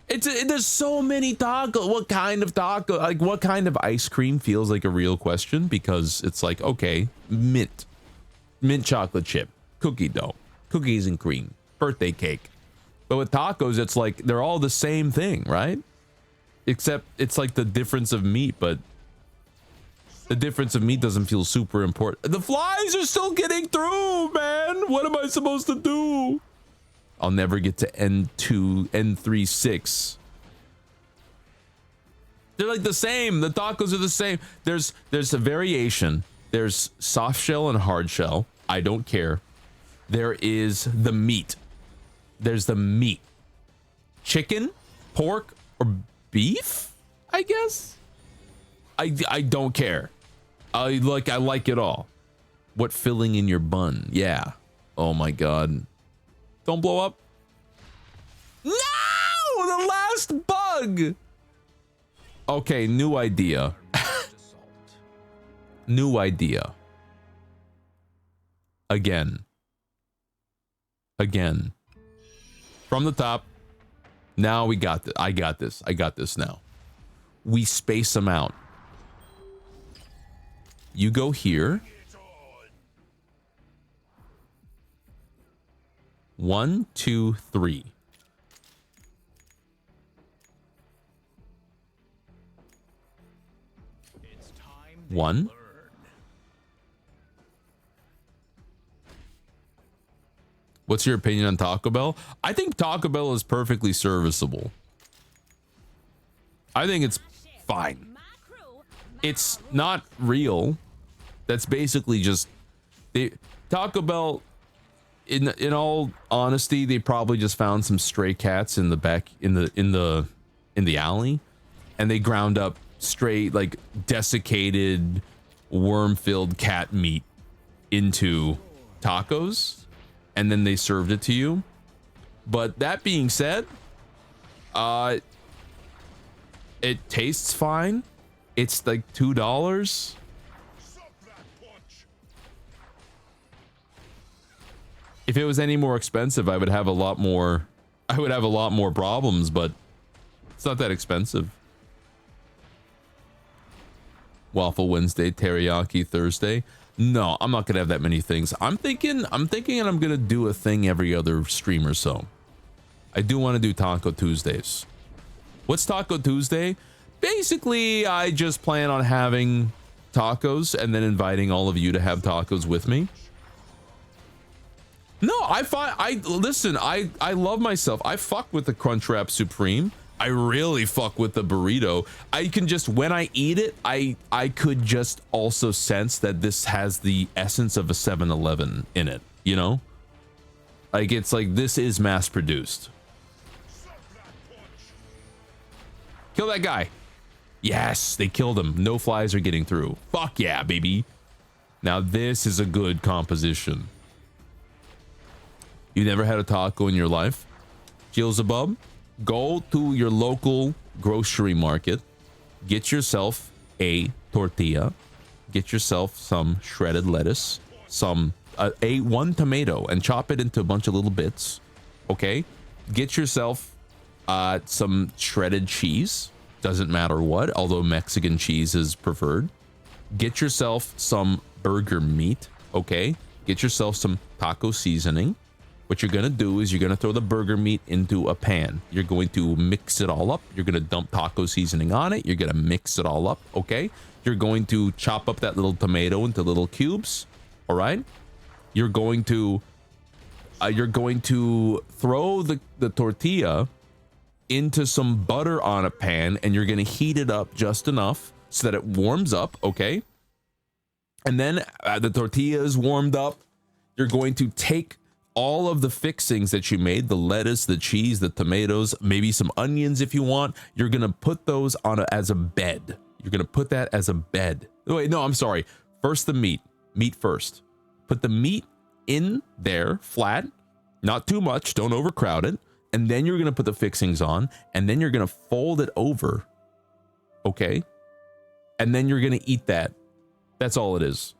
There's so many tacos. What kind of taco? Like, what kind of ice cream feels like a real question? Because it's like, okay, mint chocolate chip, cookie dough, cookies and cream, birthday cake. But with tacos, it's like they're all the same thing, right? Except it's like the difference of meat, but the difference of meat doesn't feel super important. The flies are still getting through, man. What am I supposed to do? I'll never get to N2, N36. They're like the same. The tacos are the same. There's a variation. There's soft shell and hard shell. I don't care. There is the meat. There's the meat. Chicken, pork, or beef, I guess. I don't care. I like it all. What filling in your bun? Yeah. Oh my god. Don't blow up. No! The last bug! Okay, new idea. New idea. Again. From the top. Now we got this. I got this now. We space them out. You go here. 1, 2, 3. One. What's your opinion on Taco Bell? I think Taco Bell is perfectly serviceable. I think it's fine. It's not real. That's basically just Taco Bell. In all honesty, they probably just found some stray cats in the back in the alley, and they ground up straight like desiccated, worm-filled cat meat into tacos, and then they served it to you. But that being said, it tastes fine. It's like $2. If it was any more expensive, I would have a lot more problems, but it's not that expensive. Waffle Wednesday, teriyaki Thursday. No, I'm not gonna have that many things. I'm thinking I'm gonna do a thing every other stream or so. I do want to do Taco Tuesdays. What's Taco Tuesday? Basically, I just plan on having tacos and then inviting all of you to have tacos with me. No, listen, I love myself. I fuck with the Crunchwrap Supreme. I really fuck with the burrito. I can just, when I eat it, I could just also sense that this has the essence of a 7-Eleven in it, you know? Like, it's like, this is mass produced. Kill that guy. Yes, they killed him. No flies are getting through. Fuck yeah, baby. Now this is a good composition. You never had a taco in your life? Beelzebub, go to your local grocery market, get yourself a tortilla, get yourself some shredded lettuce, some one tomato, and chop it into a bunch of little bits. Okay, get yourself some shredded cheese, doesn't matter what, although Mexican cheese is preferred. Get yourself some burger meat. Okay, get yourself some taco seasoning. What you're gonna do is you're gonna throw the burger meat into a pan. You're going to mix it all up. You're gonna dump taco seasoning on it. You're gonna mix it all up, okay? You're going to chop up that little tomato into little cubes, all right? You're going to You're going to throw the tortilla into some butter on a pan, and you're going to heat it up just enough so that it warms up, okay? And then the tortilla is warmed up. You're going to take all of the fixings that you made, the lettuce, the cheese, the tomatoes, maybe some onions if you want. You're going to put those on as a bed. You're going to put that as a bed. Wait, no, I'm sorry. First the meat. Meat first. Put the meat in there flat, not too much, don't overcrowd it. And then you're going to put the fixings on, and then you're going to fold it over. Okay? And then you're going to eat that. That's all it is.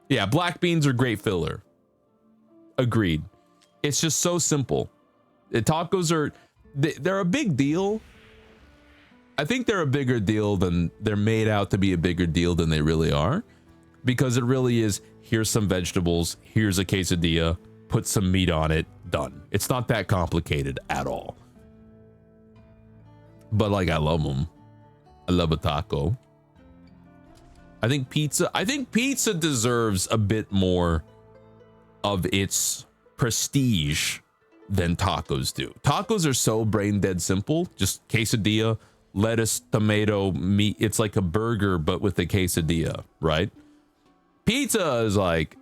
Yeah, black beans are great filler. Agreed. It's just so simple. The tacos are, they're a big deal. I think they're a bigger deal than they're made out to be a bigger deal than they really are. Because it really is, here's some vegetables, here's a quesadilla, put some meat on it, done. It's not that complicated at all. But like, I love them. I love a taco. I think pizza deserves a bit more of its prestige than tacos do. Tacos are so brain dead simple. Just quesadilla, lettuce, tomato, meat. It's like a burger, but with a quesadilla, right? Pizza is like,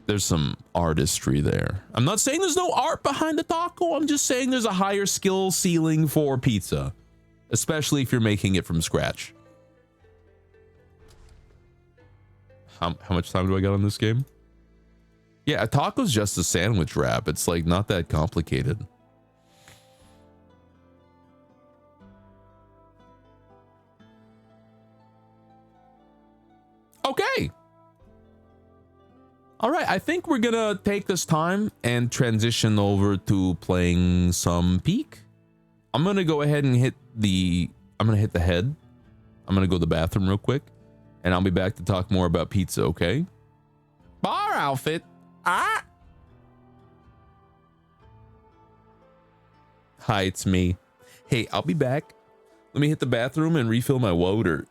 there's some artistry there. I'm not saying there's no art behind the taco. I'm just saying there's a higher skill ceiling for pizza, especially if you're making it from scratch. How much time do I got on this game? Yeah, a taco's just a sandwich wrap. It's like not that complicated. Okay. All right, I think we're gonna take this time and transition over to playing some Peak. I'm gonna go ahead and hit the head. I'm gonna go to the bathroom real quick, and I'll be back to talk more about pizza, okay? Bar outfit. Ah. Hi, it's me. Hey, I'll be back. Let me hit the bathroom and refill my water.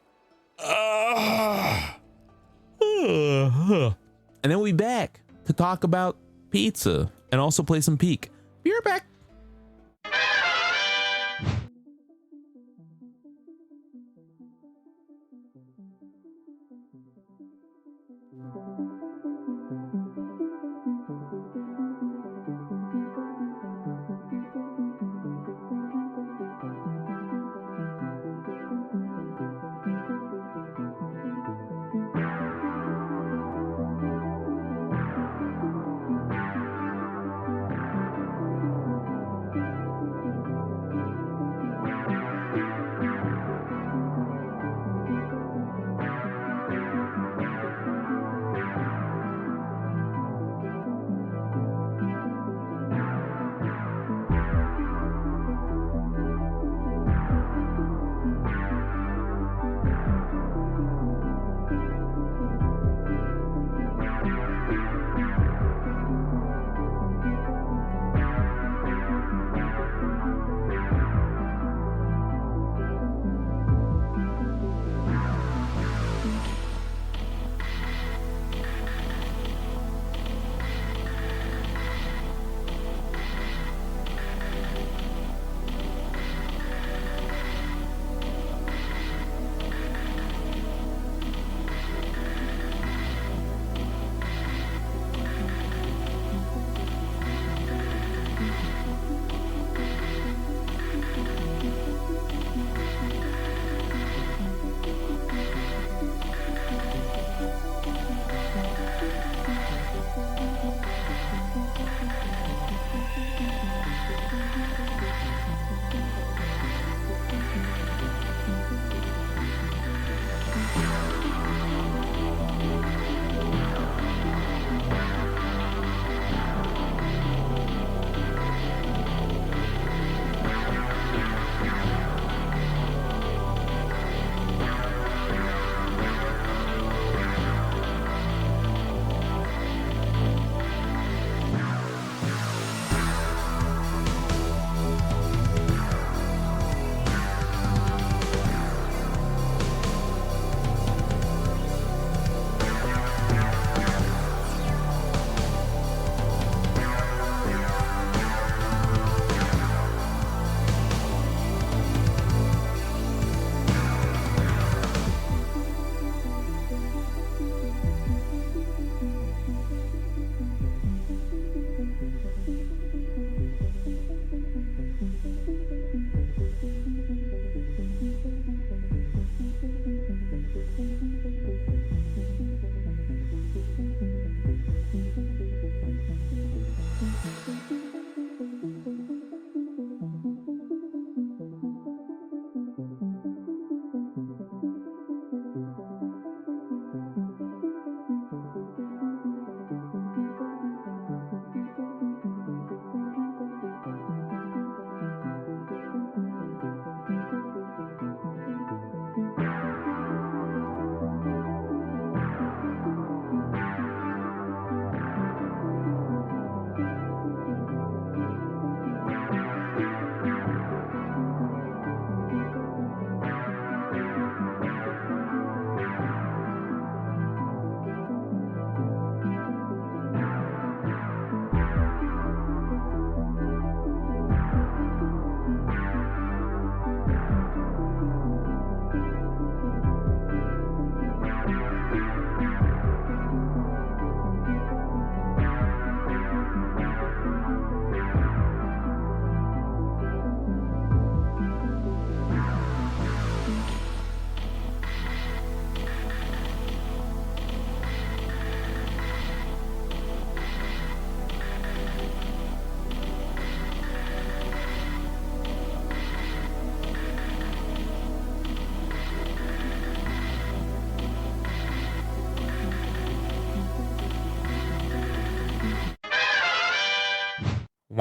And then we'll be back to talk about pizza and also play some Peak. Be right back.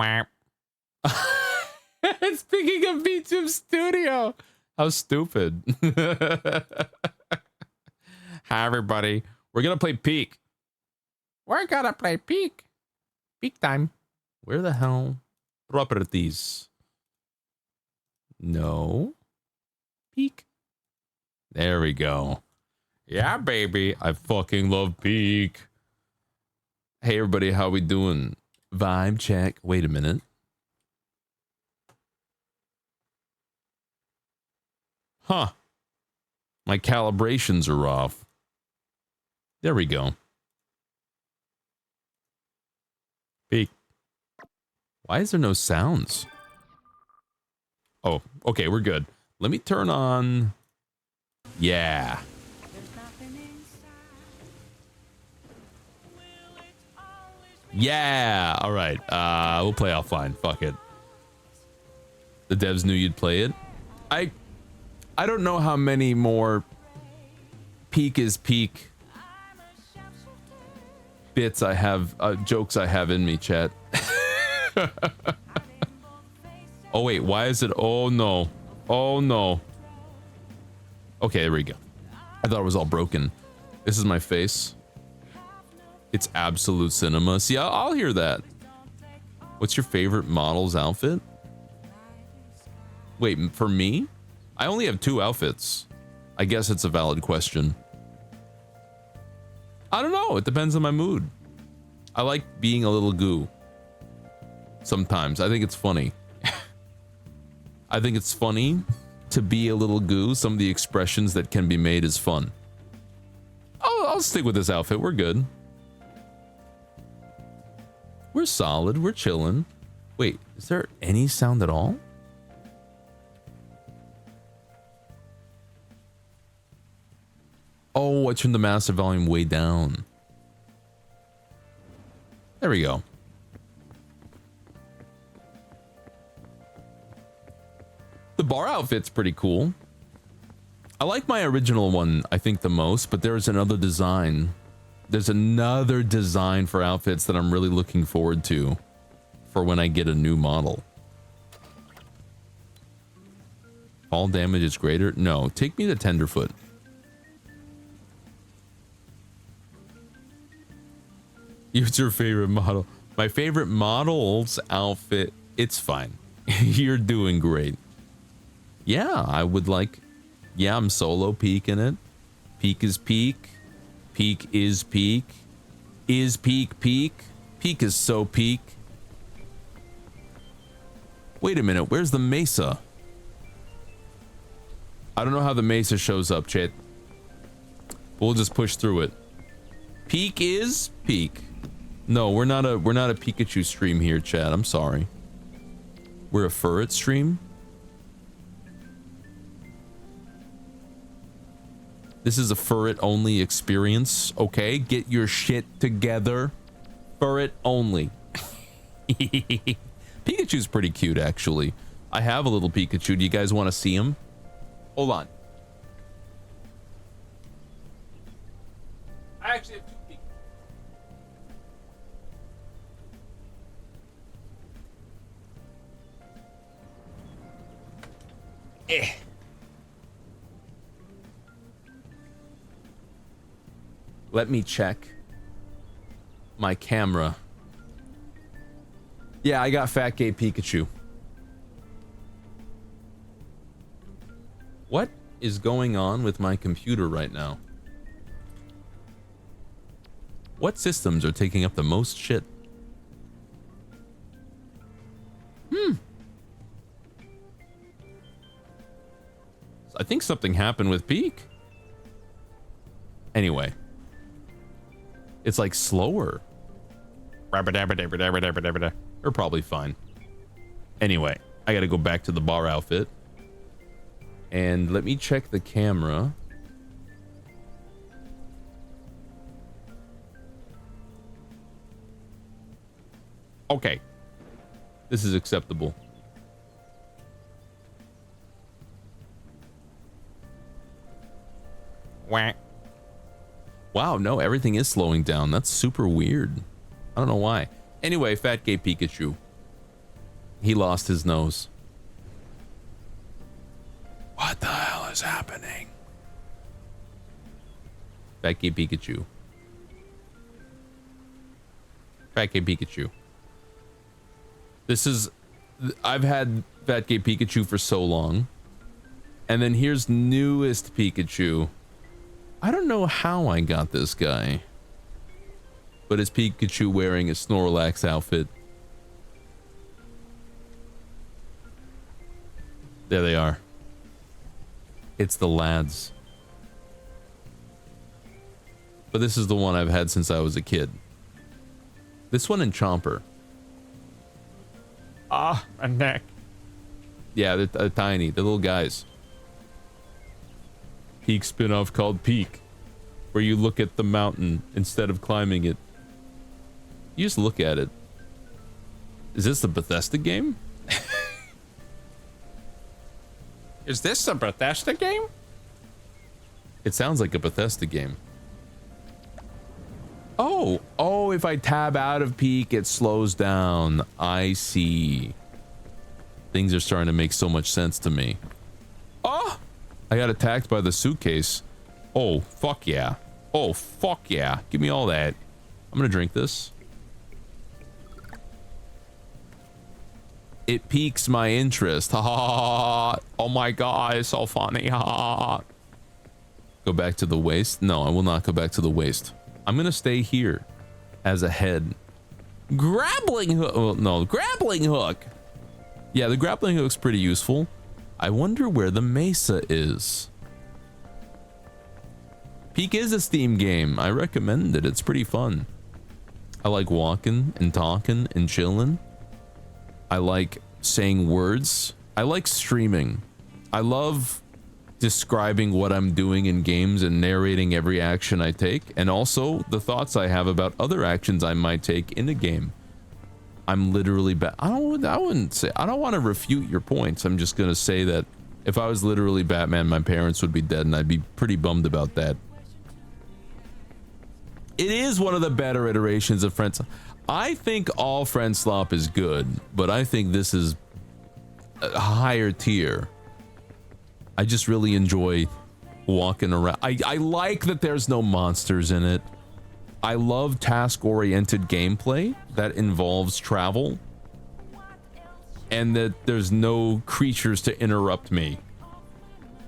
Wah. It's picking up B2 Studio. How stupid. Hi, everybody. We're gonna play Peak. We're gonna play Peak. Peak time. Where the hell? Properties. No. Peak. There we go. Yeah, baby. I fucking love Peak. Hey, everybody. How we doing? Vibe check. Wait a minute. Huh. My calibrations are off. There we go. Peak. Why is there no sounds? Oh, okay, we're good. Let me turn on. Yeah. Yeah. All right. We'll play offline. Fuck it. The devs knew you'd play it. I don't know how many more Peak is Peak bits I have, jokes I have in me, chat. Oh wait, why is it? Oh no. Oh no. Okay, there we go. I thought it was all broken. This is my face. It's absolute cinema. See, I'll hear that. What's your favorite model's outfit? Wait, for me? I only have 2 outfits. I guess it's a valid question. I don't know. It depends on my mood. I like being a little goo. Sometimes. I think it's funny. I think it's funny to be a little goo. Some of the expressions that can be made is fun. I'll stick with this outfit. We're good. We're solid. We're chilling. Wait, is there any sound at all? Oh, I turned the master volume way down. There we go. The bar outfit's pretty cool. I like my original one, I think, the most, but there's another design. There's another design for outfits that I'm really looking forward to for when I get a new model. Fall damage is greater? No, take me to Tenderfoot. What's your favorite model? My favorite model's outfit, it's fine. You're doing great. Yeah, I would like... Yeah, I'm solo Peak in it. Peak is Peak. Peak is Peak. Is Peak Peak. Peak is so Peak. Wait a minute, where's the Mesa? I don't know how the Mesa shows up, chat. We'll just push through it. Peak is Peak. No, we're not a Pikachu stream here, chat. I'm sorry. We're a Furret stream. This is a Furret only experience, okay? Get your shit together. Furret only. Pikachu's pretty cute, actually. I have a little Pikachu. Do you guys want to see him? Hold on. I actually have 2 Pikachu. Let me check my camera. Yeah, I got Fat Gay Pikachu. What is going on with my computer right now? What systems are taking up the most shit? I think something happened with Peak. Anyway. It's like slower. We're probably fine. Anyway, I gotta go back to the bar outfit. And let me check the camera. Okay. This is acceptable. Wah. Wow, no, everything is slowing down. That's super weird. I don't know why. Anyway, Fat Gay Pikachu. He lost his nose. What the hell is happening? Fat Gay Pikachu. Fat Gay Pikachu. This is... I've had Fat Gay Pikachu for so long. And then here's newest Pikachu. I don't know how I got this guy. But it's Pikachu wearing a Snorlax outfit. There they are. It's the lads. But this is the one I've had since I was a kid. This one and Chomper. Ah, a neck. Yeah, they're tiny. They're little guys. Peak spin-off called Peak, where you look at the mountain instead of climbing it. You just look at it. Is this the Bethesda game? Is this a Bethesda game? It sounds like a Bethesda game. Oh, if I tab out of Peak, it slows down. I see. Things are starting to make so much sense to me. Oh! I got attacked by the suitcase. Oh, fuck yeah. Oh, fuck yeah. Give me all that. I'm gonna drink this. It piques my interest. Ha ha ha. Oh my god, it's so funny. Ha ha. Go back to the waist? No, I will not go back to the waist. I'm gonna stay here as a head. Grappling hook. Oh, no, grappling hook. Yeah, the grappling hook's pretty useful. I wonder where the Mesa is. Peak is a Steam game. I recommend it. It's pretty fun. I like walking and talking and chilling. I like saying words. I like streaming. I love describing what I'm doing in games and narrating every action I take, and also the thoughts I have about other actions I might take in a game. I'm literally I wouldn't say, I don't want to refute your points. I'm just gonna say that if I was literally Batman, my parents would be dead, and I'd be pretty bummed about that. It is one of the better iterations of Friends. I think all Friend Slop is good, but I think this is a higher tier. I just really enjoy walking around. I like that there's no monsters in it. I love task-oriented gameplay that involves travel, and that there's no creatures to interrupt me.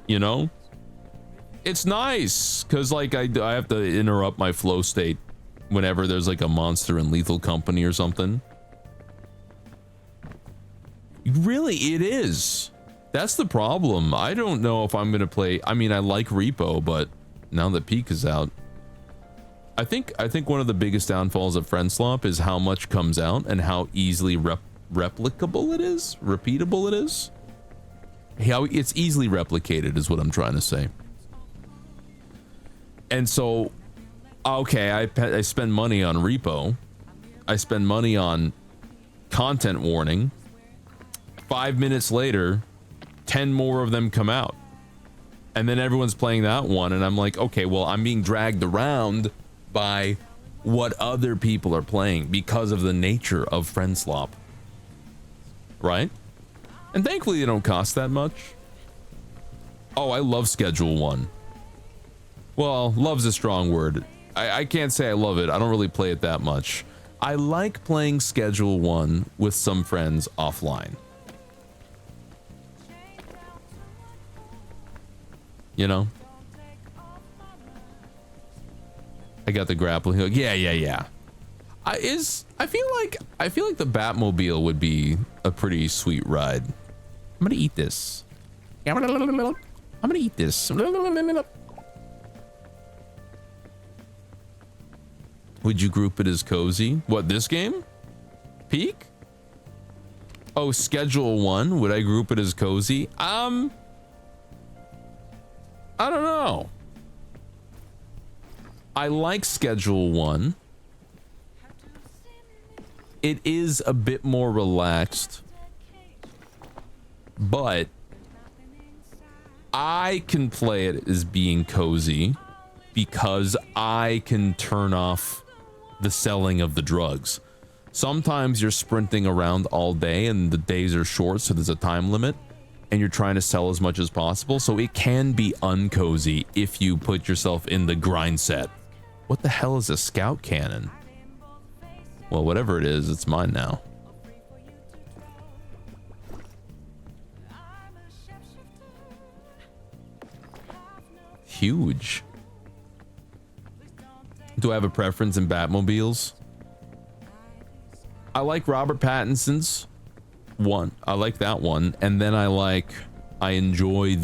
You know? It's nice, because like I have to interrupt my flow state whenever there's like a monster in Lethal Company or something. Really, it is. That's the problem. I don't know if I'm gonna play. I mean, I like Repo, but now that Peak is out, I think one of the biggest downfalls of Friend Slop is how much comes out and how easily replicable it is, repeatable it is. How it's easily replicated is what I'm trying to say. And so, okay, I spend money on Repo. I spend money on content warning. 5 minutes later, 10 more of them come out. And then everyone's playing that one, and I'm like, okay, well, I'm being dragged around by what other people are playing because of the nature of Friend Slop. Right? And thankfully they don't cost that much. Oh, I love Schedule 1. Well, love's a strong word. I can't say I love it. I don't really play it that much. I like playing Schedule 1 with some friends offline. You know? I got the grappling hook. Yeah. I feel like the Batmobile would be a pretty sweet ride. I'm gonna eat this. I'm gonna eat this. Would you group it as cozy? What, this game? Peak? Oh, Schedule 1. Would I group it as cozy? I don't know. I like Schedule 1. It is a bit more relaxed, but I can play it as being cozy because I can turn off the selling of the drugs. Sometimes you're sprinting around all day and the days are short, so there's a time limit, and you're trying to sell as much as possible, so it can be uncozy if you put yourself in the grind set. What the hell is a scout cannon? Well, whatever it is, it's mine now. Huge. Do I have a preference in Batmobiles? I like Robert Pattinson's one. I like that one. And then I enjoy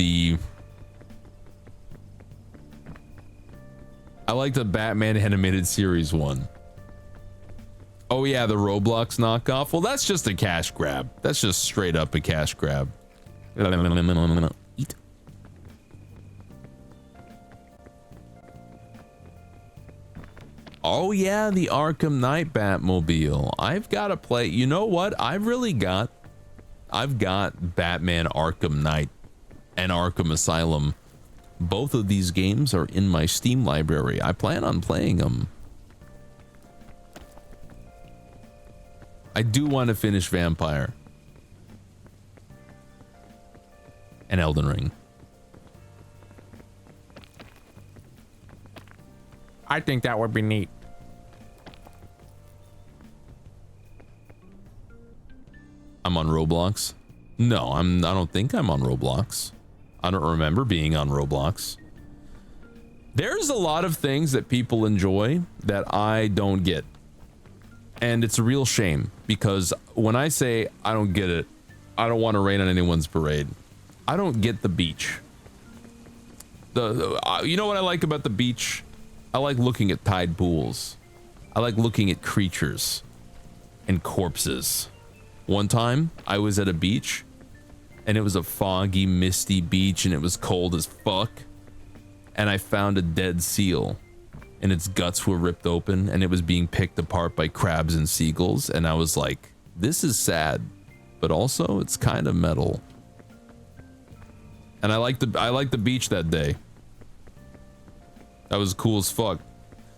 I like the Batman animated series one. Oh yeah, the Roblox knockoff. Well, that's just a cash grab. That's just straight up a cash grab. Eat. Oh yeah, the Arkham Knight Batmobile. I've got to play. You know what? I've got Batman Arkham Knight and Arkham Asylum. Both of these games are in my Steam library. I plan on playing them. I do want to finish Vampire and Elden Ring. I think that would be neat. I'm on Roblox. No, I don't think I'm on Roblox. I don't remember being on Roblox. There's a lot of things that people enjoy that I don't get. And it's a real shame, because when I say I don't get it, I don't want to rain on anyone's parade. I don't get the beach. You know what I like about the beach? I like looking at tide pools. I like looking at creatures and corpses. One time I was at a beach and it was a foggy, misty beach and it was cold as fuck. And I found a dead seal and its guts were ripped open and it was being picked apart by crabs and seagulls. And I was like, this is sad, but also it's kind of metal. And I liked the beach that day. That was cool as fuck.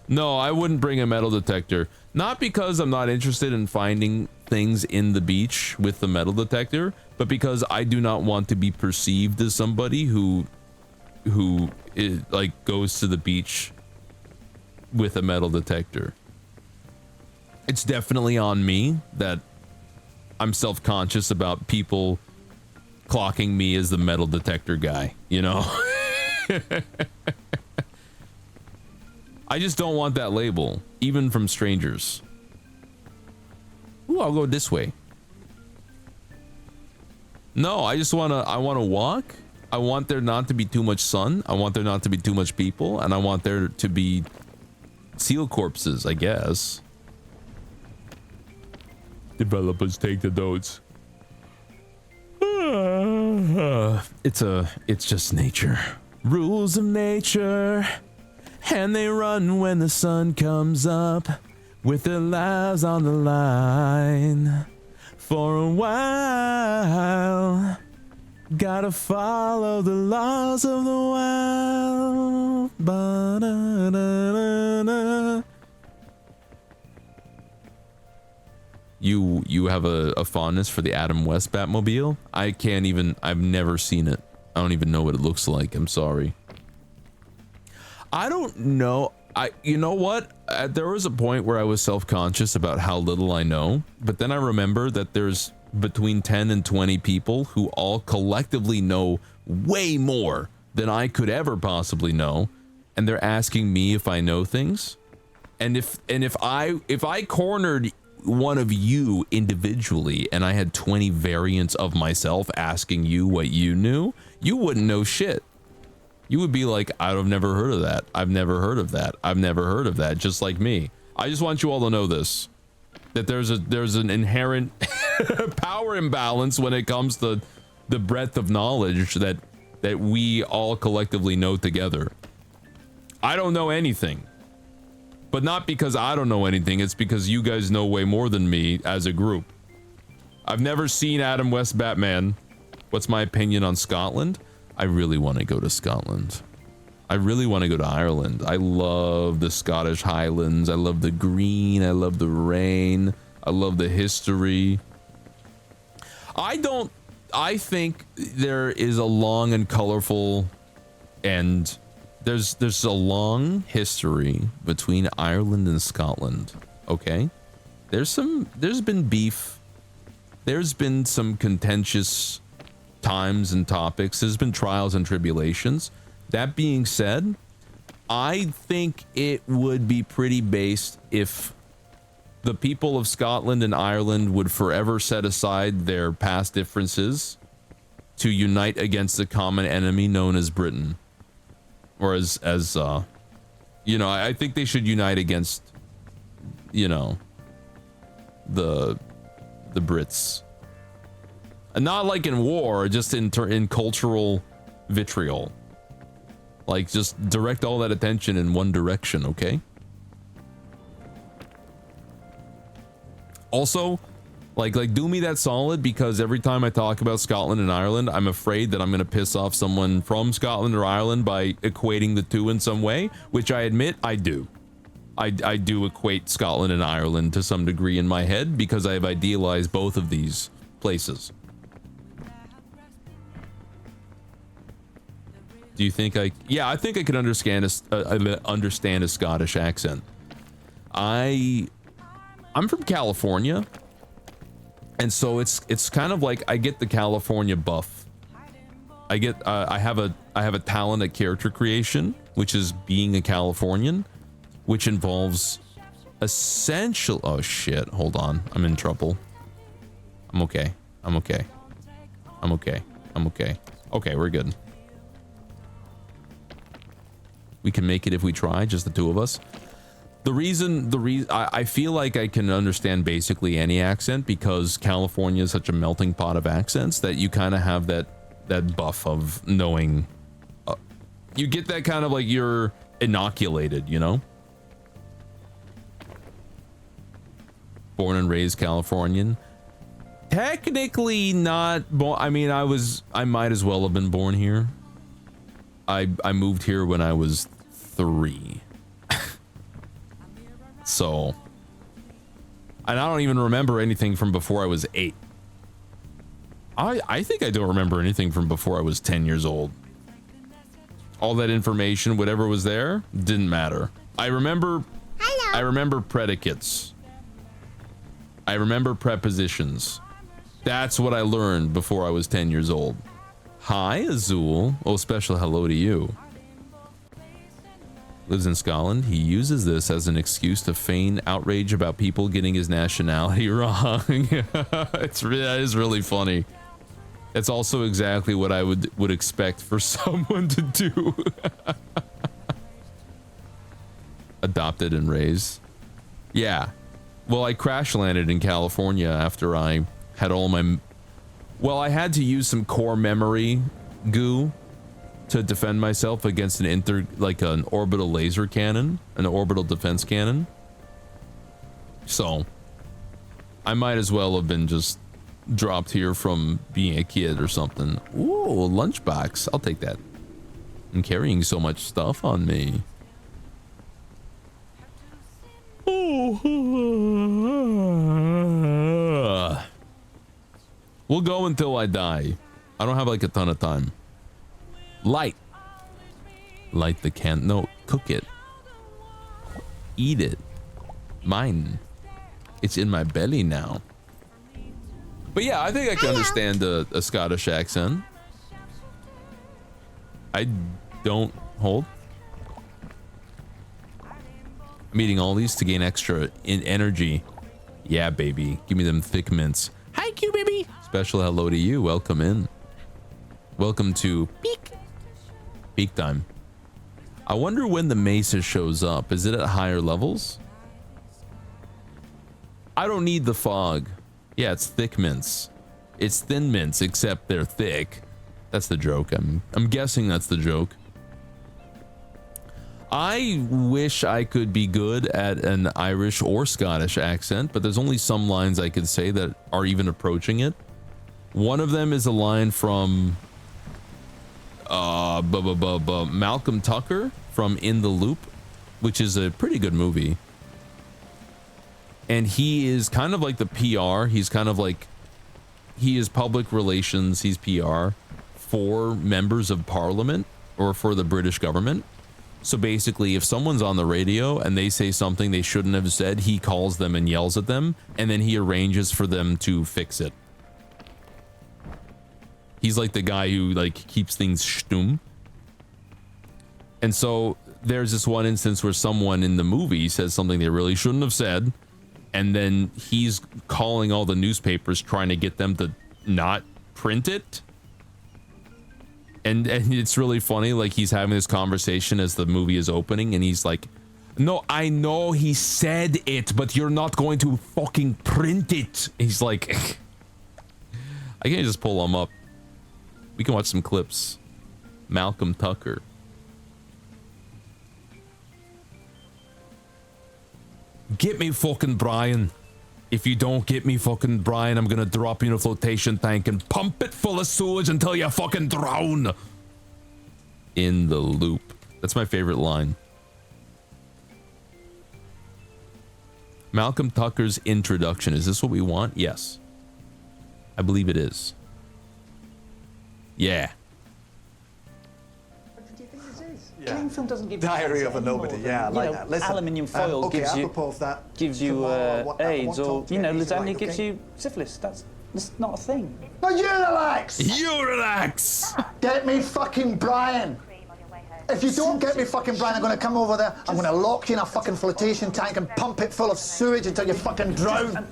No, I wouldn't bring a metal detector. Not because I'm not interested in finding things in the beach with the metal detector, but because I do not want to be perceived as somebody who like goes to the beach with a metal detector. It's definitely on me that I'm self-conscious about people clocking me as the metal detector guy, you know? I just don't want that label, even from strangers. Ooh, I'll go this way. No, I want to walk. I want there not to be too much sun. I want there not to be too much people. And I want there to be seal corpses, I guess. Developers take the notes. It's just nature. Rules of nature. And they run when the sun comes up with their lives on the line. For a while, gotta follow the laws of the wild. Ba-da-da-da-da. You have a fondness for the Adam West Batmobile? I've never seen it. I don't even know what it looks like. I'm sorry. I don't know. You know what? There was a point where I was self-conscious about how little I know, but then I remember that there's between 10 and 20 people who all collectively know way more than I could ever possibly know, and they're asking me if I know things. And if I cornered one of you individually and I had 20 variants of myself asking you what you knew, you wouldn't know shit. You would be like, I've never heard of that. I've never heard of that. I've never heard of that. Just like me. I just want you all to know this, that there's an inherent power imbalance when it comes to the breadth of knowledge that we all collectively know together. I don't know anything, but not because I don't know anything. It's because you guys know way more than me as a group. I've never seen Adam West Batman. What's my opinion on Scotland? I really want to go to Scotland. I really want to go to Ireland. I love the Scottish Highlands. I love the green. I love the rain. I love the history. I think there is a long and colorful, and there's a long history between Ireland and Scotland. Okay, there's been beef, there's been some contentious times and topics, there's been trials and tribulations. That being said, I think it would be pretty based if the people of Scotland and Ireland would forever set aside their past differences to unite against the common enemy known as Britain. Or as you know, I think they should unite against, you know, the Brits. And not like in war, just in cultural vitriol. Like, just direct all that attention in one direction, okay? Also, like do me that solid, because every time I talk about Scotland and Ireland, I'm afraid that I'm gonna piss off someone from Scotland or Ireland by equating the two in some way, which I admit I do. I do equate Scotland and Ireland to some degree in my head because I have idealized both of these places. Do you think yeah, I think I could understand a Scottish accent. I'm from California, and so it's kind of like I get the California buff. I have a talent at character creation, which is being a Californian, which involves essential. Oh shit! Hold on, I'm in trouble. I'm okay. Okay, we're good. We can make it if we try, just the two of us. The reason I feel like I can understand basically any accent because California is such a melting pot of accents that you kind of have that buff of knowing. You get that kind of like you're inoculated, you know? Born and raised Californian. Technically not born. I mean, I might as well have been born here. I moved here when I was 3. So, and I don't even remember anything from before I was 8. I think I don't remember anything from before I was 10 years old. All that information, whatever was there, didn't matter. I remember predicates. I remember prepositions. That's what I learned before I was 10 years old. Hi, Azul. Oh, special hello to you. Lives in Scotland. He uses this as an excuse to feign outrage about people getting his nationality wrong. That is really funny. It's also exactly what I would expect for someone to do. Adopted and raised. Yeah. Well, I crash landed in California after I had all my... Well, I had to use some core memory goo to defend myself against an orbital laser cannon, an orbital defense cannon. So, I might as well have been just dropped here from being a kid or something. Ooh, lunchbox. I'll take that. I'm carrying so much stuff on me. We'll go until I die. I don't have like a ton of time. Light the can. No, cook it. Eat it. Mine. It's in my belly now. But yeah, I think I can understand a Scottish accent. I don't hold. I'm eating all these to gain extra energy. Yeah, baby. Give me them thick mints. Hi, Q, baby. Special hello to you. Welcome in. Welcome to peak time. I wonder when the Mesa shows up. Is it at higher levels? I don't need the fog. Yeah, it's thick mints. It's thin mints, except they're thick. That's the joke. I'm guessing that's the joke. I wish I could be good at an Irish or Scottish accent, but there's only some lines I could say that are even approaching it. One of them is a line from Malcolm Tucker from In the Loop, which is a pretty good movie. and he is kind of like the PR. He's kind of like, he is public relations. He's PR for members of parliament or for the British government. So basically, if someone's on the radio and they say something they shouldn't have said, he calls them and yells at them, and then he arranges for them to fix it. He's like the guy who like keeps things stum. And so there's this one instance where someone in the movie says something they really shouldn't have said, and then he's calling all the newspapers trying to get them to not print it. And it's really funny, like he's having this conversation as the movie is opening, and he's like, no, I know he said it, but you're not going to fucking print it. He's like, I can't just pull him up. We can watch some clips. Malcolm Tucker. Get me fucking Brian. If you don't get me fucking Brian, I'm gonna drop you in a flotation tank and pump it full of sewage until you fucking drown. In the loop. That's my favorite line. Malcolm Tucker's introduction. Is this what we want? Yes. I believe it is. Yeah. What do you think this is? Yeah. Cling film doesn't give Diary you of a Nobody. Yeah, I like that. Listen, aluminium foil okay, gives I you propose that gives you tomorrow, AIDS, or you know, easy lasagna right, gives okay? you syphilis. That's not a thing. No, you relax. You relax. Get me fucking Brian. If you don't get me fucking Brian, I'm going to come over there. I'm going to lock you in a fucking flotation tank and pump it full of sewage until you fucking drown.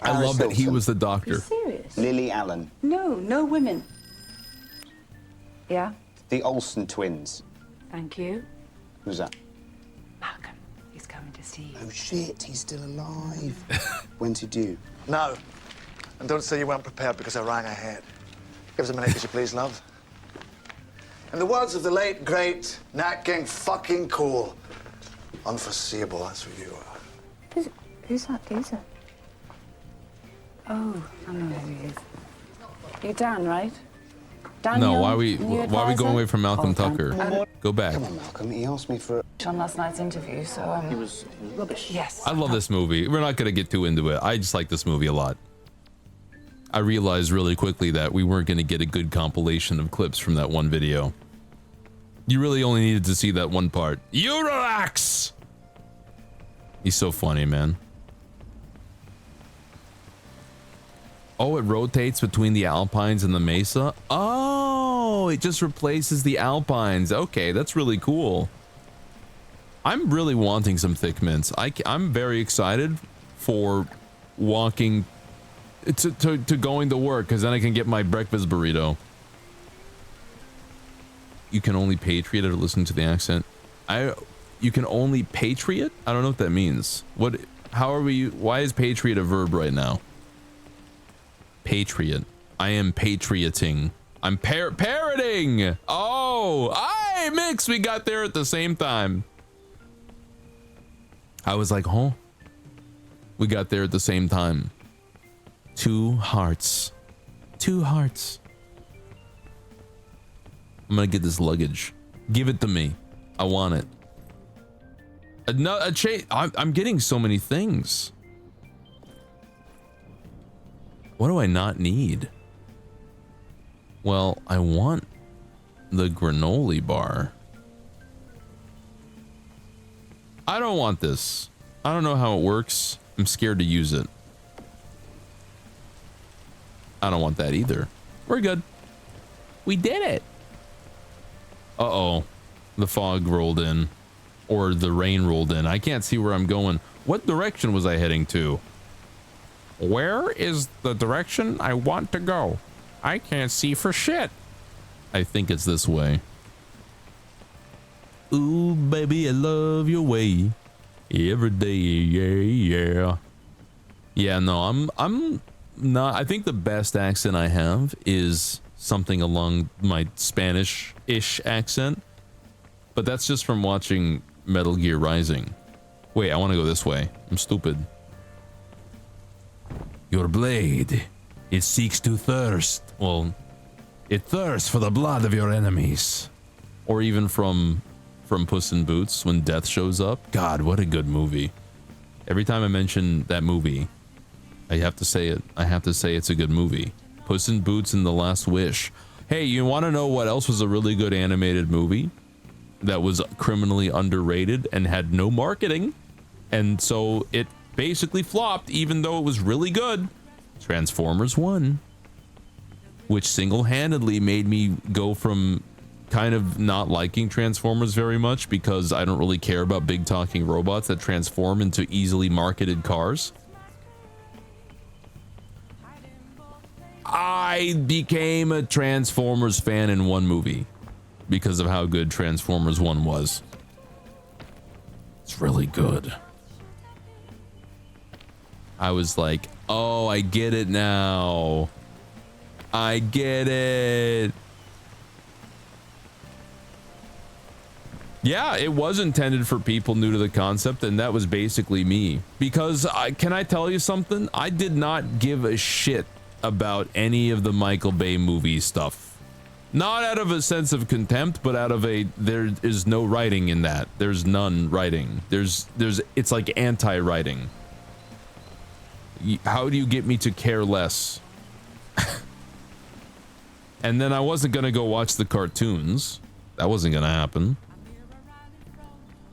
I love that he was the doctor. Serious? Lily Allen, No women. Yeah, the Olsen twins. thank you. Who's that? Malcolm, he's coming to see you. Oh shit, he's still alive. When's he due? No. And don't say you weren't prepared because I rang ahead. Give us a minute, could you please, love? In the words of the late, great Nat King fucking Cole, unforeseeable, that's who you are. Who's that geezer? Oh, I know who he is. You're Dan, right? Daniel, No, why are we new going advisor? away from Malcolm Tucker? Go back. Come on, Malcolm, he asked me for... On last night's interview, so He was rubbish. yes. I love this movie. We're not gonna get too into it. I just like this movie a lot. I realized really quickly that we weren't gonna get a good compilation of clips from that one video. You really only needed to see that one part. You relax! He's so funny, man. Oh, it rotates between the Alpines and the Mesa? Oh, it just replaces the Alpines. Okay, that's really cool. I'm really wanting some thick mints. I'm very excited for walking to going to work, because then I can get my breakfast burrito. You can only patriot or listen to the accent. You can only patriot? I don't know what that means. Why is patriot a verb right now? Patriot. I am patrioting. I'm parroting. Oh, aye, Mix. We got there at the same time. I was like, huh? We got there at the same time. 2 hearts. 2 hearts. I'm gonna get this luggage. Give it to me. I want it. I'm getting so many things. What do I not need? Well, I want the granola bar. I don't want this. I don't know how it works. I'm scared to use it. I don't want that either. We're good. We did it. Uh-oh. The fog rolled in. Or the rain rolled in. I can't see where I'm going. What direction was I heading to? Where is the direction I want to go? I can't see for shit. I think it's this way. Ooh, baby, I love your way. Every day, yeah. Yeah, no, I'm not. I think the best accent I have is something along my Spanish-ish accent. But that's just from watching Metal Gear Rising. Wait, I want to go this way. I'm stupid. Your blade, it seeks to thirst. Well, it thirsts for the blood of your enemies. Or even from Puss in Boots when death shows up. God, what a good movie. Every time I mention that movie, I have to say it. I have to say it's a good movie. Puss in Boots and The Last Wish. Hey, you want to know what else was a really good animated movie that was criminally underrated and had no marketing, and so it basically flopped even though it was really good? Transformers 1, which single-handedly made me go from kind of not liking Transformers very much because I don't really care about big talking robots that transform into easily marketed cars. I became a Transformers fan in one movie because of how good Transformers 1 was. It's really good. I was like, oh, I get it now. I get it. Yeah, it was intended for people new to the concept, and that was basically me. Because, can I tell you something? I did not give a shit about any of the Michael Bay movie stuff. Not out of a sense of contempt, but out of a, there is no writing in that. There's none writing. It's like anti-writing. How do you get me to care less? And then I wasn't gonna go watch the cartoons. That wasn't gonna happen.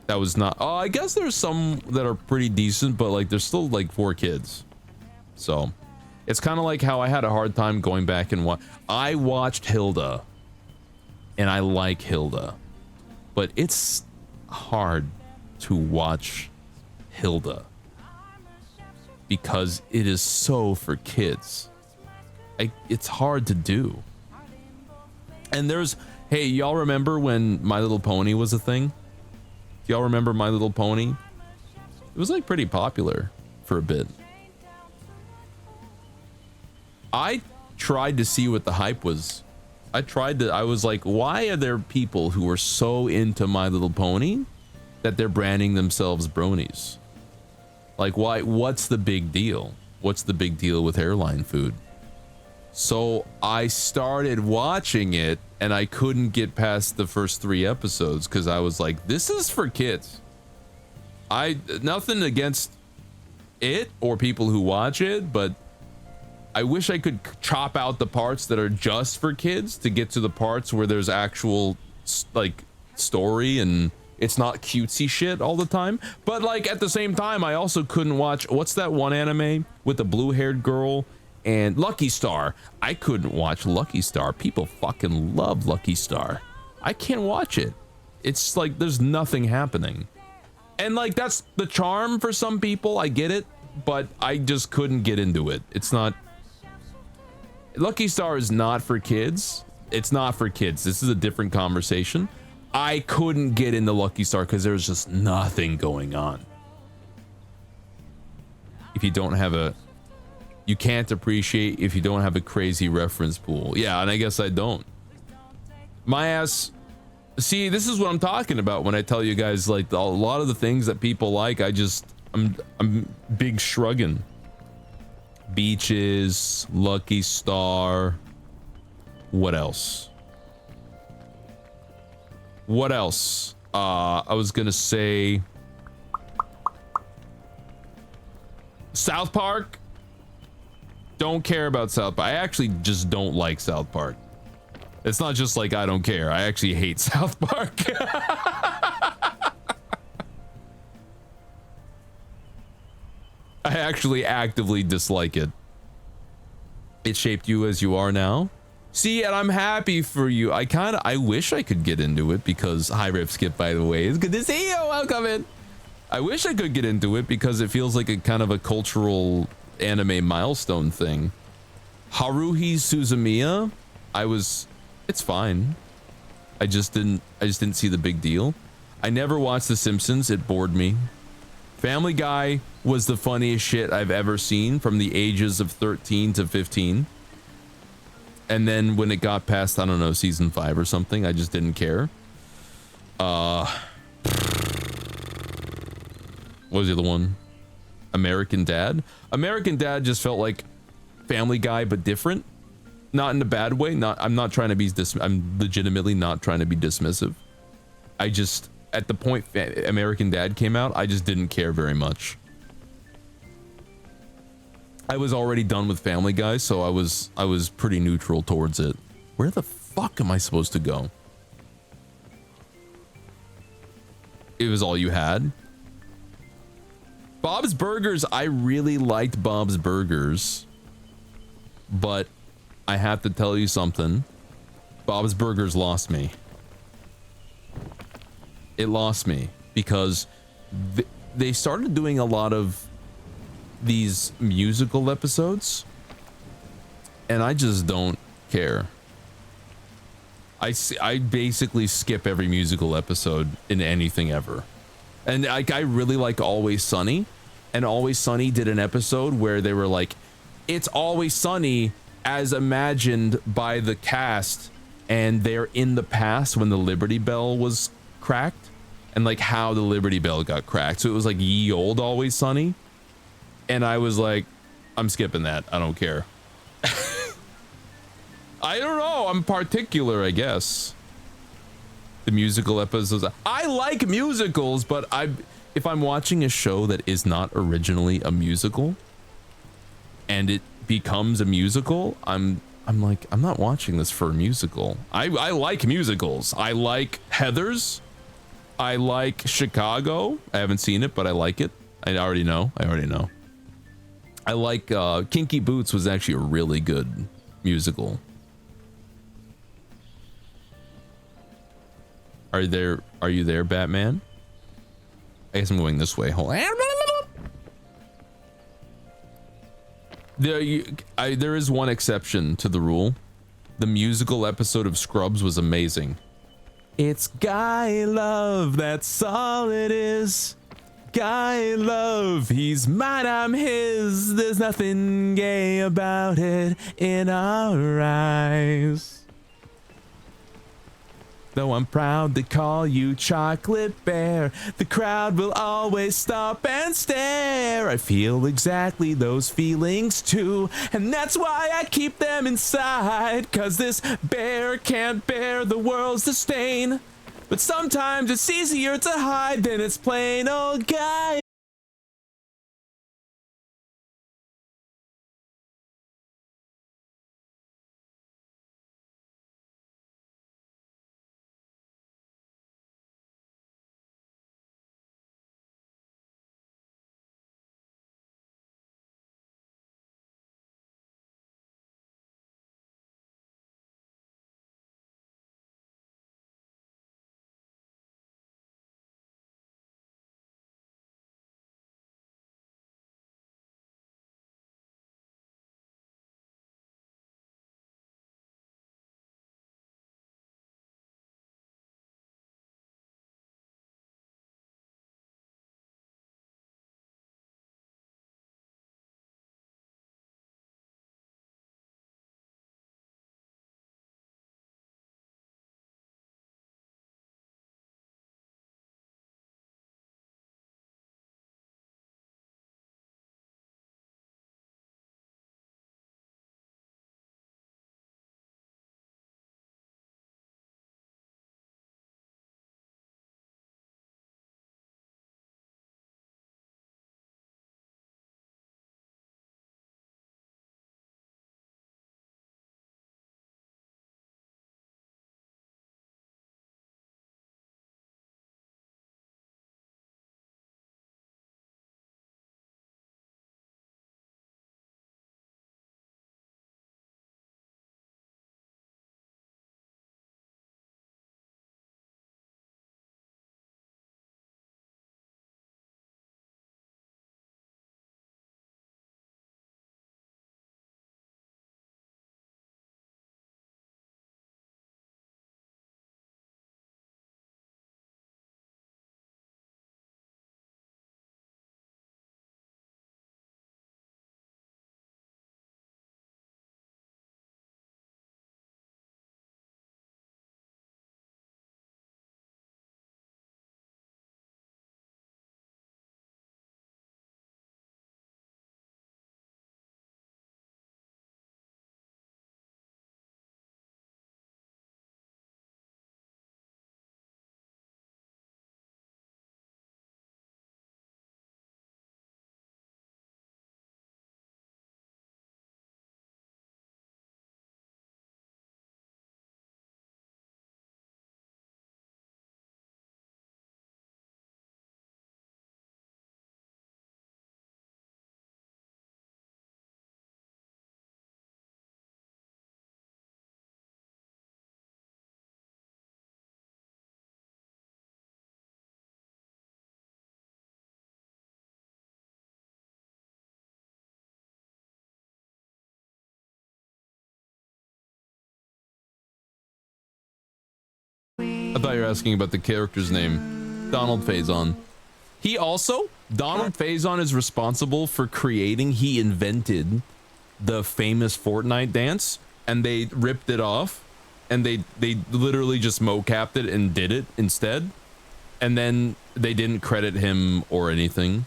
That was not, oh, I guess there's some that are pretty decent, but like there's still like 4 kids. So it's kind of like how I had a hard time going back and I watched Hilda, and I like Hilda, but it's hard to watch Hilda because it is so for kids. It's hard to do. And there's, hey, y'all remember when My Little Pony was a thing? Do y'all remember My Little Pony? It was like pretty popular for a bit. I tried to see what the hype was. I was like, why are there people who are so into My Little Pony that they're branding themselves bronies? Like, why? What's the big deal? What's the big deal with airline food? So I started watching it, and I couldn't get past the first 3 episodes because I was like, this is for kids. Nothing against it or people who watch it, but I wish I could chop out the parts that are just for kids to get to the parts where there's actual like story and it's not cutesy shit all the time. But like at the same time, I also couldn't watch, what's that one anime with the blue-haired girl and Lucky Star? I couldn't watch Lucky Star. People fucking love Lucky Star. I can't watch it. It's like there's nothing happening. And like that's the charm for some people, I get it, but I just couldn't get into it. It's not, Lucky Star is not for kids. It's not for kids. This is a different conversation. I couldn't get into Lucky Star because there's just nothing going on. If you don't have a, you can't appreciate if you don't have a crazy reference pool. Yeah, and I guess I don't. My ass, see, this is what I'm talking about when I tell you guys like a lot of the things that people like, I'm big shrugging. Beaches, Lucky Star. What else? What else? I was gonna say South Park. Don't care about South Park. I actually just don't like South Park. It's not just like I don't care. I actually hate South Park. I actually actively dislike it. It shaped you as you are now. See, and I'm happy for you. I wish I could get into it because, hi Rip Skip, by the way. It's good to see you. Welcome in. I wish I could get into it because it feels like a kind of a cultural anime milestone thing. Haruhi Suzumiya, it's fine. I just didn't see the big deal. I never watched The Simpsons. It bored me. Family Guy was the funniest shit I've ever seen from the ages of 13 to 15. And then when it got past, I don't know, season 5 or something, I just didn't care. What was the other one? American Dad. American Dad just felt like Family Guy, but different. Not in a bad way. I'm not trying to be I'm legitimately not trying to be dismissive. I just, at the point American Dad came out, I just didn't care very much. I was already done with Family Guy, so I was pretty neutral towards it. Where the fuck am I supposed to go? It was all you had? Bob's Burgers, I really liked Bob's Burgers. But I have to tell you something. Bob's Burgers lost me. It lost me because they started doing a lot of these musical episodes and I just don't care. I basically skip every musical episode in anything ever. And I really like Always Sunny, and Always Sunny did an episode where they were like, it's Always Sunny as imagined by the cast, and they're in the past when the Liberty Bell was cracked, and like how the Liberty Bell got cracked. So it was like ye old Always Sunny, and I was like, I'm skipping that. I don't care. I don't know. I'm particular, I guess. The musical episodes. I like musicals, but if I'm watching a show that is not originally a musical, and it becomes a musical, I'm like, I'm not watching this for a musical. I like musicals. I like Heathers. I like Chicago. I haven't seen it, but I like it. I already know. I like Kinky Boots was actually a really good musical. Are you there, Batman? I guess I'm going this way. Hold on. There is one exception to the rule. The musical episode of Scrubs was amazing. It's guy love, that's all it is. Guy love, he's mine, I'm his. There's nothing gay about it in our eyes. Though I'm proud to call you Chocolate Bear, the crowd will always stop and stare. I feel exactly those feelings too, and that's why I keep them inside. 'Cause this bear can't bear the world's disdain, but sometimes it's easier to hide than it's plain old guy. thought you were asking about the character's name. Donald Faison. He also, Donald Faison is responsible for creating, he invented the famous Fortnite dance, and they ripped it off, and they literally just mocapped it and did it instead, and then they didn't credit him or anything.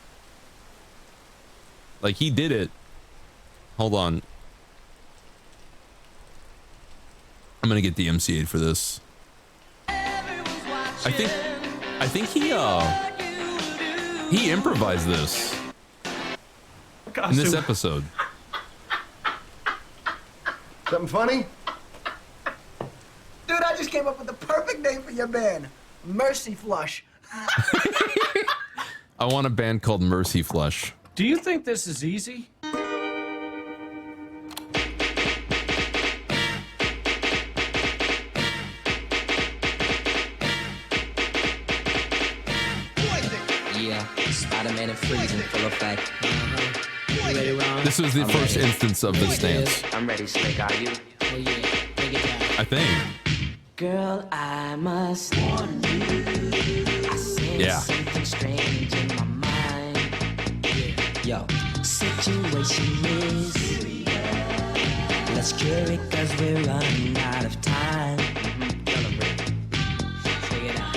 Like, he did it. Hold on. I'm gonna get DMCA'd for this. I think he improvised this in this episode. Something funny? Dude, I just came up with the perfect name for your band. Mercy Flush. I want a band called Mercy Flush. Do you think this is easy? Yeah, Spider-Man and freezing full effect. This was the first instance of this dance. I'm ready, Slick. Are you? Oh yeah, bring it down. I think. Girl, I must warn you. I sense something strange in my mind. Yo, situation is. Let's cure it, cause we're running out of time. Check it out.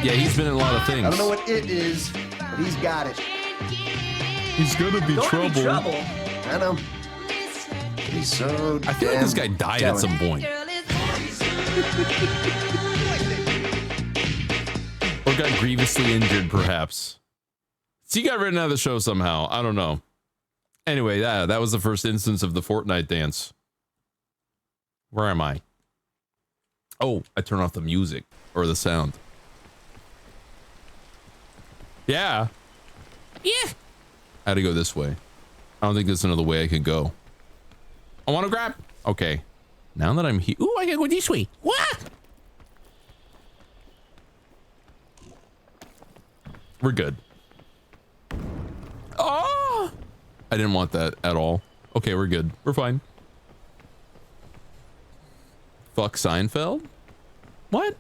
Yeah, he's been in a lot of things. I don't know what it is, but he's got it. He's gonna be trouble. I know. He's so I feel like this guy died at some point. Or got grievously injured, perhaps. So he got written out of the show somehow. I don't know. Anyway, that was the first instance of the Fortnite dance. Where am I? Oh, I turn off the music or the sound. Yeah. Yeah. I had to go this way. I don't think there's another way I could go. I want to grab. Okay. Now that I'm here. Ooh, I gotta go this way. What? We're good. Oh! I didn't want that at all. Okay, we're good. We're fine. Fuck Seinfeld? What?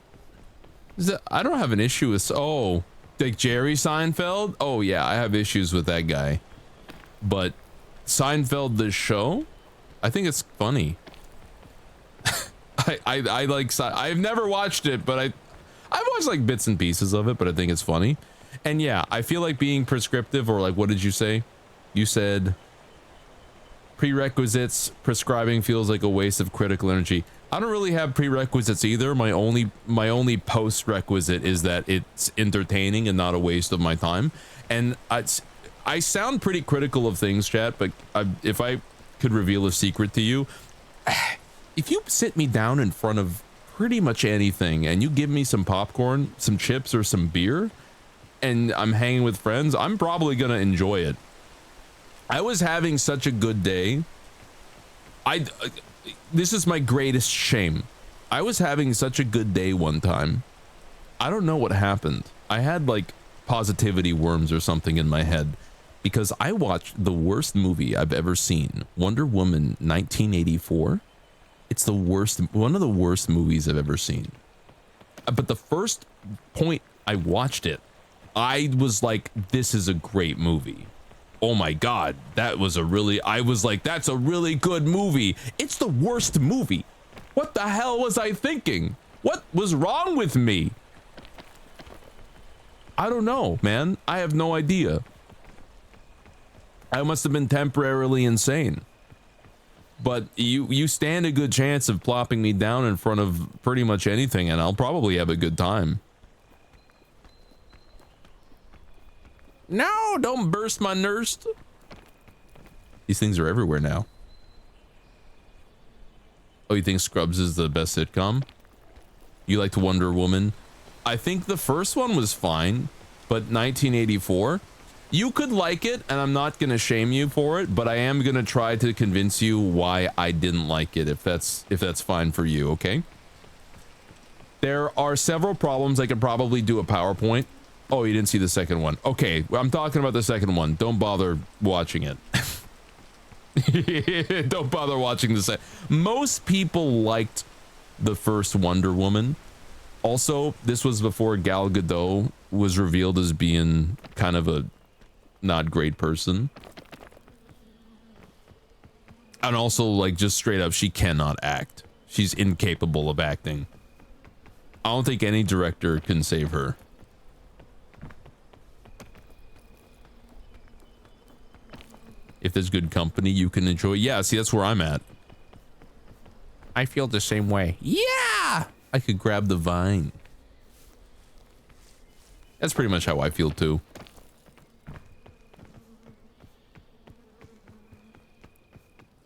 Is that, I don't have an issue with... Oh, like Jerry Seinfeld? Oh, yeah, I have issues with that guy. But Seinfeld, the show? I think it's funny. I like... I've never watched it, but I've watched like bits and pieces of it, but I think it's funny. And yeah, I feel like being prescriptive, or like, what did you say? You said prerequisites, prescribing feels like a waste of critical energy. I don't really have prerequisites either. My only post-requisite is that it's entertaining and not a waste of my time. And I sound pretty critical of things, chat, but if I could reveal a secret to you, if you sit me down in front of pretty much anything and you give me some popcorn, some chips, or some beer, and I'm hanging with friends, I'm probably gonna enjoy it. I was having such a good day. This is my greatest shame. I was having such a good day one time. I don't know what happened. I had like positivity worms or something in my head because I watched the worst movie I've ever seen, Wonder Woman 1984. It's the worst, one of the worst movies I've ever seen. But the first point I watched it, I was like, this is a great movie. Oh my God, that was I was like, that's a really good movie. It's the worst movie. What the hell was I thinking? What was wrong with me? I don't know, man. I have no idea. I must have been temporarily insane. But you stand a good chance of plopping me down in front of pretty much anything, and I'll probably have a good time. No, don't burst my nurse. These things are everywhere now. Oh, you think Scrubs is the best sitcom? You liked Wonder Woman? I think the first one was fine, but 1984, you could like it, and I'm not gonna shame you for it, but I am gonna try to convince you why I didn't like it, if that's fine for you, okay? There are several problems. I could probably do a PowerPoint. Oh, you didn't see the second one. Okay, I'm talking about the second one. Don't bother watching it. Don't bother watching the second. Most people liked the first Wonder Woman. Also, this was before Gal Gadot was revealed as being kind of a not great person. And also, like, just straight up, she cannot act. She's incapable of acting. I don't think any director can save her. If there's good company you can enjoy. Yeah, see, that's where I'm at. I feel the same way. Yeah! I could grab the vine. That's pretty much how I feel too.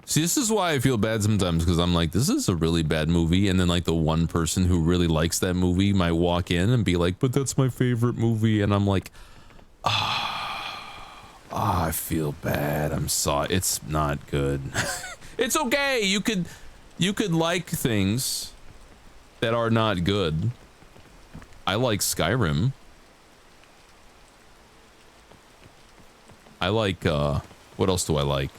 See, this is why I feel bad sometimes, because I'm like, this is a really bad movie, and then like the one person who really likes that movie might walk in and be like, but that's my favorite movie, and I'm like, I feel bad. I'm sorry. It's not good. It's okay. You could like things that are not good. I like Skyrim. I like what else do I like?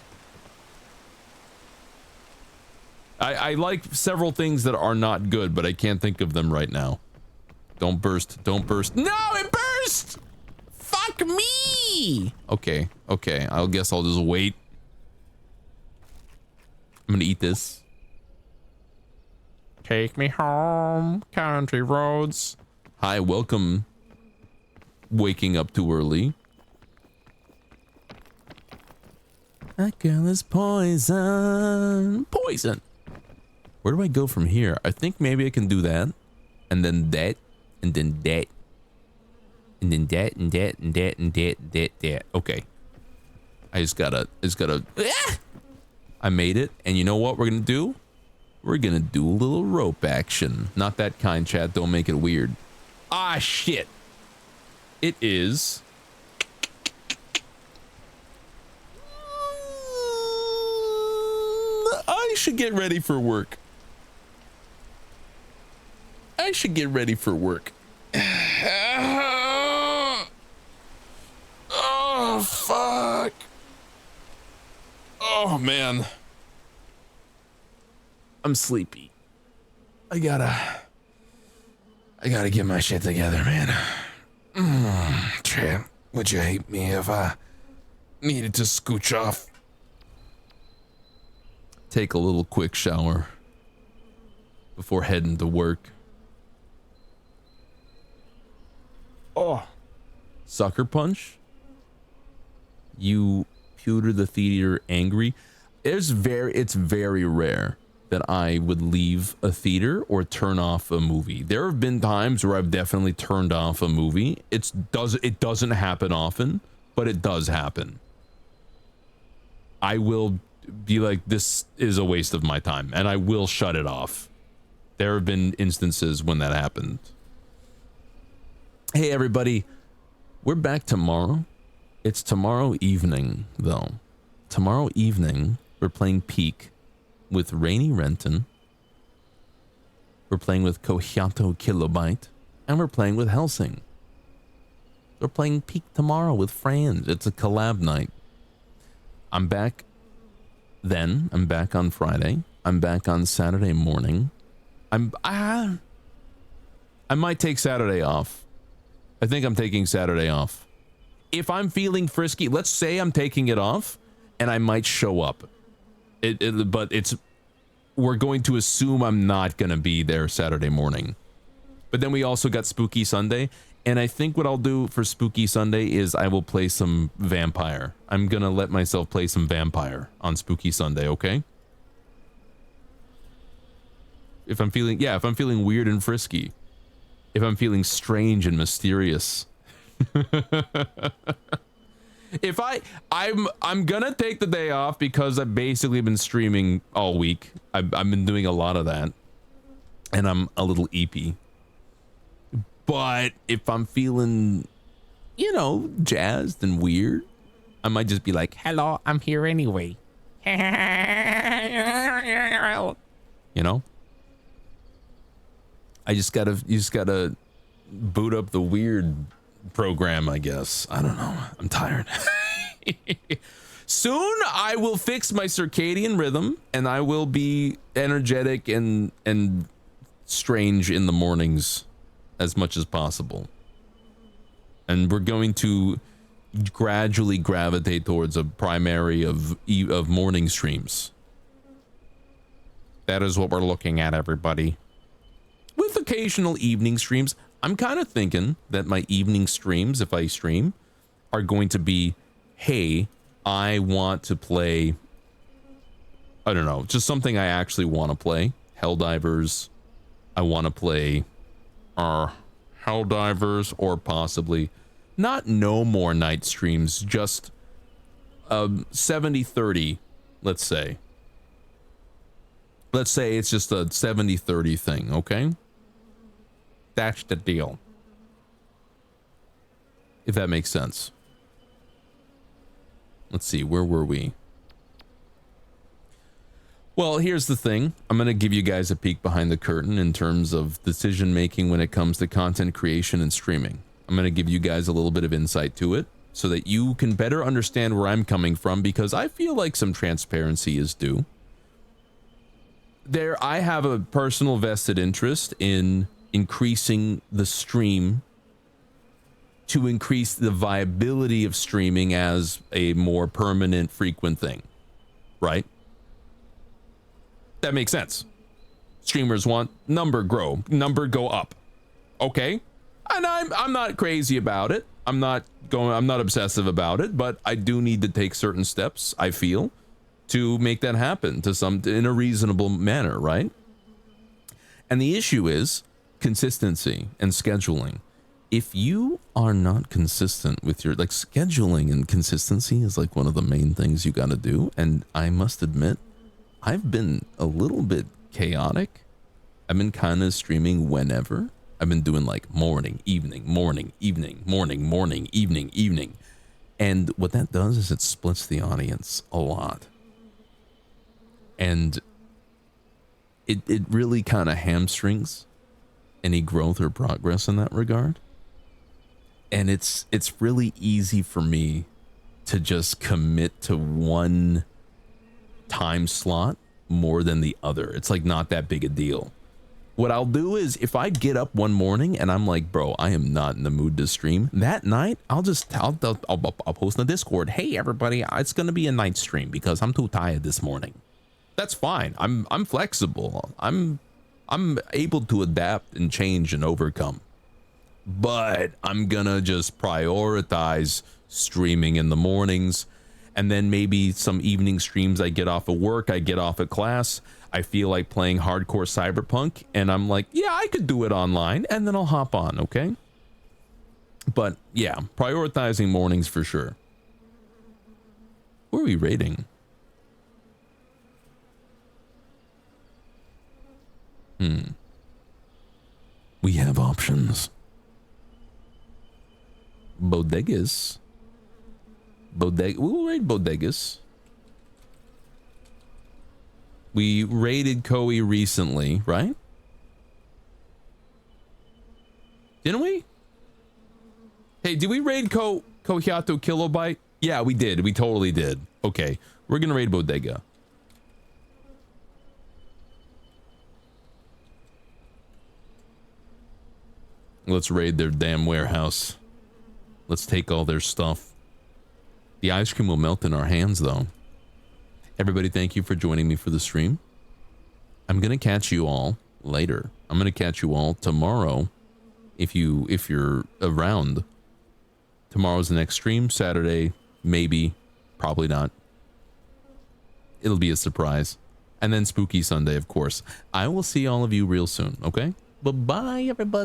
I like several things that are not good, but I can't think of them right now. Don't burst. Don't burst. No, it burst! Fuck me! Okay, okay. I guess I'll just wait. I'm gonna eat this. Take me home, country roads. Hi, welcome. Waking up too early. That girl is poison. Poison. Where do I go from here? I think maybe I can do that. And then that. And then that. And then that and that and that and that. Okay. I just gotta ah! I made it. And you know what we're gonna do? We're gonna do a little rope action. Not that kind, chat. Don't make it weird. Ah, shit. It is. I should get ready for work. I should get ready for work. Oh, fuck. Oh, man. I'm sleepy. I gotta get my shit together, man. Champ, would you hate me if I needed to scooch off? Take a little quick shower before heading to work. Oh, Sucker Punch? You pewter the theater angry? It's very rare that I would leave a theater or turn off a movie. There have been times where I've definitely turned off a movie. It doesn't happen often, but it does happen. I will be like, this is a waste of my time, and I will shut it off. There have been instances when that happened. Hey everybody, we're back tomorrow. It's tomorrow evening though. Tomorrow evening we're playing Peak with Rainy Renton. We're playing with Kohiato Kilobyte, and we're playing with Helsing. We're playing Peak tomorrow with friends. It's a collab night. I'm back then. I'm back on Friday. I'm back on Saturday morning. I might take Saturday off. I think I'm taking Saturday off. If I'm feeling frisky, let's say I'm taking it off, and I might show up. But we're going to assume I'm not going to be there Saturday morning. But then we also got Spooky Sunday, and I think what I'll do for Spooky Sunday is I will play some Vampire. I'm going to let myself play some Vampire on Spooky Sunday, okay? If I'm feeling weird and frisky. If I'm feeling strange and mysterious. If I'm gonna take the day off because I've basically been streaming all week. I've been doing a lot of that, and I'm a little eepy. But if I'm feeling, you know, jazzed and weird, I might just be like, "Hello, I'm here anyway." You know, you just gotta boot up the weird program, I guess. I don't know. I'm tired. Soon I will fix my circadian rhythm and I will be energetic and strange in the mornings as much as possible. And we're going to gradually gravitate towards a primary of morning streams. That is what we're looking at, everybody. With occasional evening streams. I'm kind of thinking that my evening streams, if I stream, are going to be, hey, I want to play, I don't know, just something I actually want to play. Helldivers. I want to play Helldivers, or possibly not no more night streams, just 70-30, let's say. Let's say it's just a 70-30 thing, okay? That's the deal. If that makes sense. Let's see, where were we? Well, here's the thing. I'm going to give you guys a peek behind the curtain in terms of decision making when it comes to content creation and streaming. I'm going to give you guys a little bit of insight to it so that you can better understand where I'm coming from, because I feel like some transparency is due. I have a personal vested interest in increasing the stream to increase the viability of streaming as a more permanent, frequent thing, right? That makes sense. Streamers want number go up. Okay? And I'm not crazy about it. I'm not obsessive about it, but I do need to take certain steps, I feel, to make that happen in a reasonable manner, right? And the issue is consistency and scheduling. If you are not consistent with your, like, scheduling and consistency is like one of the main things you got to do. And I must admit, I've been a little bit chaotic. I've been kind of streaming whenever. I've been doing like morning, evening, morning, evening, morning, morning, evening, evening. And what that does is it splits the audience a lot. And it really kind of hamstrings any growth or progress in that regard. And it's really easy for me to just commit to one time slot more than the other. It's like not that big a deal. What I'll do is if I get up one morning and I'm like, bro, I am not in the mood to stream, that night I'll post in the Discord, hey everybody, it's gonna be a night stream because I'm too tired this morning. That's fine. I'm flexible. I'm able to adapt and change and overcome. But I'm gonna just prioritize streaming in the mornings, and then maybe some evening streams. I get off of work, I get off of class, I feel like playing hardcore Cyberpunk, and I'm like, yeah, I could do it online, and then I'll hop on, okay? But yeah, prioritizing mornings for sure. What are we rating? We have options. Bodegas. We'll rate bodegas. We raided Koi recently, right? Didn't we? Hey, did we raid Kohiato Kilobyte? Yeah, we did. We totally did. Okay, we're gonna raid Bodega. Let's raid their damn warehouse. Let's take all their stuff. The ice cream will melt in our hands, though. Everybody, thank you for joining me for the stream. I'm gonna catch you all later. I'm gonna catch you all tomorrow, if you're around. Tomorrow's the next stream. Saturday, maybe, probably not. It'll be a surprise. And then Spooky Sunday, of course. I will see all of you real soon. Okay. Bye bye, everybody.